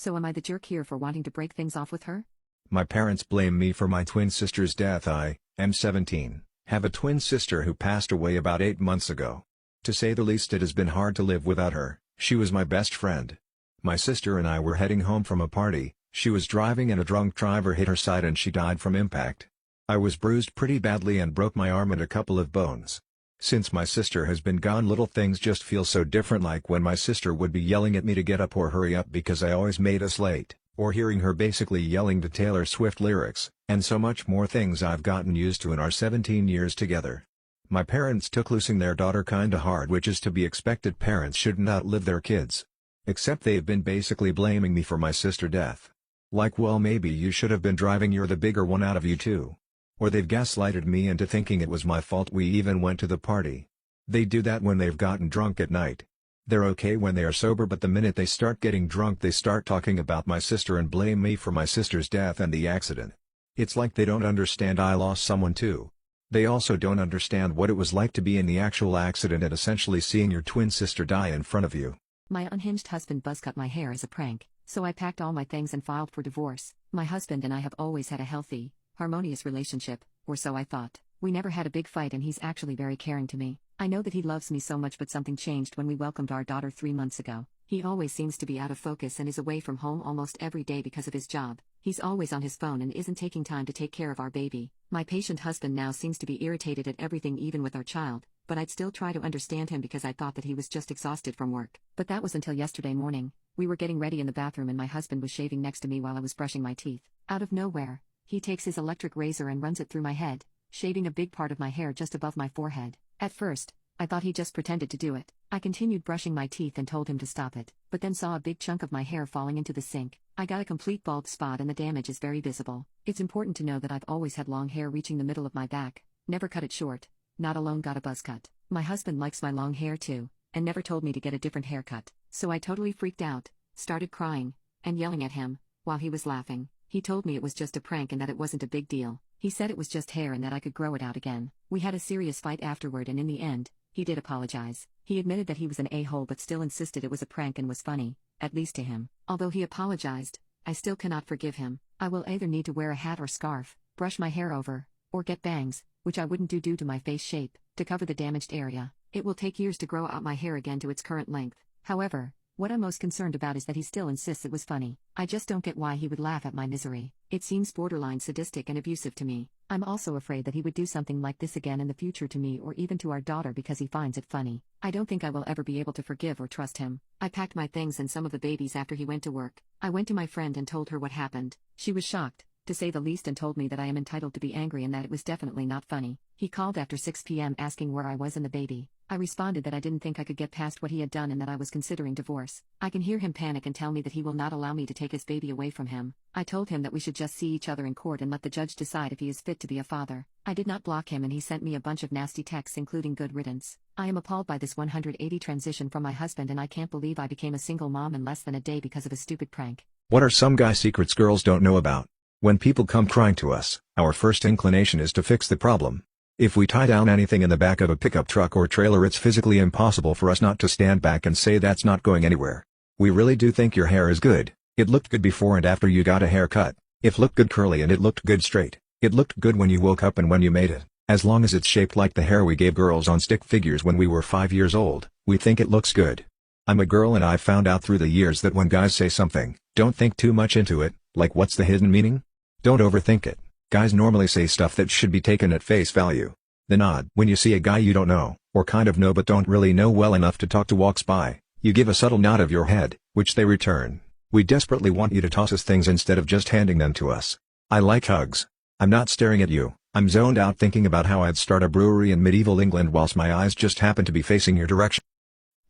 So am I the jerk here for wanting to break things off with her? My parents blame me for my twin sister's death. I am 17, have a twin sister who passed away about 8 months ago. To say the least, it has been hard to live without her. She was my best friend. My sister and I were heading home from a party. She was driving and a drunk driver hit her side and she died from impact. I was bruised pretty badly and broke my arm and a couple of bones. Since my sister has been gone, little things just feel so different, like when my sister would be yelling at me to get up or hurry up because I always made us late, or hearing her basically yelling to Taylor Swift lyrics, and so much more, things I've gotten used to in our 17 years together. My parents took losing their daughter kinda hard, which is to be expected. Parents shouldn't outlive their kids. Except they've been basically blaming me for my sister's death. Like, well, maybe you should have been driving, you're the bigger one out of you two. Or they've gaslighted me into thinking it was my fault we even went to the party. They do that when they've gotten drunk at night. They're okay when they are sober, but the minute they start getting drunk they start talking about my sister and blame me for my sister's death and the accident. It's like they don't understand I lost someone too. They also don't understand what it was like to be in the actual accident and essentially seeing your twin sister die in front of you. My unhinged husband buzzcut my hair as a prank, so I packed all my things and filed for divorce. My husband and I have always had a healthy, harmonious relationship, or so I thought. We never had a big fight and he's actually very caring to me. I know that he loves me so much, but something changed when we welcomed our daughter 3 months ago. He always seems to be out of focus and is away from home almost every day because of his job. He's always on his phone and isn't taking time to take care of our baby. My patient husband now seems to be irritated at everything, even with our child, but I'd still try to understand him because I thought that he was just exhausted from work. But that was until yesterday morning. We were getting ready in the bathroom and my husband was shaving next to me while I was brushing my teeth. Out of nowhere, he takes his electric razor and runs it through my head, shaving a big part of my hair just above my forehead. At first, I thought he just pretended to do it. I continued brushing my teeth and told him to stop it, but then saw a big chunk of my hair falling into the sink. I got a complete bald spot and the damage is very visible. It's important to know that I've always had long hair reaching the middle of my back, never cut it short, not alone got a buzz cut. My husband likes my long hair too, and never told me to get a different haircut, so I totally freaked out, started crying, and yelling at him, while he was laughing. He told me it was just a prank and that it wasn't a big deal. He said it was just hair and that I could grow it out again. We had a serious fight afterward and in the end, he did apologize. He admitted that he was an a-hole but still insisted it was a prank and was funny, at least to him. Although he apologized, I still cannot forgive him. I will either need to wear a hat or scarf, brush my hair over, or get bangs, which I wouldn't do due to my face shape, to cover the damaged area. It will take years to grow out my hair again to its current length. However, what I'm most concerned about is that he still insists it was funny. I just don't get why he would laugh at my misery. It seems borderline sadistic and abusive to me. I'm also afraid that he would do something like this again in the future to me or even to our daughter because he finds it funny. I don't think I will ever be able to forgive or trust him. I packed my things and some of the babies after he went to work. I went to my friend and told her what happened. She was shocked, to say the least, and told me that I am entitled to be angry and that it was definitely not funny. He called after 6 p.m. asking where I was and the baby. I responded that I didn't think I could get past what he had done and that I was considering divorce. I can hear him panic and tell me that he will not allow me to take his baby away from him. I told him that we should just see each other in court and let the judge decide if he is fit to be a father. I did not block him and he sent me a bunch of nasty texts including good riddance. I am appalled by this 180 transition from my husband and I can't believe I became a single mom in less than a day because of a stupid prank. What are some guy secrets girls don't know about? When people come crying to us, our first inclination is to fix the problem. If we tie down anything in the back of a pickup truck or trailer, it's physically impossible for us not to stand back and say that's not going anywhere. We really do think your hair is good. It looked good before and after you got a haircut. It looked good curly and it looked good straight. It looked good when you woke up and when you made it. As long as it's shaped like the hair we gave girls on stick figures when we were 5 years old, we think it looks good. I'm a girl and I've found out through the years that when guys say something, don't think too much into it, like what's the hidden meaning? Don't overthink it. Guys normally say stuff that should be taken at face value. The nod when you see a guy you don't know, or kind of know but don't really know well enough to talk to, walks by, you give a subtle nod of your head, which they return. We desperately want you to toss us things instead of just handing them to us. I like hugs. I'm not staring at you, I'm zoned out thinking about how I'd start a brewery in medieval England whilst my eyes just happen to be facing your direction.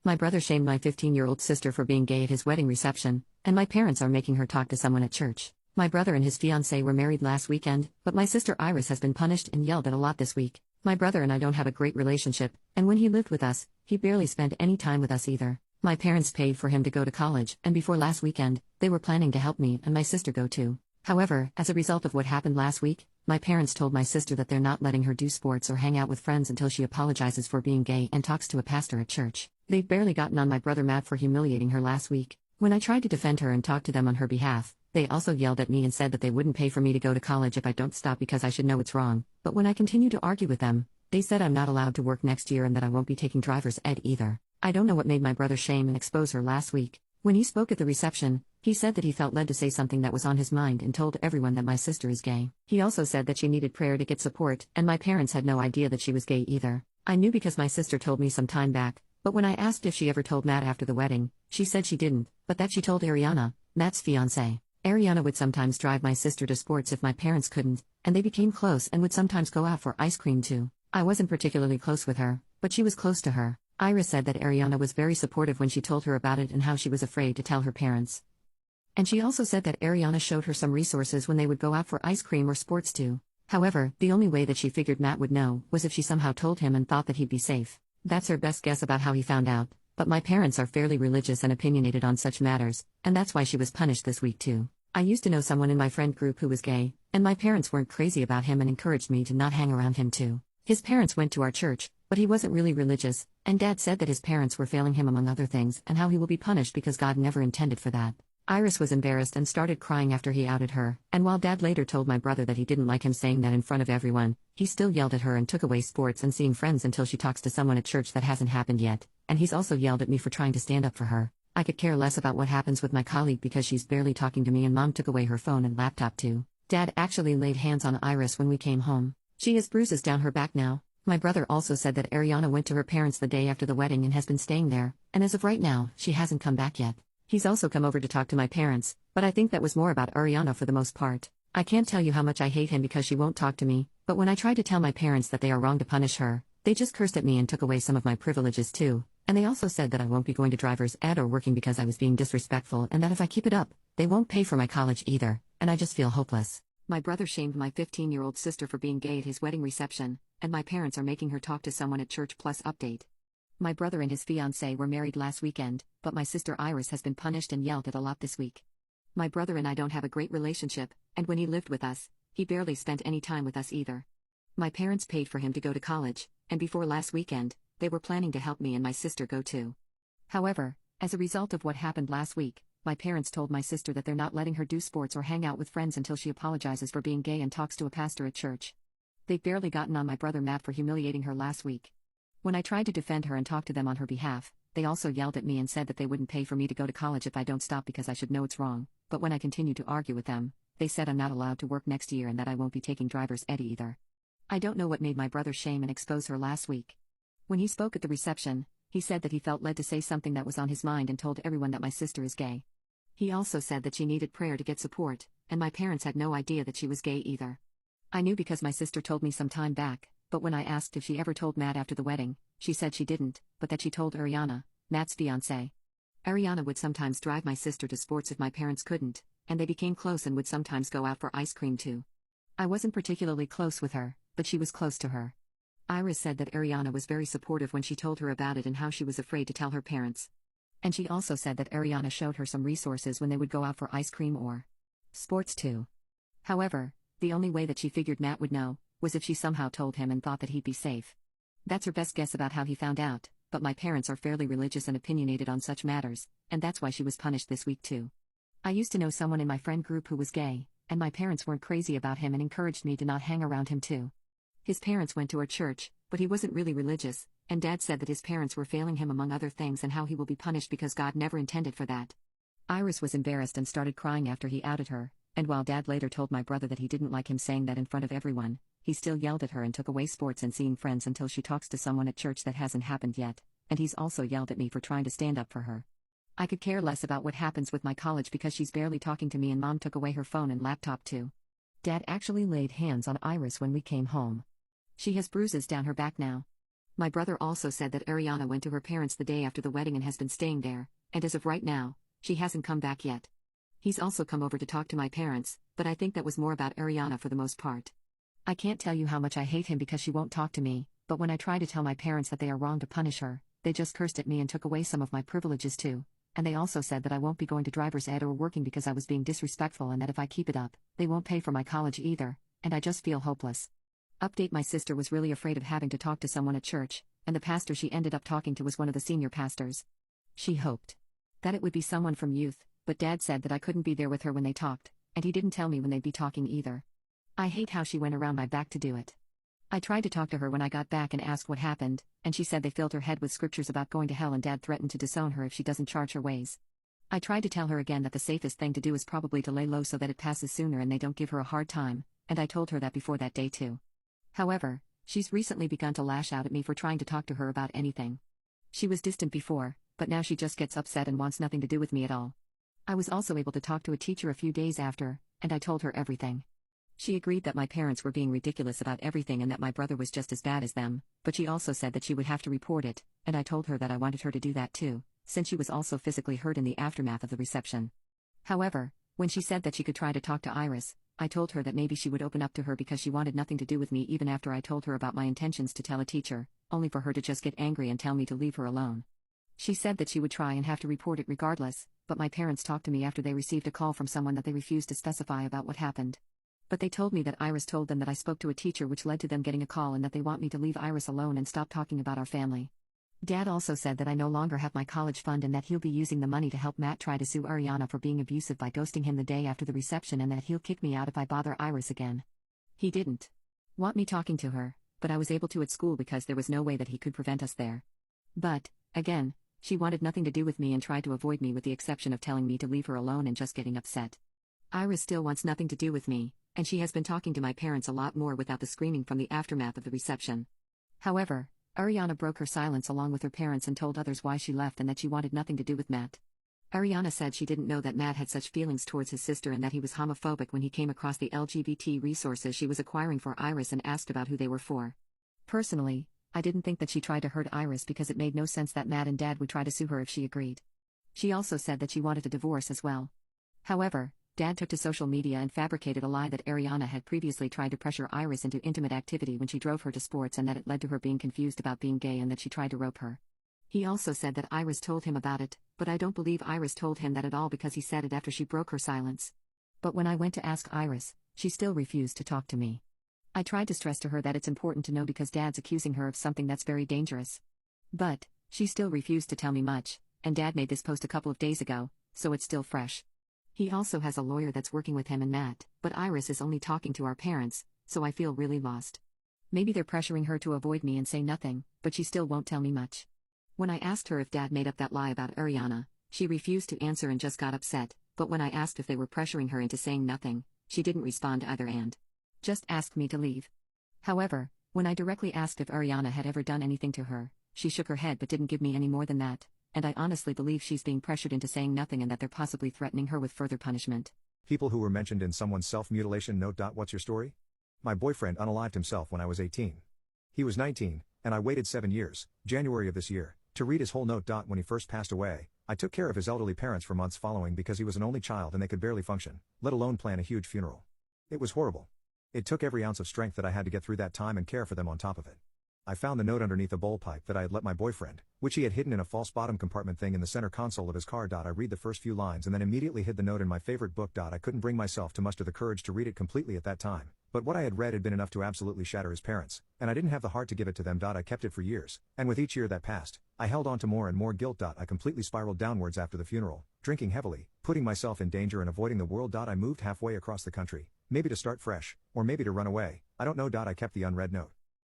My brother shamed my 15-year-old sister for being gay at his wedding reception, and my parents are making her talk to someone at church. My brother and his fiancée were married last weekend, but my sister Iris has been punished and yelled at a lot this week. My brother and I don't have a great relationship, and when he lived with us, he barely spent any time with us either. My parents paid for him to go to college, and before last weekend, they were planning to help me and my sister go too. However, as a result of what happened last week, my parents told my sister that they're not letting her do sports or hang out with friends until she apologizes for being gay and talks to a pastor at church. They've barely gotten on my brother Matt for humiliating her last week. When I tried to defend her and talk to them on her behalf, they also yelled at me and said that they wouldn't pay for me to go to college if I don't stop because I should know it's wrong. But when I continued to argue with them, they said I'm not allowed to work next year and that I won't be taking driver's ed either. I don't know what made my brother shame and expose her last week. When he spoke at the reception, he said that he felt led to say something that was on his mind and told everyone that my sister is gay. He also said that she needed prayer to get support, and my parents had no idea that she was gay either. I knew because my sister told me some time back, but when I asked if she ever told Matt after the wedding, she said she didn't, but that she told Ariana, Matt's fiancée. Ariana would sometimes drive my sister to sports if my parents couldn't, and they became close and would sometimes go out for ice cream too. I wasn't particularly close with her, but she was close to her. Iris said that Ariana was very supportive when she told her about it and how she was afraid to tell her parents. And she also said that Ariana showed her some resources when they would go out for ice cream or sports too. However, the only way that she figured Matt would know was if she somehow told him and thought that he'd be safe. That's her best guess about how he found out, but my parents are fairly religious and opinionated on such matters, and that's why she was punished this week too. I used to know someone in my friend group who was gay, and my parents weren't crazy about him and encouraged me to not hang around him too. His parents went to our church, but he wasn't really religious, and Dad said that his parents were failing him among other things and how he will be punished because God never intended for that. Iris was embarrassed and started crying after he outed her, and while Dad later told my brother that he didn't like him saying that in front of everyone, he still yelled at her and took away sports and seeing friends until she talks to someone at church that hasn't happened yet, and he's also yelled at me for trying to stand up for her. I could care less about what happens with my colleague because she's barely talking to me and Mom took away her phone and laptop too. Dad actually laid hands on Iris when we came home. She has bruises down her back now. My brother also said that Ariana went to her parents the day after the wedding and has been staying there, and as of right now, she hasn't come back yet. He's also come over to talk to my parents, but I think that was more about Ariana for the most part. I can't tell you how much I hate him because she won't talk to me, but when I tried to tell my parents that they are wrong to punish her, they just cursed at me and took away some of my privileges too, and they also said that I won't be going to driver's ed or working because I was being disrespectful and that if I keep it up, they won't pay for my college either, and I just feel hopeless. My brother shamed my 15-year-old sister for being gay at his wedding reception, and my parents are making her talk to someone at church plus update. My brother and his fiancée were married last weekend, but my sister Iris has been punished and yelled at a lot this week. My brother and I don't have a great relationship, and when he lived with us, he barely spent any time with us either. My parents paid for him to go to college, and before last weekend, they were planning to help me and my sister go too. However, as a result of what happened last week, my parents told my sister that they're not letting her do sports or hang out with friends until she apologizes for being gay and talks to a pastor at church. They've barely gotten on my brother Matt for humiliating her last week. When I tried to defend her and talk to them on her behalf, they also yelled at me and said that they wouldn't pay for me to go to college if I don't stop because I should know it's wrong, but when I continued to argue with them, they said I'm not allowed to work next year and that I won't be taking driver's ed either. I don't know what made my brother shame and expose her last week. When he spoke at the reception, he said that he felt led to say something that was on his mind and told everyone that my sister is gay. He also said that she needed prayer to get support, and my parents had no idea that she was gay either. I knew because my sister told me some time back, but when I asked if she ever told Matt after the wedding, she said she didn't, but that she told Ariana, Matt's fiancée. Ariana would sometimes drive my sister to sports if my parents couldn't, and they became close and would sometimes go out for ice cream too. I wasn't particularly close with her, but she was close to her. Iris said that Ariana was very supportive when she told her about it and how she was afraid to tell her parents. And she also said that Ariana showed her some resources when they would go out for ice cream or sports too. However, the only way that she figured Matt would know was if she somehow told him and thought that he'd be safe. That's her best guess about how he found out, but my parents are fairly religious and opinionated on such matters, and that's why she was punished this week too. I used to know someone in my friend group who was gay, and my parents weren't crazy about him and encouraged me to not hang around him too. His parents went to our church, but he wasn't really religious, and Dad said that his parents were failing him among other things and how he will be punished because God never intended for that. Iris was embarrassed and started crying after he outed her, and while Dad later told my brother that he didn't like him saying that in front of everyone, he still yelled at her and took away sports and seeing friends until she talks to someone at church that hasn't happened yet, and he's also yelled at me for trying to stand up for her. I could care less about what happens with my college because she's barely talking to me and Mom took away her phone and laptop too. Dad actually laid hands on Iris when we came home. She has bruises down her back now. My brother also said that Ariana went to her parents the day after the wedding and has been staying there, and as of right now, she hasn't come back yet. He's also come over to talk to my parents, but I think that was more about Ariana for the most part. I can't tell you how much I hate him because she won't talk to me, but when I try to tell my parents that they are wrong to punish her, they just cursed at me and took away some of my privileges too, and they also said that I won't be going to driver's ed or working because I was being disrespectful and that if I keep it up, they won't pay for my college either, and I just feel hopeless. Update: my sister was really afraid of having to talk to someone at church, and the pastor she ended up talking to was one of the senior pastors. She hoped That it would be someone from youth, but Dad said that I couldn't be there with her when they talked, and he didn't tell me when they'd be talking either. I hate how she went around my back to do it. I tried to talk to her when I got back and asked what happened, and she said they filled her head with scriptures about going to hell and Dad threatened to disown her if she doesn't charge her ways. I tried to tell her again that the safest thing to do is probably to lay low so that it passes sooner and they don't give her a hard time, and I told her that before that day too. However, she's recently begun to lash out at me for trying to talk to her about anything. She was distant before, but now she just gets upset and wants nothing to do with me at all. I was also able to talk to a teacher a few days after, and I told her everything. She agreed that my parents were being ridiculous about everything and that my brother was just as bad as them, but she also said that she would have to report it, and I told her that I wanted her to do that too, since she was also physically hurt in the aftermath of the reception. However, when she said that she could try to talk to Iris, I told her that maybe she would open up to her because she wanted nothing to do with me even after I told her about my intentions to tell a teacher, only for her to just get angry and tell me to leave her alone. She said that she would try and have to report it regardless, but my parents talked to me after they received a call from someone that they refused to specify about what happened. But they told me that Iris told them that I spoke to a teacher, which led to them getting a call, and that they want me to leave Iris alone and stop talking about our family. Dad also said that I no longer have my college fund and that he'll be using the money to help Matt try to sue Ariana for being abusive by ghosting him the day after the reception, and that he'll kick me out if I bother Iris again. He didn't want me talking to her, but I was able to at school because there was no way that he could prevent us there. But, again, she wanted nothing to do with me and tried to avoid me with the exception of telling me to leave her alone and just getting upset. Iris still wants nothing to do with me, and she has been talking to my parents a lot more without the screaming from the aftermath of the reception. However, Ariana broke her silence along with her parents and told others why she left and that she wanted nothing to do with Matt. Ariana said she didn't know that Matt had such feelings towards his sister and that he was homophobic when he came across the LGBT resources she was acquiring for Iris and asked about who they were for. Personally, I didn't think that she tried to hurt Iris because it made no sense that Matt and Dad would try to sue her if she agreed. She also said that she wanted a divorce as well. However, Dad took to social media and fabricated a lie that Ariana had previously tried to pressure Iris into intimate activity when she drove her to sports and that it led to her being confused about being gay and that she tried to rope her. He also said that Iris told him about it, but I don't believe Iris told him that at all because he said it after she broke her silence. But when I went to ask Iris, she still refused to talk to me. I tried to stress to her that it's important to know because Dad's accusing her of something that's very dangerous. But she still refused to tell me much, and Dad made this post a couple of days ago, so it's still fresh. He also has a lawyer that's working with him and Matt, but Iris is only talking to our parents, so I feel really lost. Maybe they're pressuring her to avoid me and say nothing, but she still won't tell me much. When I asked her if Dad made up that lie about Ariana, she refused to answer and just got upset, but when I asked if they were pressuring her into saying nothing, she didn't respond either and just asked me to leave. However, when I directly asked if Ariana had ever done anything to her, she shook her head but didn't give me any more than that, and I honestly believe she's being pressured into saying nothing and that they're possibly threatening her with further punishment. People who were mentioned in someone's self-mutilation note. What's your story? My boyfriend unalived himself when I was 18. He was 19, and I waited 7 years, January of this year, to read his whole note. When he first passed away, I took care of his elderly parents for months following because he was an only child and they could barely function, let alone plan a huge funeral. It was horrible. It took every ounce of strength that I had to get through that time and care for them on top of it. I found the note underneath a bowl pipe that I had let my boyfriend, which he had hidden in a false bottom compartment thing in the center console of his car. I read the first few lines and then immediately hid the note in my favorite book. I couldn't bring myself to muster the courage to read it completely at that time, but what I had read had been enough to absolutely shatter his parents, and I didn't have the heart to give it to them. I kept it for years, and with each year that passed, I held on to more and more guilt. I completely spiraled downwards after the funeral, drinking heavily, putting myself in danger and avoiding the world. I moved halfway across the country, maybe to start fresh, or maybe to run away, I don't know. I kept the unread note.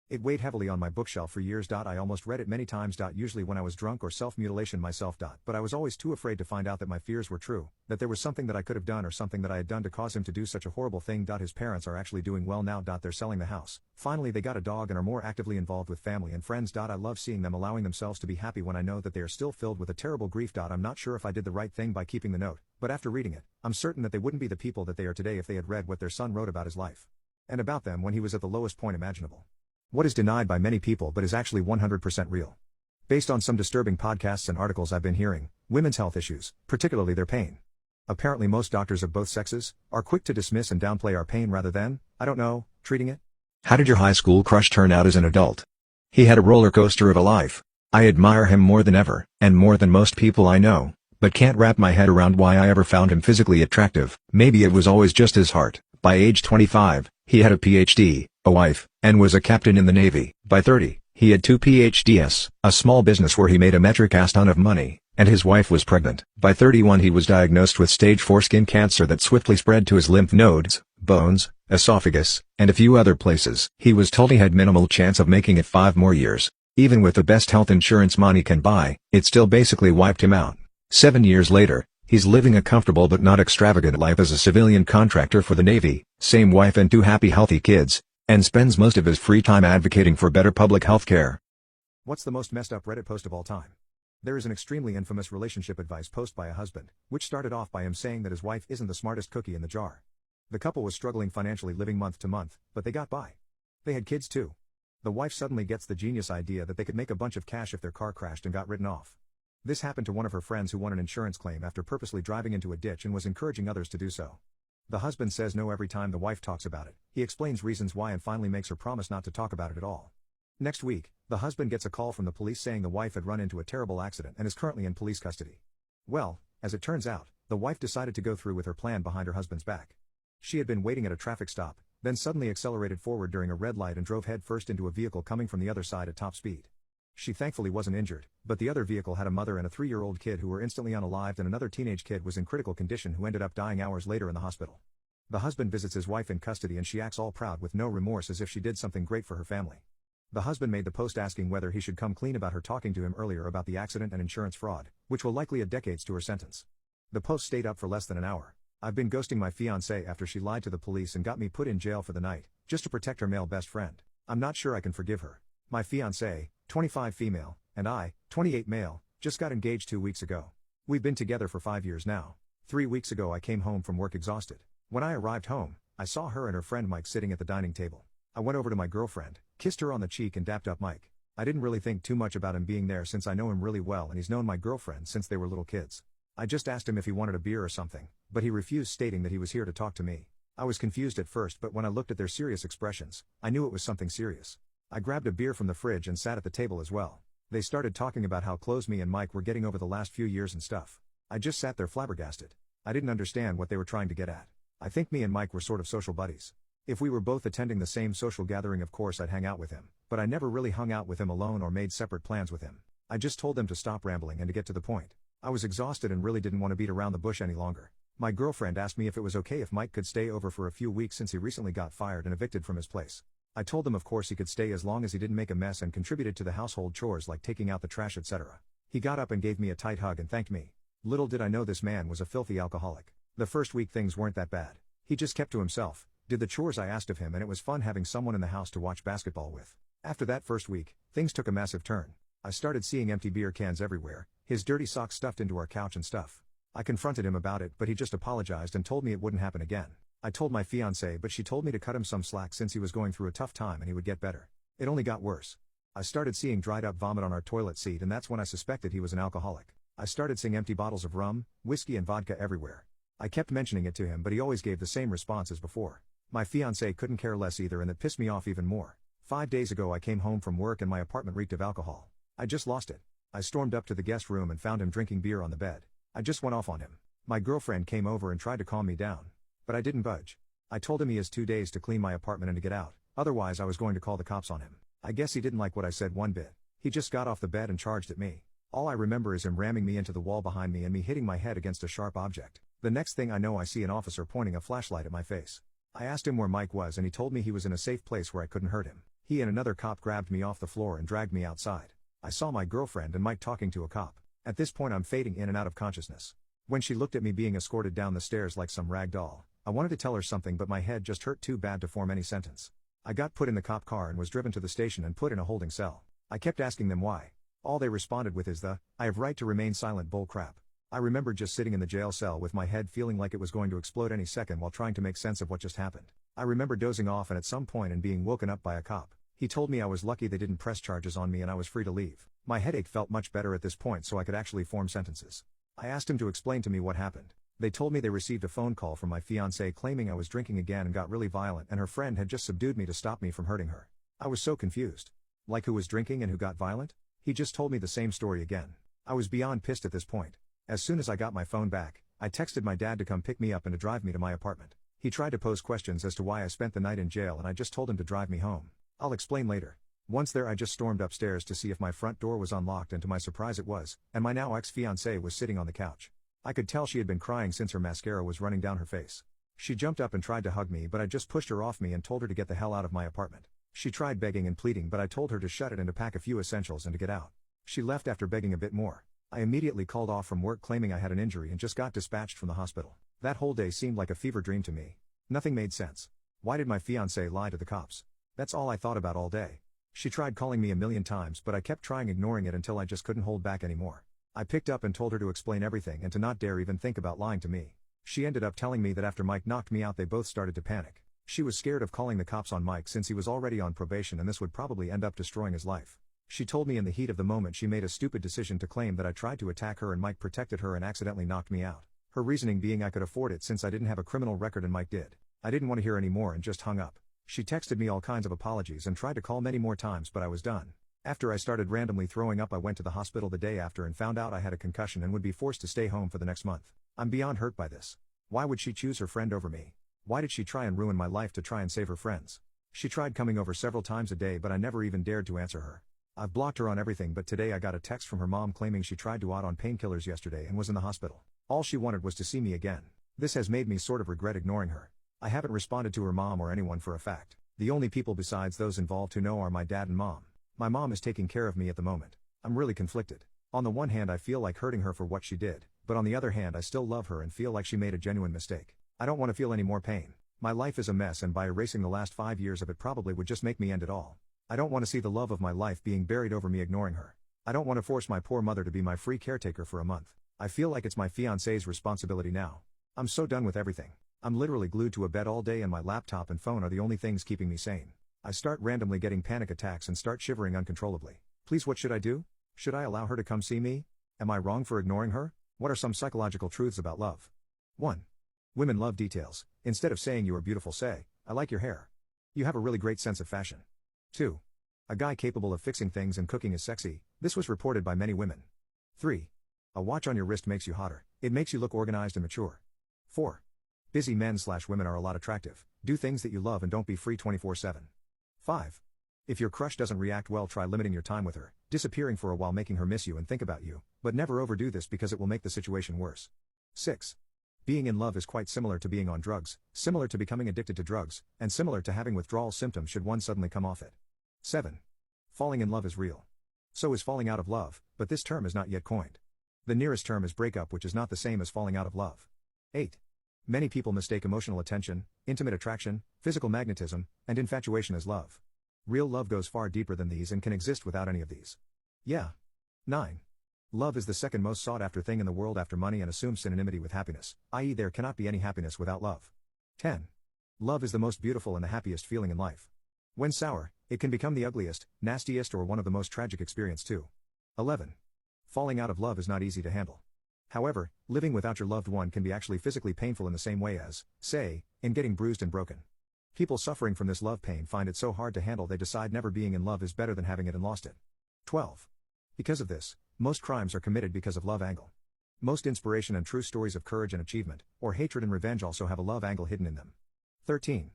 It weighed heavily on my bookshelf for years. I almost read it many times. Usually when I was drunk or self-mutilation myself. But I was always too afraid to find out that my fears were true, that there was something that I could have done or something that I had done to cause him to do such a horrible thing. His parents are actually doing well now. They're selling the house. Finally they got a dog and are more actively involved with family and friends. I love seeing them allowing themselves to be happy when I know that they are still filled with a terrible grief. I'm not sure if I did the right thing by keeping the note, but after reading it, I'm certain that they wouldn't be the people that they are today if they had read what their son wrote about his life. And about them when he was at the lowest point imaginable. What is denied by many people but is actually 100% real. Based on some disturbing podcasts and articles I've been hearing, women's health issues, particularly their pain. Apparently most doctors of both sexes are quick to dismiss and downplay our pain rather than, I don't know, treating it. How did your high school crush turn out as an adult? He had a roller coaster of a life. I admire him more than ever, and more than most people I know, but can't wrap my head around why I ever found him physically attractive. Maybe it was always just his heart. By age 25, he had a PhD, a wife, and was a captain in the Navy. By 30, he had 2 PhDs, a small business where he made a metric ass ton of money, and his wife was pregnant. By 31 he was diagnosed with stage 4 skin cancer that swiftly spread to his lymph nodes, bones, esophagus, and a few other places. He was told he had minimal chance of making it 5 more years. Even with the best health insurance money can buy, it still basically wiped him out. 7 years later, he's living a comfortable but not extravagant life as a civilian contractor for the Navy, same wife and 2 happy healthy kids, and spends most of his free time advocating for better public health care. What's the most messed up Reddit post of all time? There is an extremely infamous relationship advice post by a husband, which started off by him saying that his wife isn't the smartest cookie in the jar. The couple was struggling financially, living month to month, but they got by. They had kids too. The wife suddenly gets the genius idea that they could make a bunch of cash if their car crashed and got written off. This happened to one of her friends who won an insurance claim after purposely driving into a ditch and was encouraging others to do so. The husband says no every time the wife talks about it. He explains reasons why and finally makes her promise not to talk about it at all. Next week, the husband gets a call from the police saying the wife had run into a terrible accident and is currently in police custody. Well, as it turns out, the wife decided to go through with her plan behind her husband's back. She had been waiting at a traffic stop, then suddenly accelerated forward during a red light and drove headfirst into a vehicle coming from the other side at top speed. She thankfully wasn't injured, but the other vehicle had a mother and a 3-year-old kid who were instantly unalived, and another teenage kid was in critical condition who ended up dying hours later in the hospital. The husband visits his wife in custody and she acts all proud with no remorse as if she did something great for her family. The husband made the post asking whether he should come clean about her talking to him earlier about the accident and insurance fraud, which will likely add decades to her sentence. The post stayed up for less than an hour. I've been ghosting my fiancée after she lied to the police and got me put in jail for the night, just to protect her male best friend. I'm not sure I can forgive her. My fiancée, 25 female, and I, 28 male, just got engaged 2 weeks ago. We've been together for 5 years now. 3 weeks ago I came home from work exhausted. When I arrived home, I saw her and her friend Mike sitting at the dining table. I went over to my girlfriend, kissed her on the cheek and dapped up Mike. I didn't really think too much about him being there since I know him really well and he's known my girlfriend since they were little kids. I just asked him if he wanted a beer or something, but he refused, stating that he was here to talk to me. I was confused at first, but when I looked at their serious expressions, I knew it was something serious. I grabbed a beer from the fridge and sat at the table as well. They started talking about how close me and Mike were getting over the last few years and stuff. I just sat there flabbergasted. I didn't understand what they were trying to get at. I think me and Mike were sort of social buddies. If we were both attending the same social gathering, of course I'd hang out with him, but I never really hung out with him alone or made separate plans with him. I just told them to stop rambling and to get to the point. I was exhausted and really didn't want to beat around the bush any longer. My girlfriend asked me if it was okay if Mike could stay over for a few weeks since he recently got fired and evicted from his place. I told them of course he could stay as long as he didn't make a mess and contributed to the household chores like taking out the trash, etc. He got up and gave me a tight hug and thanked me. Little did I know this man was a filthy alcoholic. The first week things weren't that bad. He just kept to himself, did the chores I asked of him, and it was fun having someone in the house to watch basketball with. After that first week, things took a massive turn. I started seeing empty beer cans everywhere, his dirty socks stuffed into our couch and stuff. I confronted him about it, but he just apologized and told me it wouldn't happen again. I told my fiancée, but she told me to cut him some slack since he was going through a tough time and he would get better. It only got worse. I started seeing dried up vomit on our toilet seat, and that's when I suspected he was an alcoholic. I started seeing empty bottles of rum, whiskey and vodka everywhere. I kept mentioning it to him, but he always gave the same response as before. My fiancée couldn't care less either, and that pissed me off even more. 5 days ago I came home from work and my apartment reeked of alcohol. I just lost it. I stormed up to the guest room and found him drinking beer on the bed. I just went off on him. My girlfriend came over and tried to calm me down, but I didn't budge. I told him he has 2 days to clean my apartment and to get out, otherwise I was going to call the cops on him. I guess he didn't like what I said one bit. He just got off the bed and charged at me. All I remember is him ramming me into the wall behind me and me hitting my head against a sharp object. The next thing I know I see an officer pointing a flashlight at my face. I asked him where Mike was and he told me he was in a safe place where I couldn't hurt him. He and another cop grabbed me off the floor and dragged me outside. I saw my girlfriend and Mike talking to a cop. At this point I'm fading in and out of consciousness. When she looked at me being escorted down the stairs like some rag doll, I wanted to tell her something, but my head just hurt too bad to form any sentence. I got put in the cop car and was driven to the station and put in a holding cell. I kept asking them why. All they responded with is "I have right to remain silent" bull crap. I remember just sitting in the jail cell with my head feeling like it was going to explode any second while trying to make sense of what just happened. I remember dozing off and at some point and being woken up by a cop. He told me I was lucky they didn't press charges on me and I was free to leave. My headache felt much better at this point, so I could actually form sentences. I asked him to explain to me what happened. They told me they received a phone call from my fiancée claiming I was drinking again and got really violent, and her friend had just subdued me to stop me from hurting her. I was so confused. Like, who was drinking and who got violent? He just told me the same story again. I was beyond pissed at this point. As soon as I got my phone back, I texted my dad to come pick me up and to drive me to my apartment. He tried to pose questions as to why I spent the night in jail and I just told him to drive me home. I'll explain later. Once there I just stormed upstairs to see if my front door was unlocked, and to my surprise it was, and my now ex-fiancée was sitting on the couch. I could tell she had been crying since her mascara was running down her face. She jumped up and tried to hug me, but I just pushed her off me and told her to get the hell out of my apartment. She tried begging and pleading, but I told her to shut it and to pack a few essentials and to get out. She left after begging a bit more. I immediately called off from work claiming I had an injury and just got dispatched from the hospital. That whole day seemed like a fever dream to me. Nothing made sense. Why did my fiancé lie to the cops? That's all I thought about all day. She tried calling me a million times, but I kept trying ignoring it until I just couldn't hold back anymore. I picked up and told her to explain everything and to not dare even think about lying to me. She ended up telling me that after Mike knocked me out they both started to panic. She was scared of calling the cops on Mike since he was already on probation and this would probably end up destroying his life. She told me in the heat of the moment she made a stupid decision to claim that I tried to attack her and Mike protected her and accidentally knocked me out. Her reasoning being I could afford it since I didn't have a criminal record and Mike did. I didn't want to hear any more and just hung up. She texted me all kinds of apologies and tried to call many more times, but I was done. After I started randomly throwing up, I went to the hospital the day after and found out I had a concussion and would be forced to stay home for the next month. I'm beyond hurt by this. Why would she choose her friend over me? Why did she try and ruin my life to try and save her friends? She tried coming over several times a day, but I never even dared to answer her. I've blocked her on everything, but today I got a text from her mom claiming she tried to out on painkillers yesterday and was in the hospital. All she wanted was to see me again. This has made me sort of regret ignoring her. I haven't responded to her mom or anyone for a fact. The only people besides those involved who know are my dad and mom. My mom is taking care of me at the moment. I'm really conflicted. On the one hand I feel like hurting her for what she did, but on the other hand I still love her and feel like she made a genuine mistake. I don't want to feel any more pain. My life is a mess and by erasing the last 5 years of it probably would just make me end it all. I don't want to see the love of my life being buried over me ignoring her. I don't want to force my poor mother to be my free caretaker for a month. I feel like it's my fiancé's responsibility now. I'm so done with everything. I'm literally glued to a bed all day and my laptop and phone are the only things keeping me sane. I start randomly getting panic attacks and start shivering uncontrollably. Please, what should I do? Should I allow her to come see me? Am I wrong for ignoring her? What are some psychological truths about love? 1. Women love details. Instead of saying you are beautiful, say, I like your hair. You have a really great sense of fashion. 2. A guy capable of fixing things and cooking is sexy. This was reported by many women. 3. A watch on your wrist makes you hotter. It makes you look organized and mature. 4. Busy men/women are a lot attractive. Do things that you love and don't be free 24/7. 5. If your crush doesn't react well, try limiting your time with her, disappearing for a while, making her miss you and think about you, but never overdo this because it will make the situation worse. 6. Being in love is quite similar to being on drugs, similar to becoming addicted to drugs, and similar to having withdrawal symptoms should one suddenly come off it. 7. Falling in love is real. So is falling out of love, but this term is not yet coined. The nearest term is breakup, which is not the same as falling out of love. 8. Many people mistake emotional attention, intimate attraction, physical magnetism, and infatuation as love. Real love goes far deeper than these and can exist without any of these. Yeah. 9. Love is the second most sought after thing in the world after money and assumes synonymity with happiness, i.e. there cannot be any happiness without love. 10. Love is the most beautiful and the happiest feeling in life. When sour, it can become the ugliest, nastiest, or one of the most tragic experience too. 11. Falling out of love is not easy to handle. However, living without your loved one can be actually physically painful in the same way as, say, in getting bruised and broken. People suffering from this love pain find it so hard to handle they decide never being in love is better than having it and lost it. 12. Because of this, most crimes are committed because of love angle. Most inspiration and true stories of courage and achievement, or hatred and revenge also have a love angle hidden in them. 13.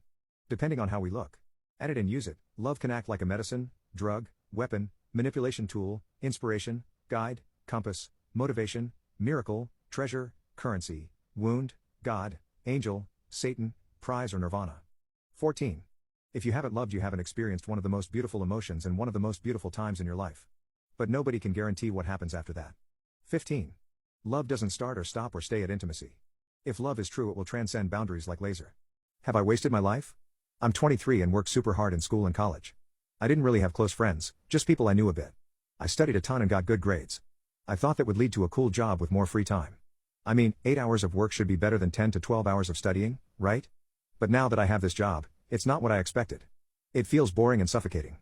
Depending on how we look at it and use it, love can act like a medicine, drug, weapon, manipulation tool, inspiration, guide, compass, motivation, miracle, treasure, currency, wound, God, angel, Satan, prize, or nirvana. 14. If you haven't loved, you haven't experienced one of the most beautiful emotions and one of the most beautiful times in your life. But nobody can guarantee what happens after that. 15. Love doesn't start or stop or stay at intimacy. If love is true, it will transcend boundaries like laser. Have I wasted my life? I'm 23 and worked super hard in school and college. I didn't really have close friends, just people I knew a bit. I studied a ton and got good grades. I thought that would lead to a cool job with more free time. I mean, 8 hours of work should be better than 10 to 12 hours of studying, right? But now that I have this job, it's not what I expected. It feels boring and suffocating.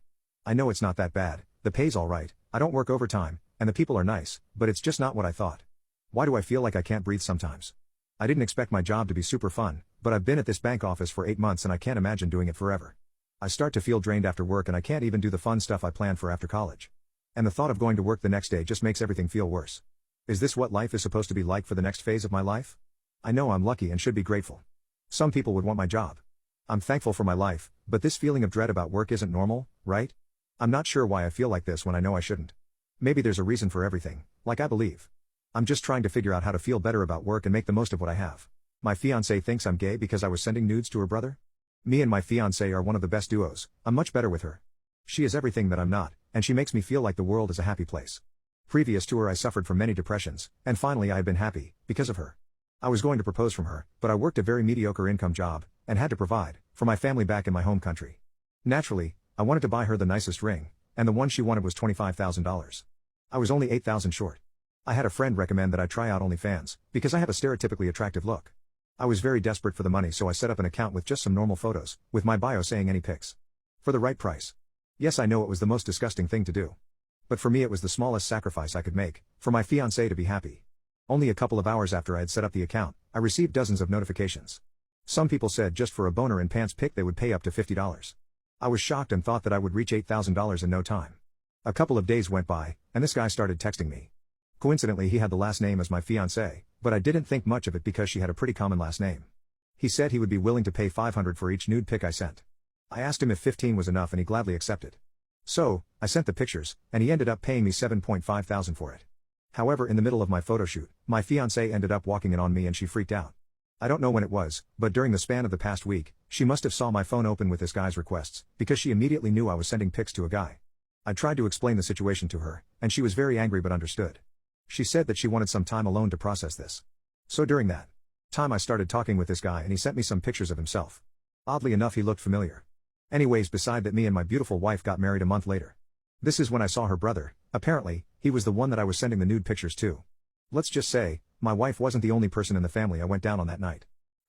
I know it's not that bad, the pay's alright, I don't work overtime, and the people are nice, but it's just not what I thought. Why do I feel like I can't breathe sometimes? I didn't expect my job to be super fun, but I've been at this bank office for 8 months and I can't imagine doing it forever. I start to feel drained after work and I can't even do the fun stuff I planned for after college. And the thought of going to work the next day just makes everything feel worse. Is this what life is supposed to be like for the next phase of my life? I know I'm lucky and should be grateful. Some people would want my job. I'm thankful for my life, but this feeling of dread about work isn't normal, right? I'm not sure why I feel like this when I know I shouldn't. Maybe there's a reason for everything, like I believe. I'm just trying to figure out how to feel better about work and make the most of what I have. My fiancée thinks I'm gay because I was sending nudes to her brother? Me and my fiancée are one of the best duos. I'm much better with her. She is everything that I'm not, and she makes me feel like the world is a happy place. Previous to her I suffered from many depressions, and finally I had been happy, because of her. I was going to propose from her, but I worked a very mediocre income job, and had to provide, for my family back in my home country. Naturally, I wanted to buy her the nicest ring, and the one she wanted was $25,000. I was only $8,000 short. I had a friend recommend that I try out OnlyFans, because I have a stereotypically attractive look. I was very desperate for the money, so I set up an account with just some normal photos, with my bio saying any pics. For the right price. Yes, I know it was the most disgusting thing to do. But for me it was the smallest sacrifice I could make, for my fiancé to be happy. Only a couple of hours after I had set up the account, I received dozens of notifications. Some people said just for a boner and pants pic they would pay up to $50. I was shocked and thought that I would reach $8,000 in no time. A couple of days went by, and this guy started texting me. Coincidentally he had the last name as my fiancé, but I didn't think much of it because she had a pretty common last name. He said he would be willing to pay $500 for each nude pic I sent. I asked him if 15 was enough and he gladly accepted. So, I sent the pictures, and he ended up paying me $7.5 thousand for it. However, in the middle of my photo shoot, my fiancée ended up walking in on me and she freaked out. I don't know when it was, but during the span of the past week, she must have saw my phone open with this guy's requests, because she immediately knew I was sending pics to a guy. I tried to explain the situation to her, and she was very angry but understood. She said that she wanted some time alone to process this. So during that time I started talking with this guy and he sent me some pictures of himself. Oddly enough he looked familiar. Anyways, beside that, me and my beautiful wife got married a month later. This is when I saw her brother. Apparently, he was the one that I was sending the nude pictures to. Let's just say, my wife wasn't the only person in the family I went down on that night.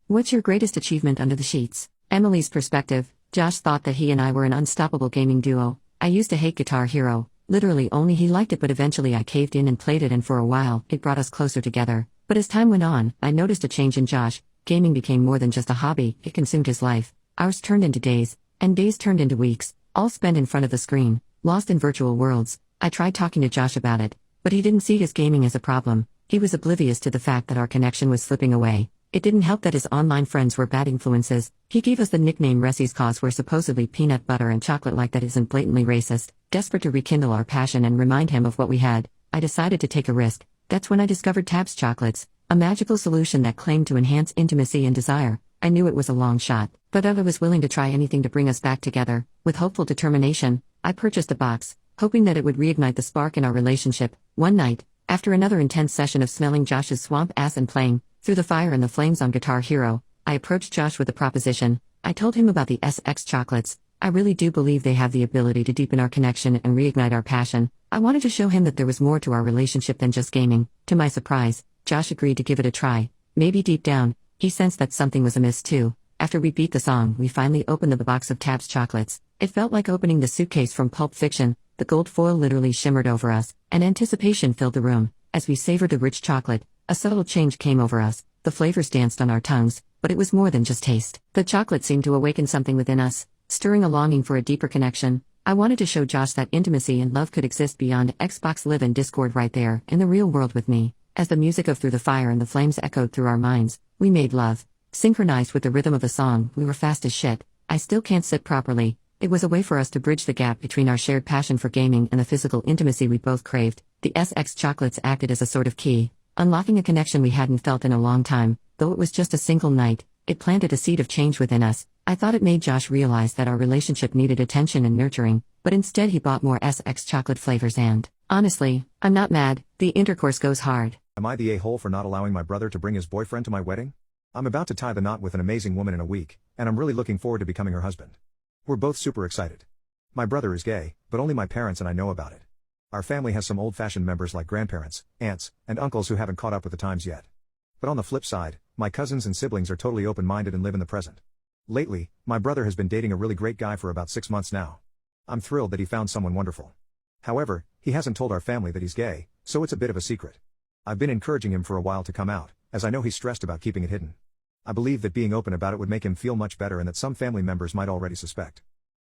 What's your greatest achievement under the sheets? Emily's perspective. Josh thought that he and I were an unstoppable gaming duo. I used to hate Guitar Hero. Literally only he liked it, but eventually I caved in and played it, and for a while, it brought us closer together. But as time went on, I noticed a change in Josh. Gaming became more than just a hobby, it consumed his life. Hours turned into days, and days turned into weeks, all spent in front of the screen, lost in virtual worlds. I tried talking to Josh about it, but he didn't see his gaming as a problem. He was oblivious to the fact that our connection was slipping away. It didn't help that his online friends were bad influences. He gave us the nickname Ressie's cause, where supposedly peanut butter and chocolate like that isn't blatantly racist. Desperate to rekindle our passion and remind him of what we had, I decided to take a risk. That's when I discovered Tabs Chocolates, a magical solution that claimed to enhance intimacy and desire. I knew it was a long shot, but I was willing to try anything to bring us back together. With hopeful determination, I purchased a box, hoping that it would reignite the spark in our relationship. One night, after another intense session of smelling Josh's swamp ass and playing Through the Fire and the Flames on Guitar Hero, I approached Josh with a proposition. I told him about the SX chocolates. I really do believe they have the ability to deepen our connection and reignite our passion. I wanted to show him that there was more to our relationship than just gaming. To my surprise, Josh agreed to give it a try. Maybe deep down, he sensed that something was amiss too. After we beat the song, we finally opened the box of Tabs chocolates. It felt like opening the suitcase from Pulp Fiction. The gold foil literally shimmered over us, and anticipation filled the room. As we savored the rich chocolate, a subtle change came over us. The flavors danced on our tongues, but it was more than just taste. The chocolate seemed to awaken something within us, stirring a longing for a deeper connection. I wanted to show Josh that intimacy and love could exist beyond Xbox Live and Discord, right there, in the real world with me. As the music of Through the Fire and the Flames echoed through our minds, we made love. Synchronized with the rhythm of the song, we were fast as shit. I still can't sit properly. It was a way for us to bridge the gap between our shared passion for gaming and the physical intimacy we both craved. The SX chocolates acted as a sort of key, unlocking a connection we hadn't felt in a long time. Though it was just a single night, it planted a seed of change within us. I thought it made Josh realize that our relationship needed attention and nurturing, but instead he bought more SX chocolate flavors, and honestly, I'm not mad. The intercourse goes hard. Am I the a-hole for not allowing my brother to bring his boyfriend to my wedding? I'm about to tie the knot with an amazing woman in a week, and I'm really looking forward to becoming her husband. We're both super excited. My brother is gay, but only my parents and I know about it. Our family has some old-fashioned members like grandparents, aunts, and uncles who haven't caught up with the times yet. But on the flip side, my cousins and siblings are totally open-minded and live in the present. Lately, my brother has been dating a really great guy for about 6 months now. I'm thrilled that he found someone wonderful. However, he hasn't told our family that he's gay, so it's a bit of a secret. I've been encouraging him for a while to come out, as I know he's stressed about keeping it hidden. I believe that being open about it would make him feel much better and that some family members might already suspect.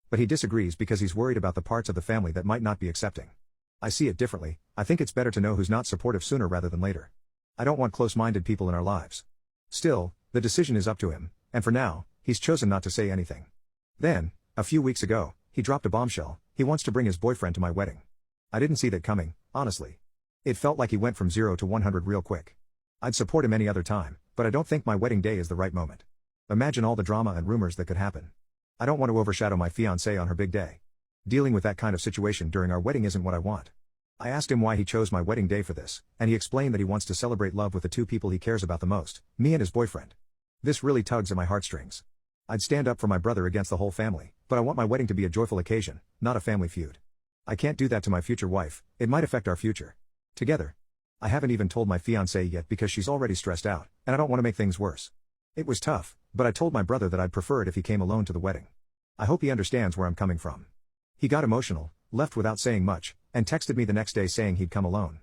But he disagrees because he's worried about the parts of the family that might not be accepting. I see it differently. I think it's better to know who's not supportive sooner rather than later. I don't want close-minded people in our lives. Still, the decision is up to him, and for now, he's chosen not to say anything. Then, a few weeks ago, he dropped a bombshell. He wants to bring his boyfriend to my wedding. I didn't see that coming, honestly. It felt like he went from 0 to 100 real quick. I'd support him any other time, but I don't think my wedding day is the right moment. Imagine all the drama and rumors that could happen. I don't want to overshadow my fiancée on her big day. Dealing with that kind of situation during our wedding isn't what I want. I asked him why he chose my wedding day for this, and he explained that he wants to celebrate love with the two people he cares about the most, me and his boyfriend. This really tugs at my heartstrings. I'd stand up for my brother against the whole family, but I want my wedding to be a joyful occasion, not a family feud. I can't do that to my future wife, it might affect our future together. I haven't even told my fiancée yet because she's already stressed out, and I don't want to make things worse. It was tough, but I told my brother that I'd prefer it if he came alone to the wedding. I hope he understands where I'm coming from. He got emotional, left without saying much, and texted me the next day saying he'd come alone.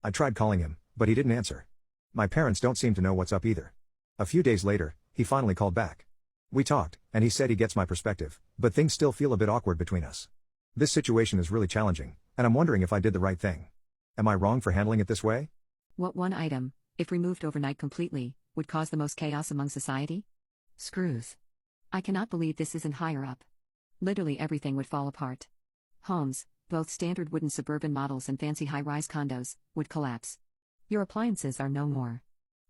I tried calling him, but he didn't answer. My parents don't seem to know what's up either. A few days later, he finally called back. We talked, and he said he gets my perspective, but things still feel a bit awkward between us. This situation is really challenging, and I'm wondering if I did the right thing. Am I wrong for handling it this way? What one item, if removed overnight completely, would cause the most chaos among society? Screws. I cannot believe this isn't higher up. Literally everything would fall apart. Homes, both standard wooden suburban models and fancy high-rise condos, would collapse. Your appliances are no more.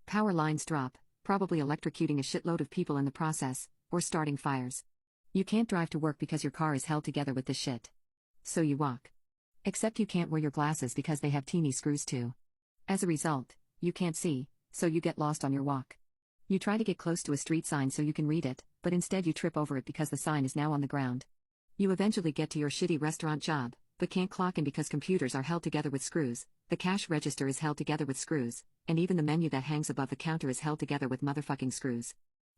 Power lines drop, probably electrocuting a shitload of people in the process, or starting fires. You can't drive to work because your car is held together with this shit. So you walk. Except you can't wear your glasses because they have teeny screws too. As a result, you can't see, so you get lost on your walk. You try to get close to a street sign so you can read it, but instead you trip over it because the sign is now on the ground. You eventually get to your shitty restaurant job, but can't clock in because computers are held together with screws, the cash register is held together with screws, and even the menu that hangs above the counter is held together with motherfucking screws.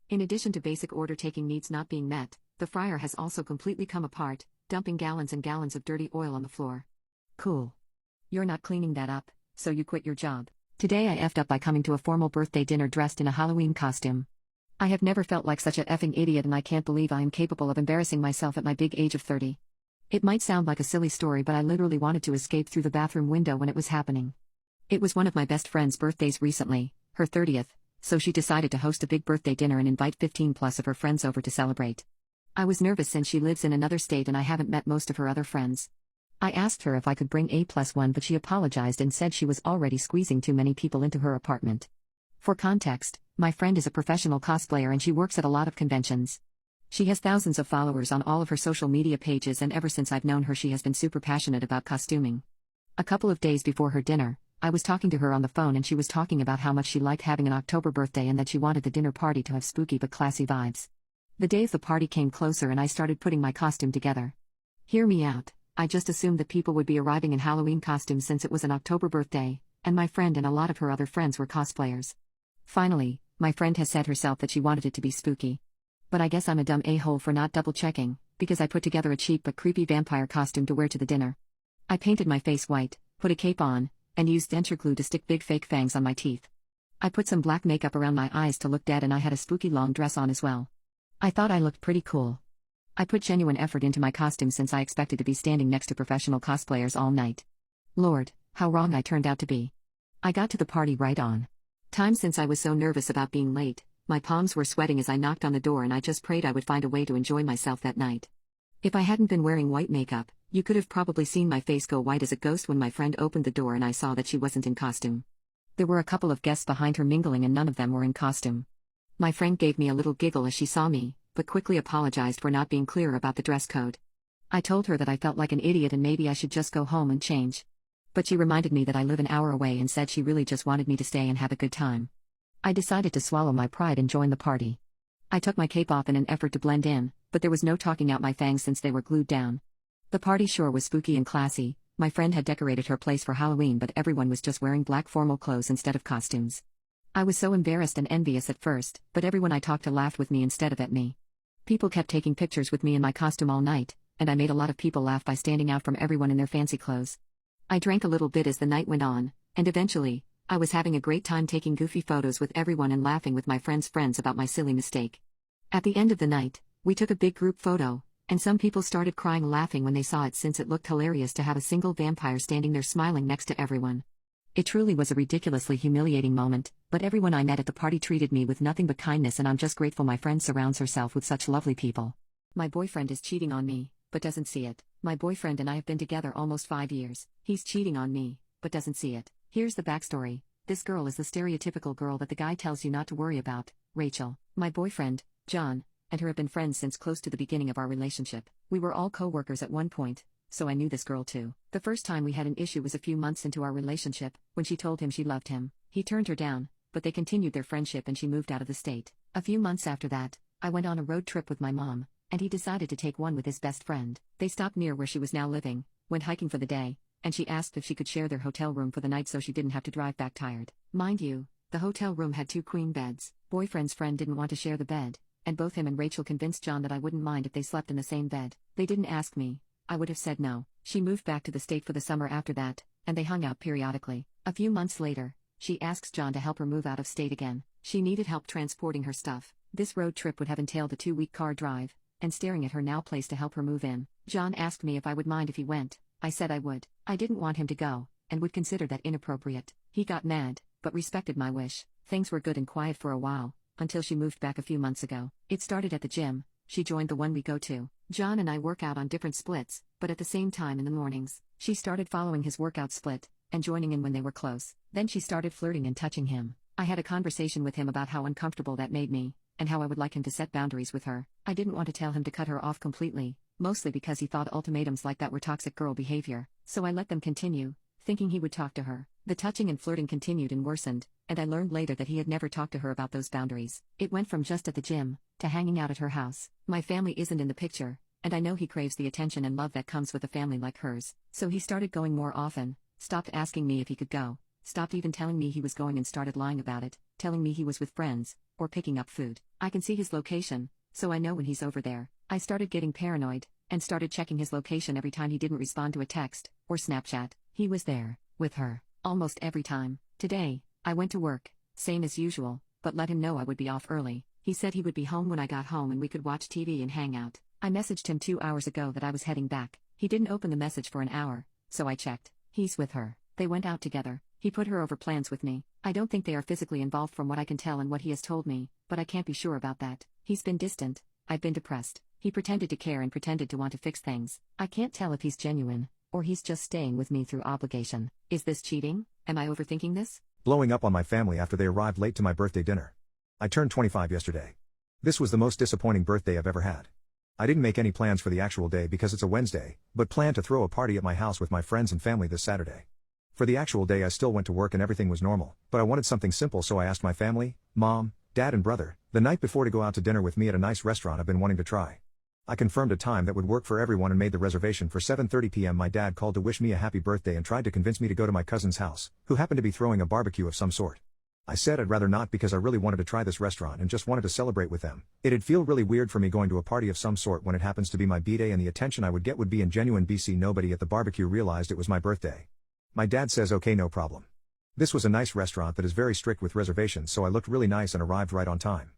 In addition to basic order-taking needs not being met, the fryer has also completely come apart, dumping gallons and gallons of dirty oil on the floor. Cool. You're not cleaning that up, so you quit your job. Today I effed up by coming to a formal birthday dinner dressed in a Halloween costume. I have never felt like such a effing idiot, and I can't believe I am capable of embarrassing myself at my big age of 30. It might sound like a silly story, but I literally wanted to escape through the bathroom window when it was happening. It was one of my best friend's birthdays recently, her 30th, so she decided to host a big birthday dinner and invite 15 plus of her friends over to celebrate. I was nervous since she lives in another state and I haven't met most of her other friends. I asked her if I could bring A+1, but she apologized and said she was already squeezing too many people into her apartment. For context, my friend is a professional cosplayer and she works at a lot of conventions. She has thousands of followers on all of her social media pages, and ever since I've known her she has been super passionate about costuming. A couple of days before her dinner, I was talking to her on the phone and she was talking about how much she liked having an October birthday and that she wanted the dinner party to have spooky but classy vibes. The day of the party came closer and I started putting my costume together. Hear me out. I just assumed that people would be arriving in Halloween costumes since it was an October birthday, and my friend and a lot of her other friends were cosplayers. Finally, my friend has said herself that she wanted it to be spooky. But I guess I'm a dumb a-hole for not double-checking, because I put together a cheap but creepy vampire costume to wear to the dinner. I painted my face white, put a cape on, and used denture glue to stick big fake fangs on my teeth. I put some black makeup around my eyes to look dead, and I had a spooky long dress on as well. I thought I looked pretty cool. I put genuine effort into my costume since I expected to be standing next to professional cosplayers all night. Lord, how wrong I turned out to be. I got to the party right on time since I was so nervous about being late. My palms were sweating as I knocked on the door, and I just prayed I would find a way to enjoy myself that night. If I hadn't been wearing white makeup, you could have probably seen my face go white as a ghost when my friend opened the door and I saw that she wasn't in costume. There were a couple of guests behind her mingling and none of them were in costume. My friend gave me a little giggle as she saw me, but quickly apologized for not being clear about the dress code. I told her that I felt like an idiot and maybe I should just go home and change. But she reminded me that I live an hour away and said she really just wanted me to stay and have a good time. I decided to swallow my pride and join the party. I took my cape off in an effort to blend in, but there was no talking out my fangs since they were glued down. The party sure was spooky and classy. My friend had decorated her place for Halloween, but everyone was just wearing black formal clothes instead of costumes. I was so embarrassed and envious at first, but everyone I talked to laughed with me instead of at me. People kept taking pictures with me in my costume all night, and I made a lot of people laugh by standing out from everyone in their fancy clothes. I drank a little bit as the night went on, and eventually, I was having a great time taking goofy photos with everyone and laughing with my friends' friends about my silly mistake. At the end of the night, we took a big group photo, and some people started crying laughing when they saw it since it looked hilarious to have a single vampire standing there smiling next to everyone. It truly was a ridiculously humiliating moment, but everyone I met at the party treated me with nothing but kindness, and I'm just grateful my friend surrounds herself with such lovely people. My boyfriend is cheating on me, but doesn't see it. My boyfriend and I have been together almost 5 years. He's cheating on me, but doesn't see it. Here's the backstory. This girl is the stereotypical girl that the guy tells you not to worry about, Rachel. My boyfriend, John, and her have been friends since close to the beginning of our relationship. We were all co-workers at one point, so I knew this girl too. The first time we had an issue was a few months into our relationship, when she told him she loved him. He turned her down, but they continued their friendship and she moved out of the state. A few months after that, I went on a road trip with my mom, and he decided to take one with his best friend. They stopped near where she was now living, went hiking for the day, and she asked if she could share their hotel room for the night so she didn't have to drive back tired. Mind you, the hotel room had 2 queen beds. Boyfriend's friend didn't want to share the bed, and both him and Rachel convinced John that I wouldn't mind if they slept in the same bed. They didn't ask me. I would have said no. She moved back to the state for the summer after that, and they hung out periodically. A few months later, she asks John to help her move out of state again. She needed help transporting her stuff. This road trip would have entailed a 2-week car drive, and staring at her now place to help her move in. John asked me if I would mind if he went. I said I would. I didn't want him to go, and would consider that inappropriate. He got mad, but respected my wish. Things were good and quiet for a while, until she moved back a few months ago. It started at the gym. She joined the one we go to. John and I work out on different splits, but at the same time in the mornings. She started following his workout split, and joining in when they were close. Then she started flirting and touching him. I had a conversation with him about how uncomfortable that made me, and how I would like him to set boundaries with her. I didn't want to tell him to cut her off completely, mostly because he thought ultimatums like that were toxic girl behavior, so I let them continue, thinking he would talk to her. The touching and flirting continued and worsened, and I learned later that he had never talked to her about those boundaries. It went from just at the gym, to hanging out at her house. My family isn't in the picture, and I know he craves the attention and love that comes with a family like hers. So he started going more often, stopped asking me if he could go, stopped even telling me he was going and started lying about it, telling me he was with friends, or picking up food. I can see his location, so I know when he's over there. I started getting paranoid, and started checking his location every time he didn't respond to a text, or Snapchat. He was there, with her, almost every time. Today, I went to work, same as usual, but let him know I would be off early. He said he would be home when I got home and we could watch TV and hang out. I messaged him 2 hours ago that I was heading back. He didn't open the message for an hour, so I checked. He's with her. They went out together. He put her over plans with me. I don't think they are physically involved from what I can tell and what he has told me, but I can't be sure about that. He's been distant. I've been depressed. He pretended to care and pretended to want to fix things. I can't tell if he's genuine, or he's just staying with me through obligation. Is this cheating? Am I overthinking this? Blowing up on my family after they arrived late to my birthday dinner. I turned 25 yesterday. This was the most disappointing birthday I've ever had. I didn't make any plans for the actual day because it's a Wednesday, but planned to throw a party at my house with my friends and family this Saturday. For the actual day I still went to work and everything was normal, but I wanted something simple, so I asked my family, mom, dad and brother, the night before to go out to dinner with me at a nice restaurant I've been wanting to try. I confirmed a time that would work for everyone and made the reservation for 7:30 p.m. My dad called to wish me a happy birthday and tried to convince me to go to my cousin's house, who happened to be throwing a barbecue of some sort. I said I'd rather not because I really wanted to try this restaurant and just wanted to celebrate with them. It'd feel really weird for me going to a party of some sort when it happens to be my b-day and the attention I would get would be in genuine BC. Nobody at the barbecue realized it was my birthday. My dad says okay, no problem. This was a nice restaurant that is very strict with reservations, so I looked really nice and arrived right on time.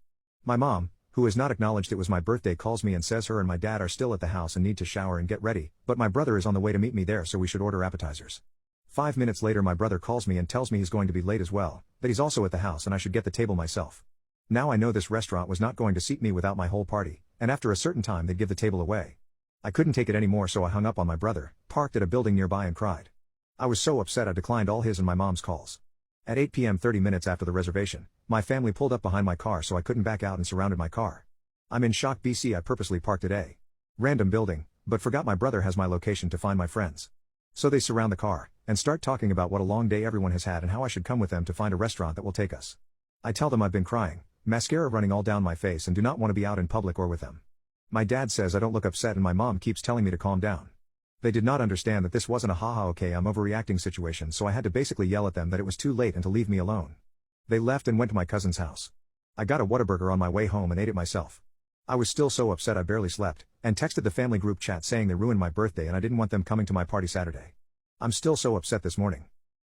My mom, who has not acknowledged it was my birthday, calls me and says her and my dad are still at the house and need to shower and get ready, but my brother is on the way to meet me there, so we should order appetizers. 5 minutes later my brother calls me and tells me he's going to be late as well, that he's also at the house and I should get the table myself. Now I know this restaurant was not going to seat me without my whole party, and after a certain time they'd give the table away. I couldn't take it anymore, so I hung up on my brother, parked at a building nearby and cried. I was so upset I declined all his and my mom's calls. At 8 p.m. 30 minutes after the reservation, my family pulled up behind my car so I couldn't back out and surrounded my car. I'm in shock. BC. I purposely parked at a random building, but forgot my brother has my location to find my friends. So they surround the car, and start talking about what a long day everyone has had and how I should come with them to find a restaurant that will take us. I tell them I've been crying, mascara running all down my face and do not want to be out in public or with them. My dad says I don't look upset and my mom keeps telling me to calm down. They did not understand that this wasn't a haha okay I'm overreacting situation, so I had to basically yell at them that it was too late and to leave me alone. They left and went to my cousin's house. I got a Whataburger on my way home and ate it myself. I was still so upset I barely slept, and texted the family group chat saying they ruined my birthday and I didn't want them coming to my party Saturday. I'm still so upset this morning.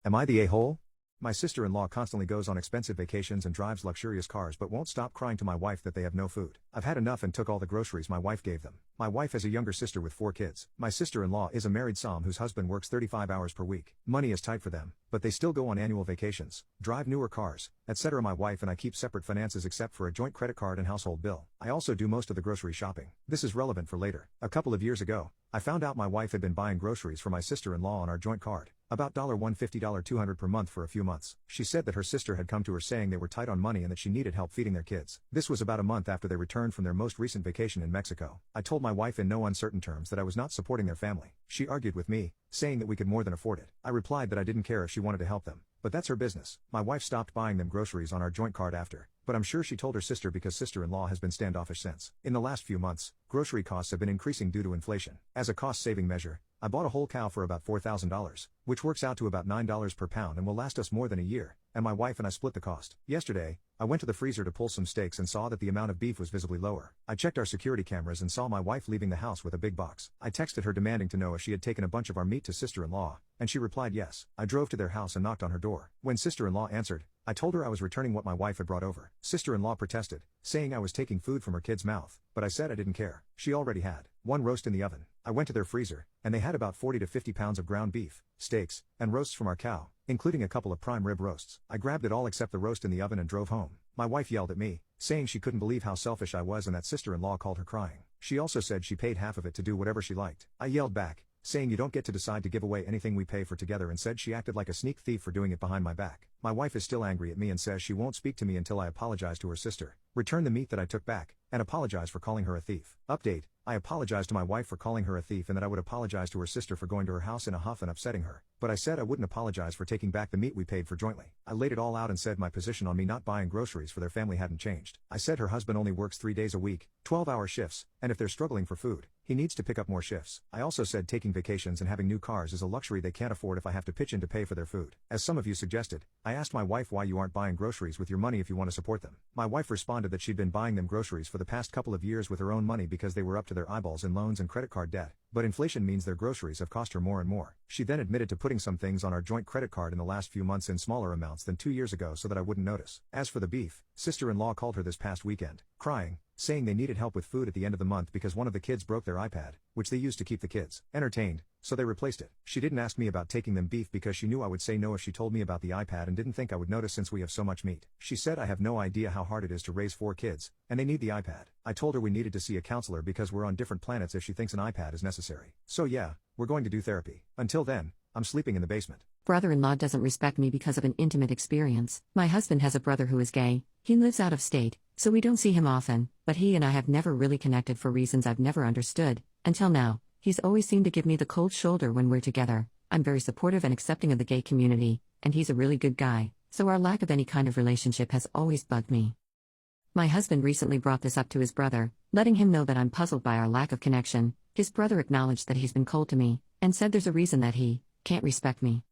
Am I the a-hole? My sister-in-law constantly goes on expensive vacations and drives luxurious cars but won't stop crying to my wife that they have no food. I've had enough and took all the groceries my wife gave them. My wife has a younger sister with 4 kids. My sister-in-law is a married som whose husband works 35 hours per week. Money is tight for them, but they still go on annual vacations, drive newer cars, etc. My wife and I keep separate finances except for a joint credit card and household bill. I also do most of the grocery shopping. This is relevant for later. A couple of years ago, I found out my wife had been buying groceries for my sister-in-law on our joint card, about $150 $200 per month for a few months. She said that her sister had come to her saying they were tight on money and that she needed help feeding their kids. This was about a month after they returned from their most recent vacation in Mexico. I told my wife in no uncertain terms that I was not supporting their family. She argued with me, saying that we could more than afford it. I replied that I didn't care if she wanted to help them, but that's her business. My wife stopped buying them groceries on our joint card after, but I'm sure she told her sister because sister-in-law has been standoffish since. In the last few months, grocery costs have been increasing due to inflation. As a cost-saving measure, I bought a whole cow for about $4,000, which works out to about $9 per pound and will last us more than a year, and my wife and I split the cost. Yesterday, I went to the freezer to pull some steaks and saw that the amount of beef was visibly lower. I checked our security cameras and saw my wife leaving the house with a big box. I texted her demanding to know if she had taken a bunch of our meat to sister-in-law, and she replied yes. I drove to their house and knocked on her door. When sister-in-law answered, I told her I was returning what my wife had brought over. Sister-in-law protested, saying I was taking food from her kid's mouth, but I said I didn't care. She already had one roast in the oven. I went to their freezer, and they had about 40 to 50 pounds of ground beef, steaks, and roasts from our cow, including a couple of prime rib roasts. I grabbed it all except the roast in the oven and drove home. My wife yelled at me, saying she couldn't believe how selfish I was and that sister-in-law called her crying. She also said she paid half of it to do whatever she liked. I yelled back, saying you don't get to decide to give away anything we pay for together, and said she acted like a sneak thief for doing it behind my back. My wife is still angry at me and says she won't speak to me until I apologize to her sister, return the meat that I took back, and apologize for calling her a thief. Update: I apologized to my wife for calling her a thief and that I would apologize to her sister for going to her house in a huff and upsetting her, but I said I wouldn't apologize for taking back the meat we paid for jointly. I laid it all out and said my position on me not buying groceries for their family hadn't changed. I said her husband only works 3 days a week, 12-hour shifts, and if they're struggling for food, he needs to pick up more shifts. I also said taking vacations and having new cars is a luxury they can't afford if I have to pitch in to pay for their food. As some of you suggested, I asked my wife why you aren't buying groceries with your money if you want to support them. My wife responded that she'd been buying them groceries for the past couple of years with her own money because they were up to their eyeballs in loans and credit card debt, but inflation means their groceries have cost her more and more. She then admitted to putting some things on our joint credit card in the last few months in smaller amounts than 2 years ago so that I wouldn't notice. As for the beef, sister-in-law called her this past weekend, crying, saying they needed help with food at the end of the month because one of the kids broke their iPad, which they used to keep the kids entertained, so they replaced it. She didn't ask me about taking them beef because she knew I would say no if she told me about the iPad and didn't think I would notice since we have so much meat. She said I have no idea how hard it is to raise 4 kids, and they need the iPad. I told her we needed to see a counselor because we're on different planets if she thinks an iPad is necessary. So yeah, we're going to do therapy. Until then, I'm sleeping in the basement. Brother-in-law doesn't respect me because of an intimate experience. My husband has a brother who is gay. He lives out of state, so we don't see him often, but he and I have never really connected for reasons I've never understood. Until now, he's always seemed to give me the cold shoulder when we're together. I'm very supportive and accepting of the gay community, and he's a really good guy, so our lack of any kind of relationship has always bugged me. My husband recently brought this up to his brother, letting him know that I'm puzzled by our lack of connection. His brother acknowledged that he's been cold to me, and said there's a reason that he can't respect me.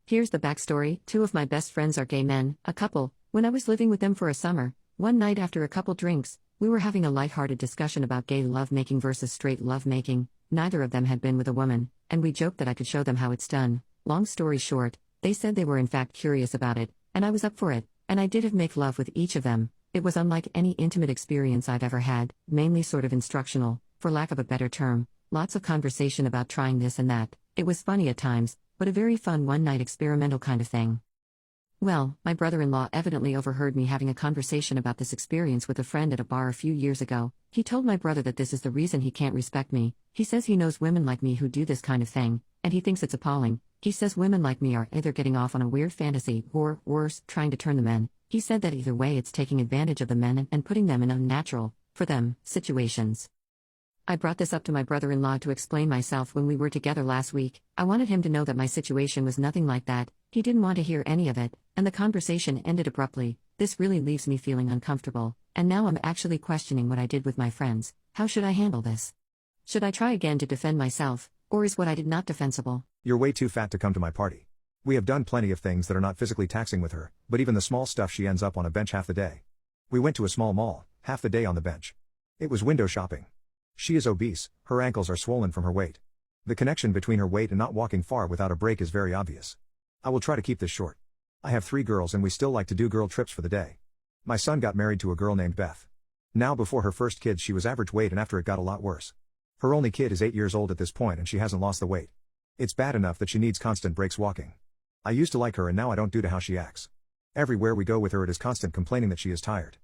Here's the backstory. 2 of my best friends are gay men, a couple. When I was living with them for a summer, one night after a couple drinks, we were having a lighthearted discussion about gay lovemaking versus straight lovemaking. Neither of them had been with a woman, and we joked that I could show them how it's done. Long story short, they said they were in fact curious about it, and I was up for it, and I did make love with each of them. It was unlike any intimate experience I've ever had, mainly sort of instructional, for lack of a better term. Lots of conversation about trying this and that. It was funny at times, but a very fun one-night experimental kind of thing. Well, my brother-in-law evidently overheard me having a conversation about this experience with a friend at a bar a few years ago. He told my brother that this is the reason he can't respect me. He says he knows women like me who do this kind of thing, and he thinks it's appalling. He says women like me are either getting off on a weird fantasy or, worse, trying to turn the men. He said that either way it's taking advantage of the men and putting them in unnatural, for them, situations. I brought this up to my brother-in-law to explain myself when we were together last week. I wanted him to know that my situation was nothing like that. He didn't want to hear any of it, and the conversation ended abruptly. This really leaves me feeling uncomfortable, and now I'm actually questioning what I did with my friends. How should I handle this? Should I try again to defend myself, or is what I did not defensible? You're way too fat to come to my party. We have done plenty of things that are not physically taxing with her, but even the small stuff she ends up on a bench half the day. We went to a small mall, half the day on the bench. It was window shopping. She is obese, her ankles are swollen from her weight. The connection between her weight and not walking far without a break is very obvious. I will try to keep this short. I have 3 girls and we still like to do girl trips for the day. My son got married to a girl named Beth. Now before her first kid she was average weight and after it got a lot worse. Her only kid is 8 years old at this point and she hasn't lost the weight. It's bad enough that she needs constant breaks walking. I used to like her and now I don't due to how she acts. Everywhere we go with her it is constant complaining that she is tired.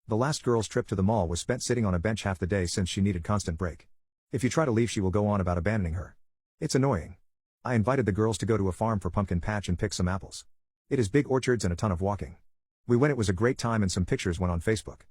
The last girl's trip to the mall was spent sitting on a bench half the day since she needed constant break. If you try to leave she will go on about abandoning her. It's annoying. I invited the girls to go to a farm for pumpkin patch and pick some apples. It is big orchards and a ton of walking. We went, it was a great time and some pictures went on Facebook.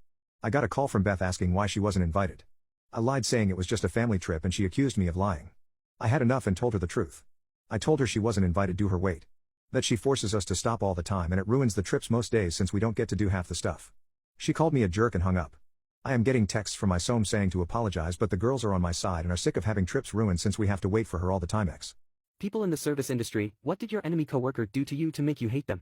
I got a call from Beth asking why she wasn't invited. I lied saying it was just a family trip and she accused me of lying. I had enough and told her the truth. I told her she wasn't invited due to her weight. That she forces us to stop all the time and it ruins the trips most days since we don't get to do half the stuff. She called me a jerk and hung up. I am getting texts from my SOM saying to apologize but the girls are on my side and are sick of having trips ruined since we have to wait for her all the time. People in the service industry, what did your enemy coworker do to you to make you hate them?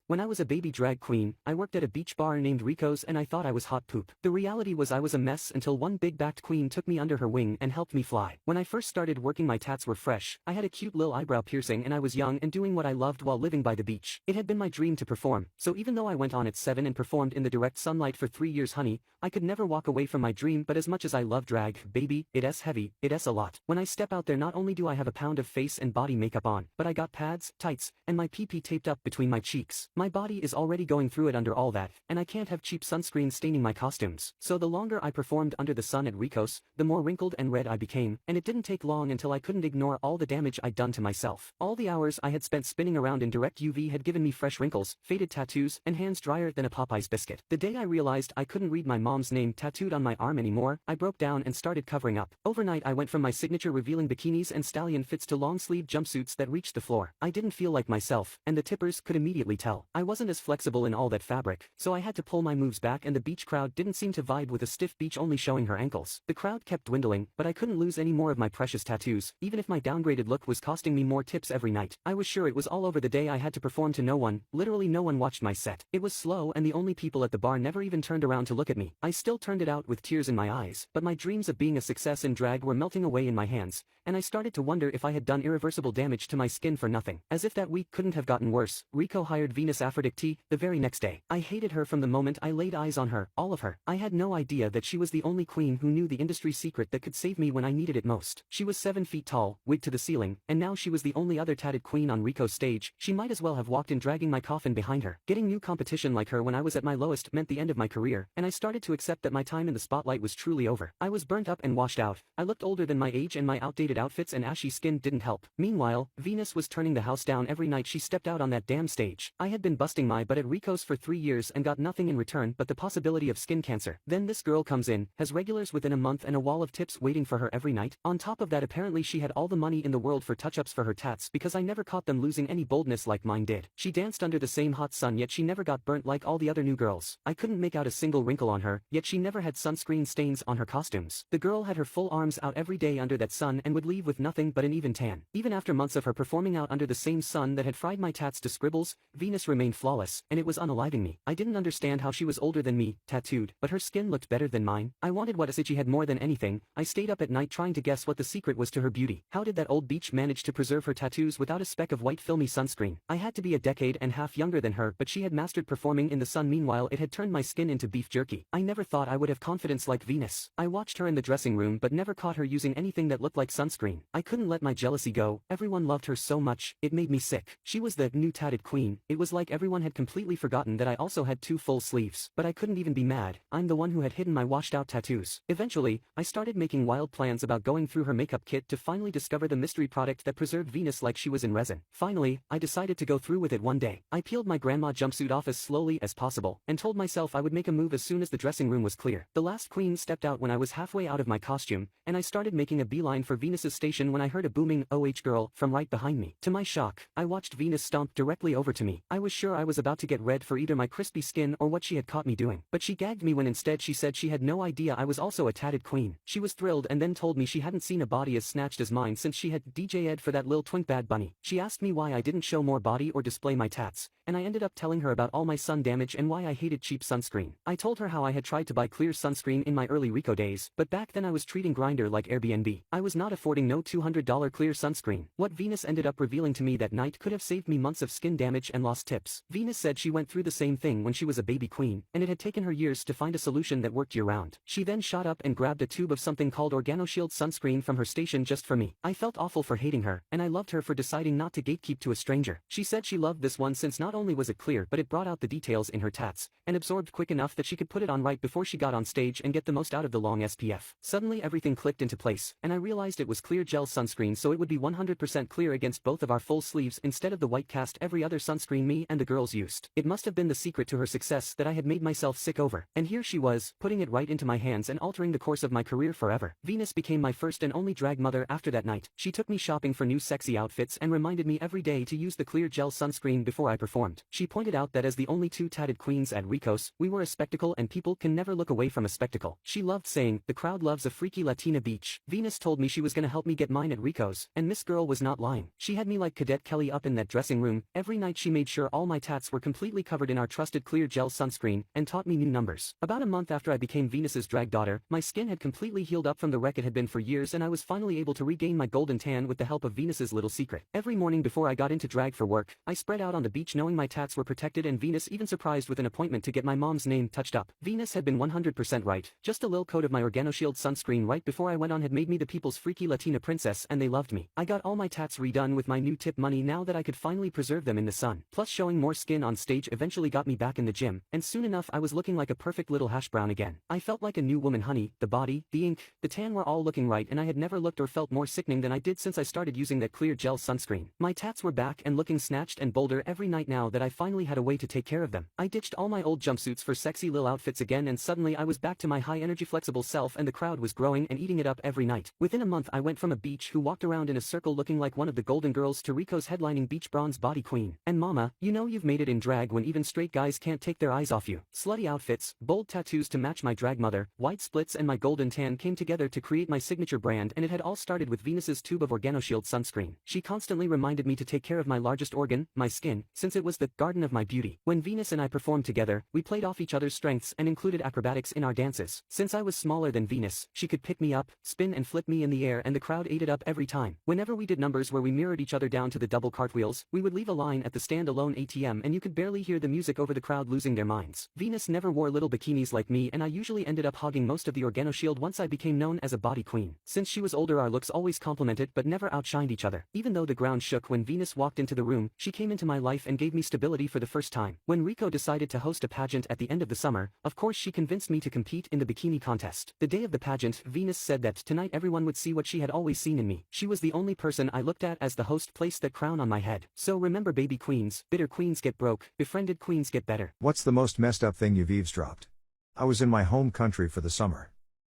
When I was a baby drag queen, I worked at a beach bar named Rico's and I thought I was hot poop. The reality was I was a mess until one big-backed queen took me under her wing and helped me fly. When I first started working my tats were fresh, I had a cute little eyebrow piercing and I was young and doing what I loved while living by the beach. It had been my dream to perform, so even though I went on at 7 and performed in the direct sunlight for 3 years honey, I could never walk away from my dream but as much as I love drag, baby, it's heavy, it's a lot. When I step out there not only do I have a pound of face and body makeup on, but I got pads, tights, and my pee-pee taped up between my cheeks. My body is already going through it under all that, and I can't have cheap sunscreen staining my costumes. So the longer I performed under the sun at Rico's, the more wrinkled and red I became, and it didn't take long until I couldn't ignore all the damage I'd done to myself. All the hours I had spent spinning around in direct UV had given me fresh wrinkles, faded tattoos, and hands drier than a Popeye's biscuit. The day I realized I couldn't read my mom's name tattooed on my arm anymore, I broke down and started covering up. Overnight I went from my signature revealing bikinis and stallion fits to long-sleeve jumpsuits that reached the floor. I didn't feel like myself, and the tippers could immediately tell. I wasn't as flexible in all that fabric, so I had to pull my moves back and the beach crowd didn't seem to vibe with a stiff beach only showing her ankles. The crowd kept dwindling, but I couldn't lose any more of my precious tattoos, even if my downgraded look was costing me more tips every night. I was sure it was all over the day I had to perform to no one, literally no one watched my set. It was slow and the only people at the bar never even turned around to look at me. I still turned it out with tears in my eyes, but my dreams of being a success in drag were melting away in my hands, and I started to wonder if I had done irreversible damage to my skin for nothing. As if that week couldn't have gotten worse, Rico hired Venus Aphrodite the very next day. I hated her from the moment I laid eyes on her, all of her. I had no idea that she was the only queen who knew the industry secret that could save me when I needed it most. She was 7 feet tall, wig to the ceiling, and now she was the only other tatted queen on Rico's stage. She might as well have walked in dragging my coffin behind her. Getting new competition like her when I was at my lowest meant the end of my career, and I started to accept that my time in the spotlight was truly over. I was burnt up and washed out. I looked older than my age and my outdated outfits and ashy skin didn't help. Meanwhile, Venus was turning the house down every night she stepped out on that damn stage. I had been busting my butt at Rico's for 3 years and got nothing in return but the possibility of skin cancer. Then this girl comes in, has regulars within a month and a wall of tips waiting for her every night. On top of that apparently she had all the money in the world for touch-ups for her tats because I never caught them losing any boldness like mine did. She danced under the same hot sun yet she never got burnt like all the other new girls. I couldn't make out a single wrinkle on her, yet she never had sunscreen stains on her costumes. The girl had her full arms out every day under that sun and would leave with nothing but an even tan. Even after months of her performing out under the same sun that had fried my tats to scribbles, Venus remained flawless, and it was unaliving me. I didn't understand how she was older than me, tattooed, but her skin looked better than mine. I wanted what she had more than anything. I stayed up at night trying to guess what the secret was to her beauty. How did that old beach manage to preserve her tattoos without a speck of white filmy sunscreen? I had to be a decade and a half younger than her, but she had mastered performing in the sun. Meanwhile it had turned my skin into beef jerky. I never thought I would have confidence like Venus. I watched her in the dressing room but never caught her using anything that looked like sunscreen. I couldn't let my jealousy go. Everyone loved her so much, it made me sick. She was the new tatted queen. It was like everyone had completely forgotten that I also had 2 full sleeves. But I couldn't even be mad. I'm the one who had hidden my washed out tattoos. Eventually, I started making wild plans about going through her makeup kit to finally discover the mystery product that preserved Venus like she was in resin. Finally, I decided to go through with it one day. I peeled my grandma jumpsuit off as slowly as possible, and told myself I would make a move as soon as the dressing room was clear. The last queen stepped out when I was halfway out of my costume, and I started making a beeline for Venus's station when I heard a booming "Oh girl" from right behind me. To my shock, I watched Venus stomp directly over to me. I was sure I was about to get red for either my crispy skin or what she had caught me doing, but she gagged me when instead she said she had no idea I was also a tatted queen. She was thrilled and then told me she hadn't seen a body as snatched as mine since she had DJ'd for that lil twink Bad Bunny. She asked me why I didn't show more body or display my tats, and I ended up telling her about all my sun damage and why I hated cheap sunscreen. I told her how I had tried to buy clear sunscreen in my early Rico days, but back then I was treating Grindr like Airbnb. I was not affording no $200 clear sunscreen. What Venus ended up revealing to me that night could have saved me months of skin damage and lost tips. Venus said she went through the same thing when she was a baby queen, and it had taken her years to find a solution that worked year-round. She then shot up and grabbed a tube of something called OrganoShield sunscreen from her station just for me. I felt awful for hating her, and I loved her for deciding not to gatekeep to a stranger. She said she loved this one since not only was it clear but it brought out the details in her tats, and absorbed quick enough that she could put it on right before she got on stage and get the most out of the long SPF. Suddenly everything clicked into place, and I realized it was clear gel sunscreen, so it would be 100% clear against both of our full sleeves instead of the white cast every other sunscreen me and the girls used. It must have been the secret to her success that I had made myself sick over, and here she was, putting it right into my hands and altering the course of my career forever. Venus became my first and only drag mother after that night. She took me shopping for new sexy outfits and reminded me every day to use the clear gel sunscreen before I performed. She pointed out that as the only two tatted queens at Ricos, we were a spectacle and people can never look away from a spectacle. She loved saying, "The crowd loves a freaky Latina beach." Venus told me she was gonna help me get mine at Ricos, and Miss Girl was not lying. She had me like Cadet Kelly up in that dressing room. Every night she made sure all my tats were completely covered in our trusted clear gel sunscreen, and taught me new numbers. About a month after I became Venus's drag daughter, my skin had completely healed up from the wreck it had been for years, and I was finally able to regain my golden tan with the help of Venus's little secret. Every morning before I got into drag for work, I spread out on the beach knowing my tats were protected, and Venus even surprised with an appointment to get my mom's name touched up. Venus had been 100% right. Just a little coat of my OrganoShield sunscreen right before I went on had made me the people's freaky Latina princess, and they loved me. I got all my tats redone with my new tip money now that I could finally preserve them in the sun. Plus showing more skin on stage eventually got me back in the gym, and soon enough I was looking like a perfect little hash brown again. I felt like a new woman, honey. The body, the ink, the tan were all looking right, and I had never looked or felt more sickening than I did since I started using that clear gel sunscreen. My tats were back and looking snatched and bolder every night now that I finally had a way to take care of them. I ditched all my old jumpsuits for sexy lil outfits again, and suddenly I was back to my high energy flexible self, and the crowd was growing and eating it up every night. Within a month I went from a beach who walked around in a circle looking like one of the Golden Girls to Rico's headlining beach bronze body queen. And mama, you know you've made it in drag when even straight guys can't take their eyes off you. Slutty outfits, bold tattoos to match my drag mother, white splits, and my golden tan came together to create my signature brand, and it had all started with Venus's tube of OrganoShield sunscreen. She constantly reminded me to take care of my largest organ, my skin, since it was the garden of my beauty. When Venus and I performed together, we played off each other's strengths and included acrobatics in our dances. Since I was smaller than Venus, she could pick me up, spin and flip me in the air, and the crowd ate it up every time. Whenever we did numbers where we mirrored each other down to the double cartwheels, we would leave a line at the stand-alone ATM and you could barely hear the music over the crowd losing their minds. Venus never wore little bikinis like me, and I usually ended up hogging most of the OrganoShield once I became known as a body queen. Since she was older, our looks always complemented but never outshined each other. Even though the ground shook when Venus walked into the room, she came into my life and gave me stability for the first time. When Rico decided to host a pageant at the end of the summer, of course she convinced me to compete in the bikini contest. The day of the pageant, Venus said that tonight everyone would see what she had always seen in me. She was the only person I looked at as the host placed that crown on my head. So remember, baby queens, bitter queens get broke, befriended queens get better. What's the most messed up thing you've eavesdropped? I was in my home country for the summer.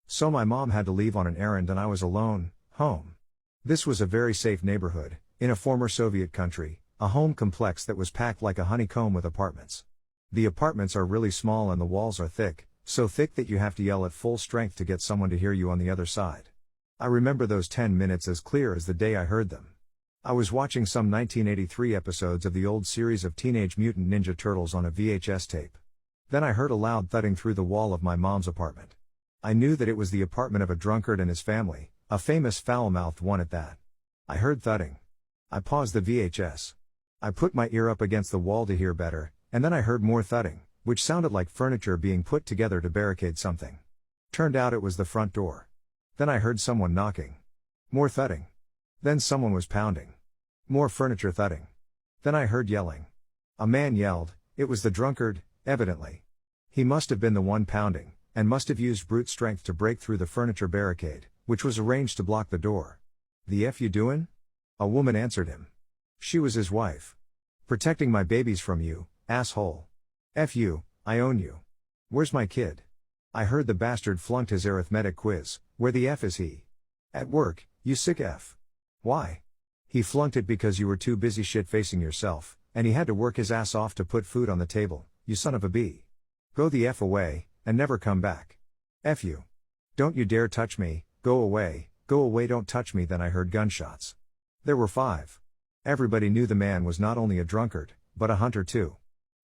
So my mom had to leave on an errand and I was alone, home. This was a very safe neighborhood, in a former Soviet country, a home complex that was packed like a honeycomb with apartments. The apartments are really small and the walls are thick, so thick that you have to yell at full strength to get someone to hear you on the other side. I remember those 10 minutes as clear as the day I heard them. I was watching some 1983 episodes of the old series of Teenage Mutant Ninja Turtles on a VHS tape. Then I heard a loud thudding through the wall of my mom's apartment. I knew that it was the apartment of a drunkard and his family, a famous foul-mouthed one at that. I heard thudding. I paused the VHS. I put my ear up against the wall to hear better, and then I heard more thudding, which sounded like furniture being put together to barricade something. Turned out it was the front door. Then I heard someone knocking. More thudding. Then someone was pounding. More furniture thudding. Then I heard yelling. A man yelled. It was the drunkard, evidently. He must have been the one pounding, and must have used brute strength to break through the furniture barricade, which was arranged to block the door. "The F you doin'?" A woman answered him. She was his wife. "Protecting my babies from you, asshole. F you, I own you. Where's my kid?" I heard the bastard flunked his arithmetic quiz. "Where the F is he?" "At work, you sick F." "Why?" "He flunked it because you were too busy shit-facing yourself, and he had to work his ass off to put food on the table, you son of a b. Go the F away, and never come back. F you. Don't you dare touch me, go away, don't touch me." Then I heard gunshots. There were 5. Everybody knew the man was not only a drunkard, but a hunter too.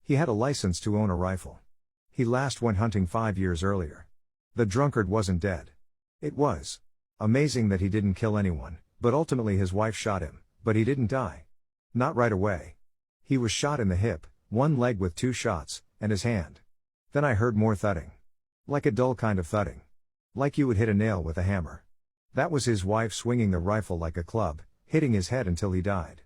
He had a license to own a rifle. He last went hunting 5 years earlier. The drunkard wasn't dead. It was amazing that he didn't kill anyone, but ultimately his wife shot him, but he didn't die. Not right away. He was shot in the hip, one leg with 2 shots, and his hand. Then I heard more thudding. Like a dull kind of thudding. Like you would hit a nail with a hammer. That was his wife swinging the rifle like a club, hitting his head until he died.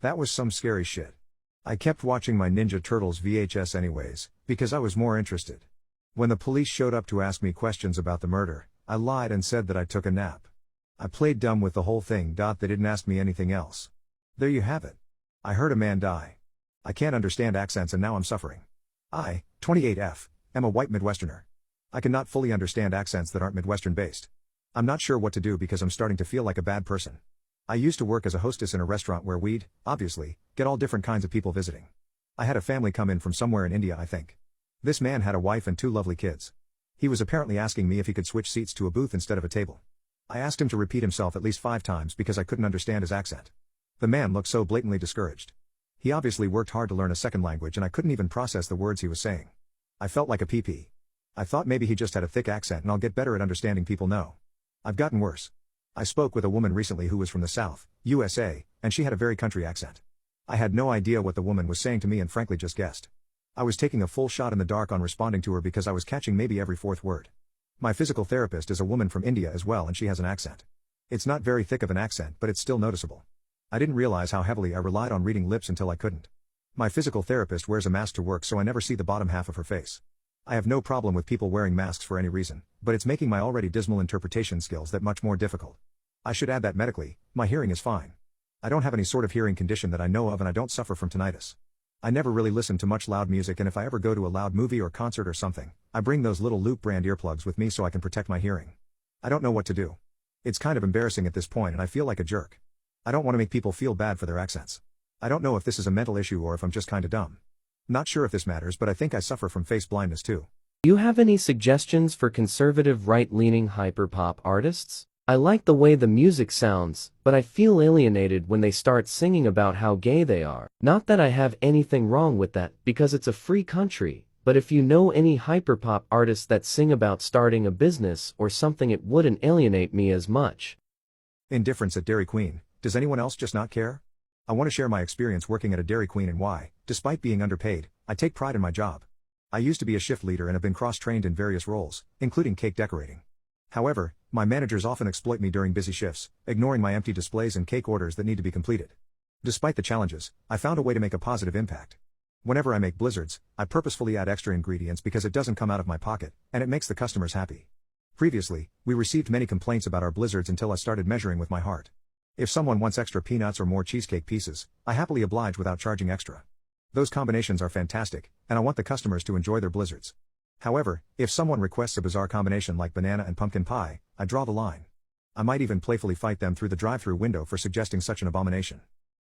That was some scary shit. I kept watching my Ninja Turtles VHS anyways, because I was more interested. When the police showed up to ask me questions about the murder, I lied and said that I took a nap. I played dumb with the whole thing. They didn't ask me anything else. There you have it. I heard a man die. I can't understand accents and now I'm suffering. I, 28F, am a white Midwesterner. I cannot fully understand accents that aren't Midwestern based. I'm not sure what to do because I'm starting to feel like a bad person. I used to work as a hostess in a restaurant where we'd, obviously, get all different kinds of people visiting. I had a family come in from somewhere in India, I think. This man had a wife and 2 lovely kids. He was apparently asking me if he could switch seats to a booth instead of a table. I asked him to repeat himself at least 5 times because I couldn't understand his accent. The man looked so blatantly discouraged. He obviously worked hard to learn a second language and I couldn't even process the words he was saying. I felt like a PP. I thought maybe he just had a thick accent and I'll get better at understanding people. No. I've gotten worse. I spoke with a woman recently who was from the South, USA, and she had a very country accent. I had no idea what the woman was saying to me and frankly just guessed. I was taking a full shot in the dark on responding to her because I was catching maybe every 4th word. My physical therapist is a woman from India as well and she has an accent. It's not very thick of an accent but it's still noticeable. I didn't realize how heavily I relied on reading lips until I couldn't. My physical therapist wears a mask to work so I never see the bottom half of her face. I have no problem with people wearing masks for any reason, but it's making my already dismal interpretation skills that much more difficult. I should add that medically, my hearing is fine. I don't have any sort of hearing condition that I know of and I don't suffer from tinnitus. I never really listen to much loud music and if I ever go to a loud movie or concert or something, I bring those little Loop brand earplugs with me so I can protect my hearing. I don't know what to do. It's kind of embarrassing at this point and I feel like a jerk. I don't want to make people feel bad for their accents. I don't know if this is a mental issue or if I'm just kinda dumb. Not sure if this matters but I think I suffer from face blindness too. Do you have any suggestions for conservative right-leaning hyperpop artists? I like the way the music sounds, but I feel alienated when they start singing about how gay they are. Not that I have anything wrong with that, because it's a free country, but if you know any hyperpop artists that sing about starting a business or something it wouldn't alienate me as much. Indifference at Dairy Queen. Does anyone else just not care? I want to share my experience working at a Dairy Queen and why, despite being underpaid, I take pride in my job. I used to be a shift leader and have been cross-trained in various roles, including cake decorating. However, my managers often exploit me during busy shifts, ignoring my empty displays and cake orders that need to be completed. Despite the challenges, I found a way to make a positive impact. Whenever I make blizzards, I purposefully add extra ingredients because it doesn't come out of my pocket, and it makes the customers happy. Previously, we received many complaints about our blizzards until I started measuring with my heart. If someone wants extra peanuts or more cheesecake pieces, I happily oblige without charging extra. Those combinations are fantastic, and I want the customers to enjoy their blizzards. However, if someone requests a bizarre combination like banana and pumpkin pie, I draw the line. I might even playfully fight them through the drive-thru window for suggesting such an abomination.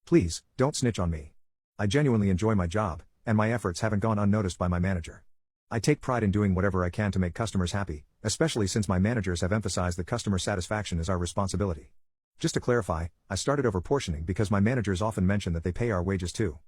Please, don't snitch on me. I genuinely enjoy my job, and my efforts haven't gone unnoticed by my manager. I take pride in doing whatever I can to make customers happy, especially since my managers have emphasized that customer satisfaction is our responsibility. Just to clarify, I started overportioning because my managers often mention that they pay our wages too.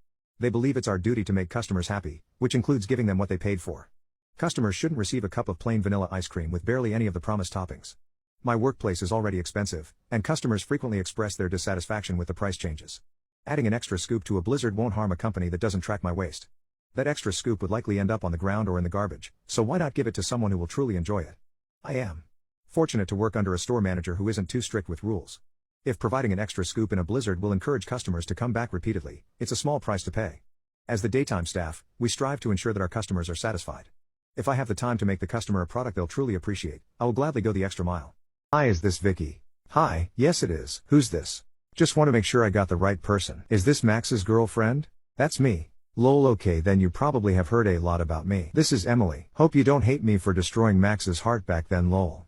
They believe it's our duty to make customers happy, which includes giving them what they paid for. Customers shouldn't receive a cup of plain vanilla ice cream with barely any of the promised toppings. My workplace is already expensive, and customers frequently express their dissatisfaction with the price changes. Adding an extra scoop to a blizzard won't harm a company that doesn't track my waste. That extra scoop would likely end up on the ground or in the garbage, so why not give it to someone who will truly enjoy it? I am fortunate to work under a store manager who isn't too strict with rules. If providing an extra scoop in a blizzard will encourage customers to come back repeatedly, it's a small price to pay. As the daytime staff, we strive to ensure that our customers are satisfied. If I have the time to make the customer a product they'll truly appreciate, I will gladly go the extra mile. Hi, is this Vicky? Hi, yes it is. Who's this? Just want to make sure I got the right person. Is this Max's girlfriend? That's me. Lol, okay, then you probably have heard a lot about me. This is Emily. Hope you don't hate me for destroying Max's heart back then, lol.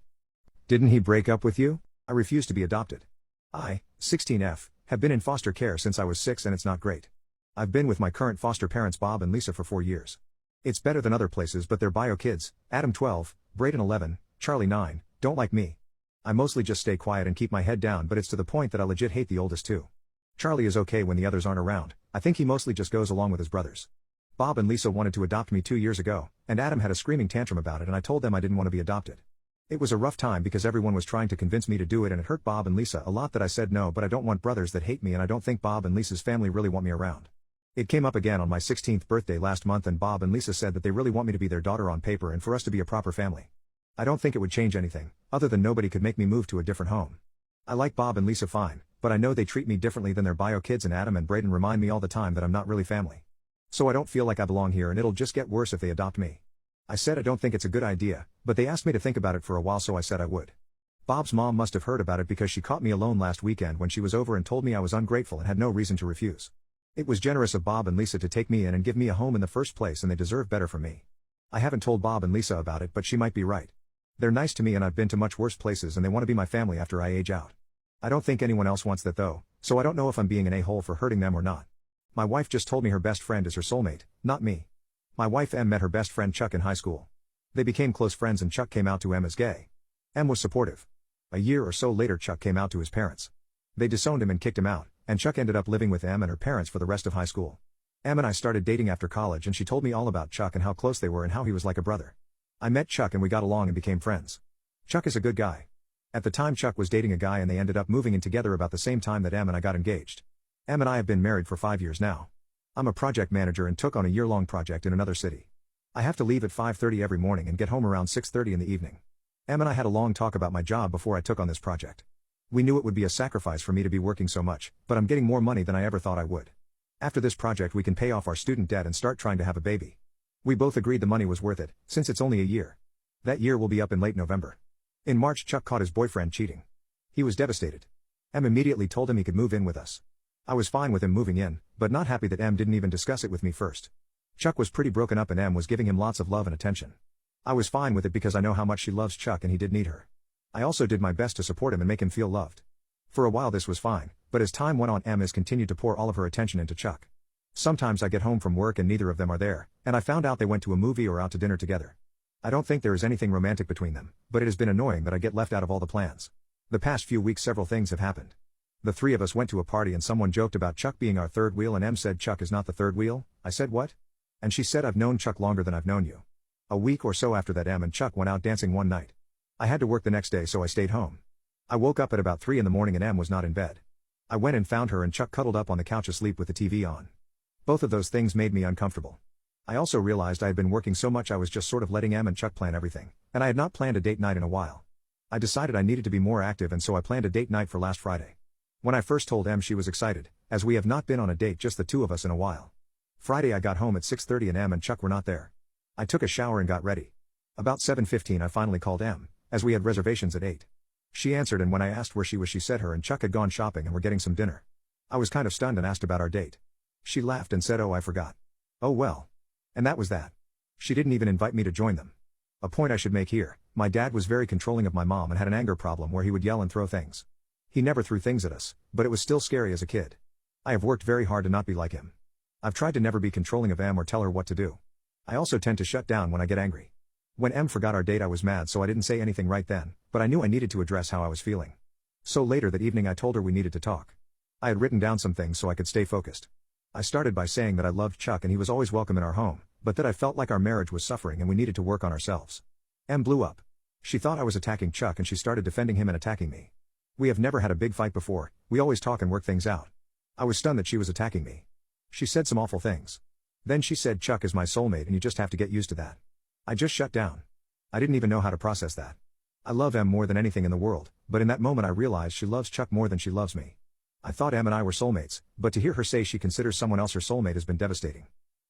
Didn't he break up with you? I refuse to be adopted. I, 16F, have been in foster care since I was 6 and it's not great. I've been with my current foster parents Bob and Lisa for 4 years. It's better than other places but their bio kids, Adam 12, Brayden 11, Charlie 9, don't like me. I mostly just stay quiet and keep my head down but it's to the point that I legit hate the oldest too. Charlie is okay when the others aren't around, I think he mostly just goes along with his brothers. Bob and Lisa wanted to adopt me 2 years ago, and Adam had a screaming tantrum about it and I told them I didn't want to be adopted. It was a rough time because everyone was trying to convince me to do it and it hurt Bob and Lisa a lot that I said no, but I don't want brothers that hate me and I don't think Bob and Lisa's family really want me around. It came up again on my 16th birthday last month and Bob and Lisa said that they really want me to be their daughter on paper and for us to be a proper family. I don't think it would change anything, other than nobody could make me move to a different home. I like Bob and Lisa fine, but I know they treat me differently than their bio kids and Adam and Braden remind me all the time that I'm not really family. So I don't feel like I belong here and it'll just get worse if they adopt me. I said I don't think it's a good idea, but they asked me to think about it for a while so I said I would. Bob's mom must have heard about it because she caught me alone last weekend when she was over and told me I was ungrateful and had no reason to refuse. It was generous of Bob and Lisa to take me in and give me a home in the first place and they deserve better from me. I haven't told Bob and Lisa about it but she might be right. They're nice to me and I've been to much worse places and they want to be my family after I age out. I don't think anyone else wants that though, so I don't know if I'm being an a-hole for hurting them or not. My wife just told me her best friend is her soulmate, not me. My wife Em met her best friend Chuck in high school. They became close friends and Chuck came out to Em as gay. Em was supportive. A year or so later Chuck came out to his parents. They disowned him and kicked him out, and Chuck ended up living with Em and her parents for the rest of high school. Em and I started dating after college and she told me all about Chuck and how close they were and how he was like a brother. I met Chuck and we got along and became friends. Chuck is a good guy. At the time Chuck was dating a guy and they ended up moving in together about the same time that Em and I got engaged. Em and I have been married for 5 years now. I'm a project manager and took on a year-long project in another city. I have to leave at 5:30 every morning and get home around 6:30 in the evening. Em and I had a long talk about my job before I took on this project. We knew it would be a sacrifice for me to be working so much, but I'm getting more money than I ever thought I would. After this project we can pay off our student debt and start trying to have a baby. We both agreed the money was worth it, since it's only a year. That year will be up in late November. In March Chuck caught his boyfriend cheating. He was devastated. Em immediately told him he could move in with us. I was fine with him moving in, but not happy that Em didn't even discuss it with me first. Chuck was pretty broken up and Em was giving him lots of love and attention. I was fine with it because I know how much she loves Chuck and he did need her. I also did my best to support him and make him feel loved. For a while this was fine, but as time went on Em has continued to pour all of her attention into Chuck. Sometimes I get home from work and neither of them are there, and I found out they went to a movie or out to dinner together. I don't think there is anything romantic between them, but it has been annoying that I get left out of all the plans. The past few weeks several things have happened. The three of us went to a party and someone joked about Chuck being our third wheel and Em said Chuck is not the third wheel. I said what? And she said I've known Chuck longer than I've known you. A week or so after that Em and Chuck went out dancing one night. I had to work the next day so I stayed home. I woke up at about 3 in the morning and Em was not in bed. I went and found her and Chuck cuddled up on the couch asleep with the TV on. Both of those things made me uncomfortable. I also realized I had been working so much I was just sort of letting Em and Chuck plan everything, and I had not planned a date night in a while. I decided I needed to be more active and so I planned a date night for last Friday. When I first told Em she was excited, as we have not been on a date just the two of us in a while. Friday I got home at 6:30 and Em and Chuck were not there. I took a shower and got ready. About 7:15 I finally called Em, as we had reservations at 8. She answered and when I asked where she was she said her and Chuck had gone shopping and were getting some dinner. I was kind of stunned and asked about our date. She laughed and said, "Oh, I forgot." Oh well. And that was that. She didn't even invite me to join them. A point I should make here, my dad was very controlling of my mom and had an anger problem where he would yell and throw things. He never threw things at us, but it was still scary as a kid. I have worked very hard to not be like him. I've tried to never be controlling of Em or tell her what to do. I also tend to shut down when I get angry. When Em forgot our date I was mad so I didn't say anything right then, but I knew I needed to address how I was feeling. So later that evening I told her we needed to talk. I had written down some things so I could stay focused. I started by saying that I loved Chuck and he was always welcome in our home, but that I felt like our marriage was suffering and we needed to work on ourselves. Em blew up. She thought I was attacking Chuck and she started defending him and attacking me. We have never had a big fight before, we always talk and work things out. I was stunned that she was attacking me. She said some awful things. Then she said Chuck is my soulmate and you just have to get used to that. I just shut down. I didn't even know how to process that. I love Em more than anything in the world, but in that moment I realized she loves Chuck more than she loves me. I thought Em and I were soulmates, but to hear her say she considers someone else her soulmate has been devastating.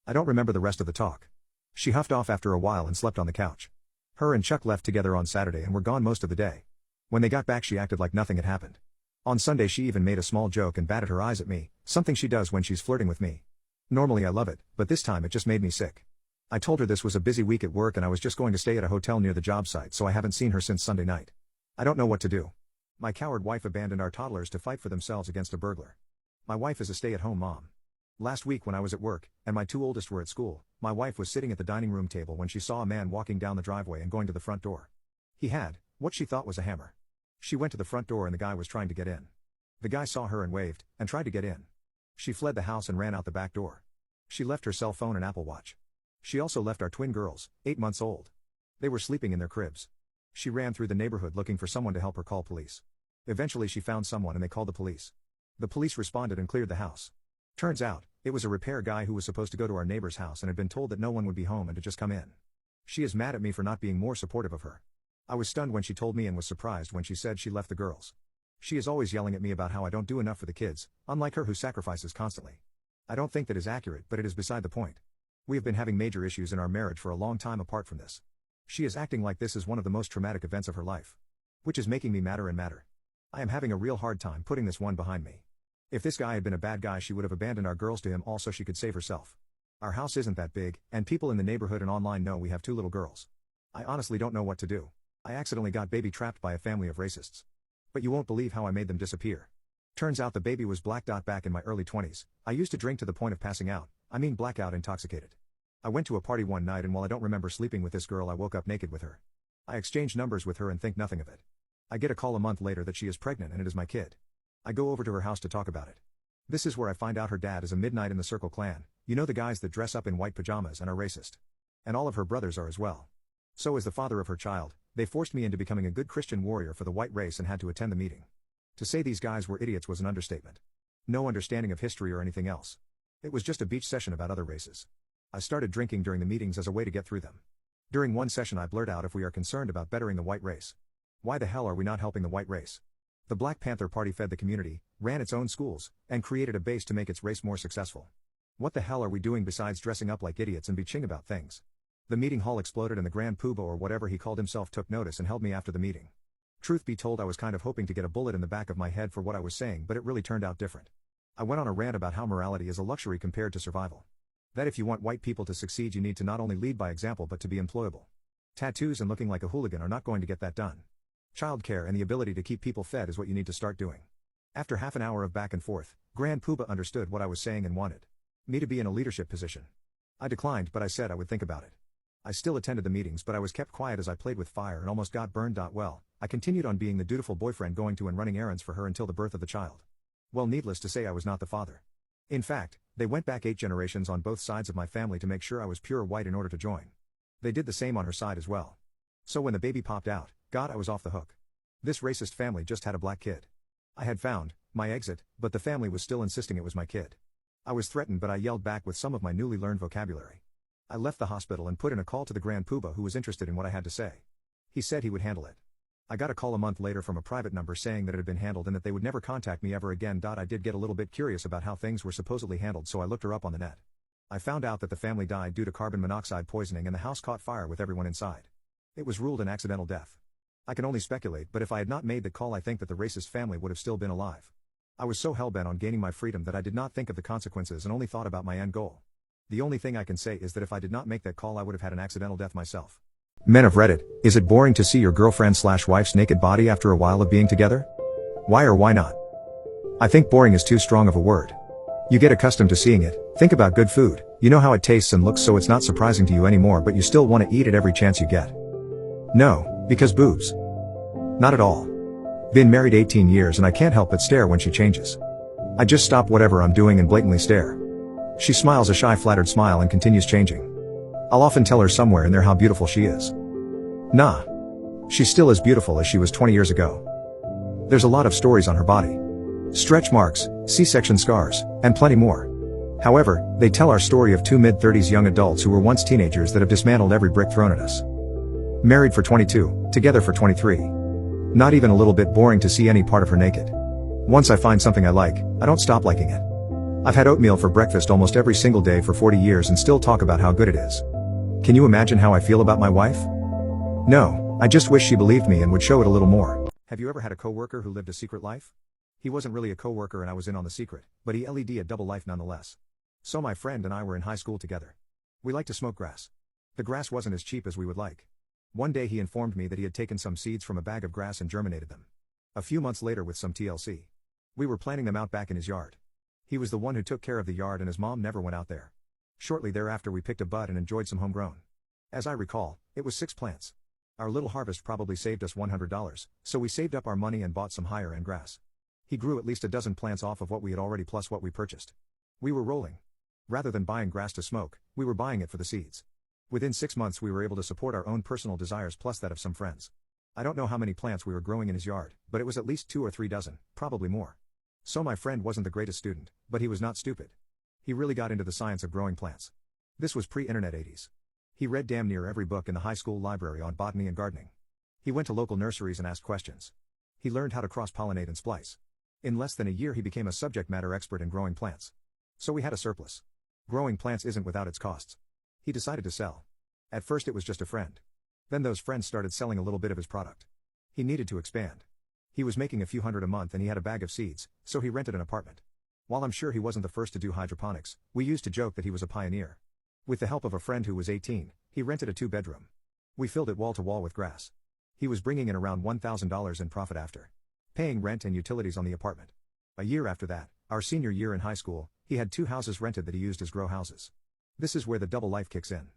I don't remember the rest of the talk. She huffed off after a while and slept on the couch. Her and Chuck left together on Saturday and were gone most of the day. When they got back she acted like nothing had happened. On Sunday she even made a small joke and batted her eyes at me, something she does when she's flirting with me. Normally I love it, but this time it just made me sick. I told her this was a busy week at work and I was just going to stay at a hotel near the job site so I haven't seen her since Sunday night. I don't know what to do. My coward wife abandoned our toddlers to fight for themselves against a burglar. My wife is a stay-at-home mom. Last week when I was at work, and my two oldest were at school, my wife was sitting at the dining room table when she saw a man walking down the driveway and going to the front door. He had what she thought was a hammer. She went to the front door and the guy was trying to get in. The guy saw her and waved, and tried to get in. She fled the house and ran out the back door. She left her cell phone and Apple Watch. She also left our twin girls, 8 months old. They were sleeping in their cribs. She ran through the neighborhood looking for someone to help her call police. Eventually she found someone and they called the police. The police responded and cleared the house. Turns out, it was a repair guy who was supposed to go to our neighbor's house and had been told that no one would be home and to just come in. She is mad at me for not being more supportive of her. I was stunned when she told me and was surprised when she said she left the girls. She is always yelling at me about how I don't do enough for the kids, unlike her who sacrifices constantly. I don't think that is accurate, but it is beside the point. We have been having major issues in our marriage for a long time apart from this. She is acting like this is one of the most traumatic events of her life. Which is making me madder and madder. I am having a real hard time putting this one behind me. If this guy had been a bad guy, she would have abandoned our girls to him all so she could save herself. Our house isn't that big, and people in the neighborhood and online know we have 2 little girls. I honestly don't know what to do. I accidentally got baby trapped by a family of racists. But you won't believe how I made them disappear. Turns out the baby was black. Back in my early 20s, I used to drink to the point of passing out, blackout intoxicated. I went to a party one night and while I don't remember sleeping with this girl, I woke up naked with her. I exchanged numbers with her and think nothing of it. I get a call a month later that she is pregnant and it is my kid. I go over to her house to talk about it. This is where I find out her dad is a Midnight in the Circle clan, you know, the guys that dress up in white pajamas and are racist. And all of her brothers are as well. So as the father of her child, they forced me into becoming a good Christian warrior for the white race and had to attend the meeting. To say these guys were idiots was an understatement. No understanding of history or anything else. It was just a beach session about other races. I started drinking during the meetings as a way to get through them. During one session I blurt out, if we are concerned about bettering the white race, why the hell are we not helping the white race? The Black Panther Party fed the community, ran its own schools, and created a base to make its race more successful. What the hell are we doing besides dressing up like idiots and bitching about things? The meeting hall exploded and the Grand Poobah or whatever he called himself took notice and held me after the meeting. Truth be told, I was kind of hoping to get a bullet in the back of my head for what I was saying, but it really turned out different. I went on a rant about how morality is a luxury compared to survival. That if you want white people to succeed, you need to not only lead by example but to be employable. Tattoos and looking like a hooligan are not going to get that done. Childcare and the ability to keep people fed is what you need to start doing. After half an hour of back and forth, Grand Poobah understood what I was saying and wanted me to be in a leadership position. I declined, but I said I would think about it. I still attended the meetings, but I was kept quiet as I played with fire and almost got burned. Well, I continued on being the dutiful boyfriend, going to and running errands for her until the birth of the child. Well, needless to say, I was not the father. In fact, they went back 8 generations on both sides of my family to make sure I was pure white in order to join. They did the same on her side as well. So when the baby popped out, God, I was off the hook. This racist family just had a black kid. I had found my exit, but the family was still insisting it was my kid. I was threatened, but I yelled back with some of my newly learned vocabulary. I left the hospital and put in a call to the Grand Poobah, who was interested in what I had to say. He said he would handle it. I got a call a month later from a private number saying that it had been handled and that they would never contact me ever again. I did get a little bit curious about how things were supposedly handled, so I looked her up on the net. I found out that the family died due to carbon monoxide poisoning and the house caught fire with everyone inside. It was ruled an accidental death. I can only speculate, but if I had not made the call, I think that the racist family would have still been alive. I was so hellbent on gaining my freedom that I did not think of the consequences and only thought about my end goal. The only thing I can say is that if I did not make that call, I would have had an accidental death myself. Men of Reddit, is it boring to see your girlfriend/wife's naked body after a while of being together? Why or why not? I think boring is too strong of a word. You get accustomed to seeing it. Think about good food. You know how it tastes and looks, so it's not surprising to you anymore, but you still want to eat it every chance you get. No, because boobs. Not at all. Been married 18 years and I can't help but stare when she changes. I just stop whatever I'm doing and blatantly stare. She smiles a shy, flattered smile and continues changing. I'll often tell her somewhere in there how beautiful she is. Nah. She's still as beautiful as she was 20 years ago. There's a lot of stories on her body. Stretch marks, C-section scars, and plenty more. However, they tell our story of 2 mid-30s young adults who were once teenagers that have dismantled every brick thrown at us. Married for 22, together for 23. Not even a little bit boring to see any part of her naked. Once I find something I like, I don't stop liking it. I've had oatmeal for breakfast almost every single day for 40 years and still talk about how good it is. Can you imagine how I feel about my wife? No, I just wish she believed me and would show it a little more. Have you ever had a coworker who lived a secret life? He wasn't really a coworker and I was in on the secret, but he led a double life nonetheless. So my friend and I were in high school together. We liked to smoke grass. The grass wasn't as cheap as we would like. One day he informed me that he had taken some seeds from a bag of grass and germinated them. A few months later, with some TLC, we were planting them out back in his yard. He was the one who took care of the yard and his mom never went out there. Shortly thereafter we picked a bud and enjoyed some homegrown. As I recall, it was 6 plants. Our little harvest probably saved us $100, so we saved up our money and bought some higher end grass. He grew at least a dozen plants off of what we had already plus what we purchased. We were rolling. Rather than buying grass to smoke, we were buying it for the seeds. Within 6 months we were able to support our own personal desires plus that of some friends. I don't know how many plants we were growing in his yard, but it was at least 2 or 3 dozen, probably more. So my friend wasn't the greatest student, but he was not stupid. He really got into the science of growing plants. This was pre-internet 80s. He read damn near every book in the high school library on botany and gardening. He went to local nurseries and asked questions. He learned how to cross-pollinate and splice. In less than a year he became a subject matter expert in growing plants. So we had a surplus. Growing plants isn't without its costs. He decided to sell. At first it was just a friend. Then those friends started selling a little bit of his product. He needed to expand. He was making a few hundred a month and he had a bag of seeds, so he rented an apartment. While I'm sure he wasn't the first to do hydroponics, we used to joke that he was a pioneer. With the help of a friend who was 18, he rented a 2-bedroom. We filled it wall to wall with grass. He was bringing in around $1,000 in profit after paying rent and utilities on the apartment. A year after that, our senior year in high school, he had 2 houses rented that he used as grow houses. This is where the double life kicks in.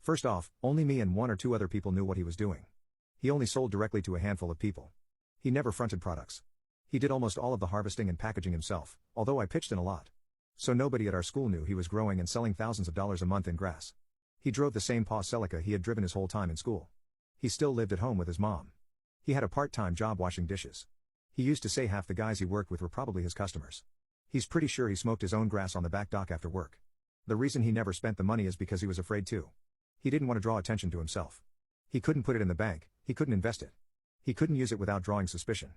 First off, only me and 1 or 2 other people knew what he was doing. He only sold directly to a handful of people. He never fronted products. He did almost all of the harvesting and packaging himself, although I pitched in a lot. So nobody at our school knew he was growing and selling thousands of dollars a month in grass. He drove the same Paw Celica he had driven his whole time in school. He still lived at home with his mom. He had a part-time job washing dishes. He used to say half the guys he worked with were probably his customers. He's pretty sure he smoked his own grass on the back dock after work. The reason he never spent the money is because he was afraid to. He didn't want to draw attention to himself. He couldn't put it in the bank, he couldn't invest it. He couldn't use it without drawing suspicion.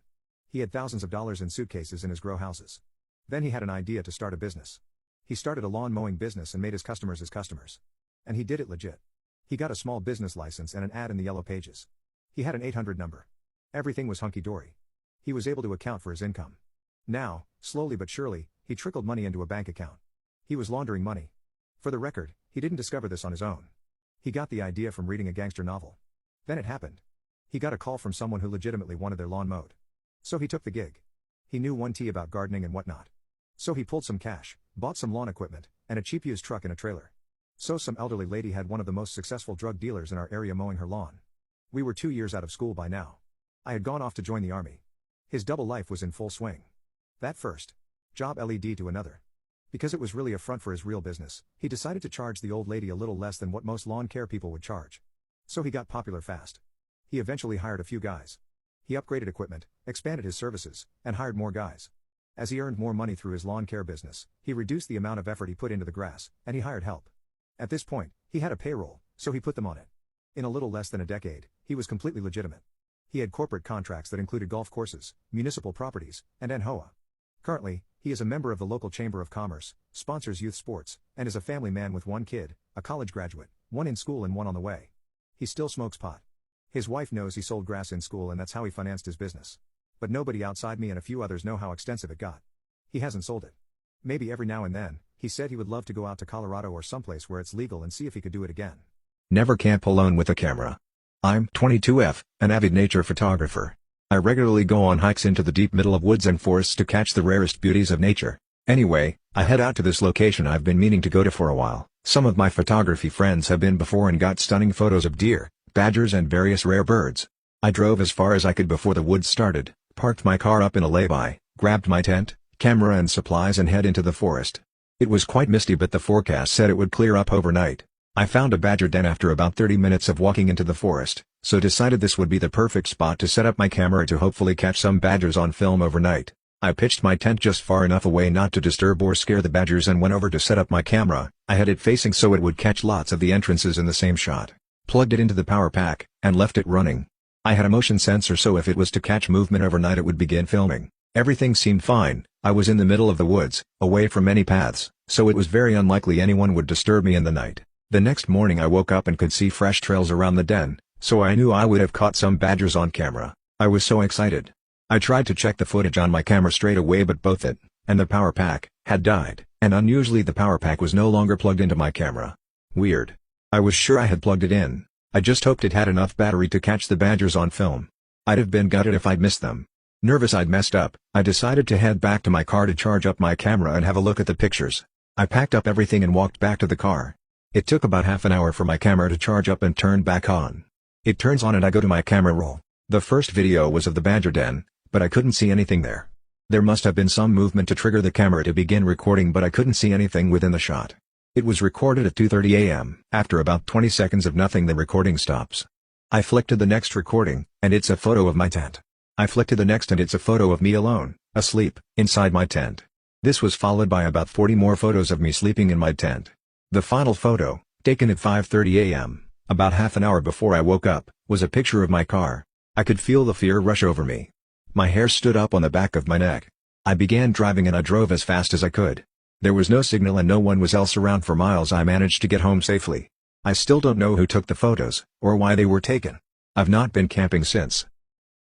He had thousands of dollars in suitcases in his grow houses. Then he had an idea to start a business. He started a lawn mowing business and made his customers his customers. And he did it legit. He got a small business license and an ad in the yellow pages. He had an 800 number. Everything was hunky-dory. He was able to account for his income. Now, slowly but surely, he trickled money into a bank account. He was laundering money. For the record, he didn't discover this on his own. He got the idea from reading a gangster novel. Then it happened. He got a call from someone who legitimately wanted their lawn mowed. So he took the gig. He knew 1T about gardening and whatnot. So he pulled some cash, bought some lawn equipment, and a cheap used truck and a trailer. So some elderly lady had one of the most successful drug dealers in our area mowing her lawn. We were 2 years out of school by now. I had gone off to join the army. His double life was in full swing. That first job led to another. Because it was really a front for his real business, he decided to charge the old lady a little less than what most lawn care people would charge. So he got popular fast. He eventually hired a few guys. He upgraded equipment, expanded his services, and hired more guys. As he earned more money through his lawn care business, he reduced the amount of effort he put into the grass, and he hired help. At this point, he had a payroll, so he put them on it. In a little less than a decade, he was completely legitimate. He had corporate contracts that included golf courses, municipal properties, and NHOA. Currently, he is a member of the local Chamber of Commerce, sponsors youth sports, and is a family man with 1 kid, a college graduate, 1 in school and 1 on the way. He still smokes pot. His wife knows he sold grass in school and that's how he financed his business. But nobody outside me and a few others know how extensive it got. He hasn't sold it. Maybe every now and then, he said he would love to go out to Colorado or someplace where it's legal and see if he could do it again. Never camp alone with a camera. I'm 22F, an avid nature photographer. I regularly go on hikes into the deep middle of woods and forests to catch the rarest beauties of nature. Anyway, I head out to this location I've been meaning to go to for a while. Some of my photography friends have been before and got stunning photos of deer, badgers and various rare birds. I drove as far as I could before the woods started, parked my car up in a lay-by, grabbed my tent, camera and supplies and head into the forest. It was quite misty but the forecast said it would clear up overnight. I found a badger den after about 30 minutes of walking into the forest, so decided this would be the perfect spot to set up my camera to hopefully catch some badgers on film overnight. I pitched my tent just far enough away not to disturb or scare the badgers and went over to set up my camera. I had it facing so it would catch lots of the entrances in the same shot. Plugged it into the power pack, and left it running. I had a motion sensor so if it was to catch movement overnight it would begin filming. Everything seemed fine. I was in the middle of the woods, away from any paths, so it was very unlikely anyone would disturb me in the night. The next morning I woke up and could see fresh trails around the den, so I knew I would have caught some badgers on camera. I was so excited. I tried to check the footage on my camera straight away but both it, and the power pack, had died, and unusually the power pack was no longer plugged into my camera. Weird. I was sure I had plugged it in. I just hoped it had enough battery to catch the badgers on film. I'd have been gutted if I'd missed them. Nervous I'd messed up, I decided to head back to my car to charge up my camera and have a look at the pictures. I packed up everything and walked back to the car. It took about half an hour for my camera to charge up and turn back on. It turns on and I go to my camera roll. The first video was of the badger den, but I couldn't see anything there. There must have been some movement to trigger the camera to begin recording but I couldn't see anything within the shot. It was recorded at 2:30 a.m. After about 20 seconds of nothing, the recording stops. I flick to the next recording, and it's a photo of my tent. I flick to the next and it's a photo of me alone, asleep, inside my tent. This was followed by about 40 more photos of me sleeping in my tent. The final photo, taken at 5:30 a.m., about half an hour before I woke up, was a picture of my car. I could feel the fear rush over me. My hair stood up on the back of my neck. I began driving and I drove as fast as I could. There was no signal and no one was else around for miles. I managed to get home safely. I still don't know who took the photos, or why they were taken. I've not been camping since.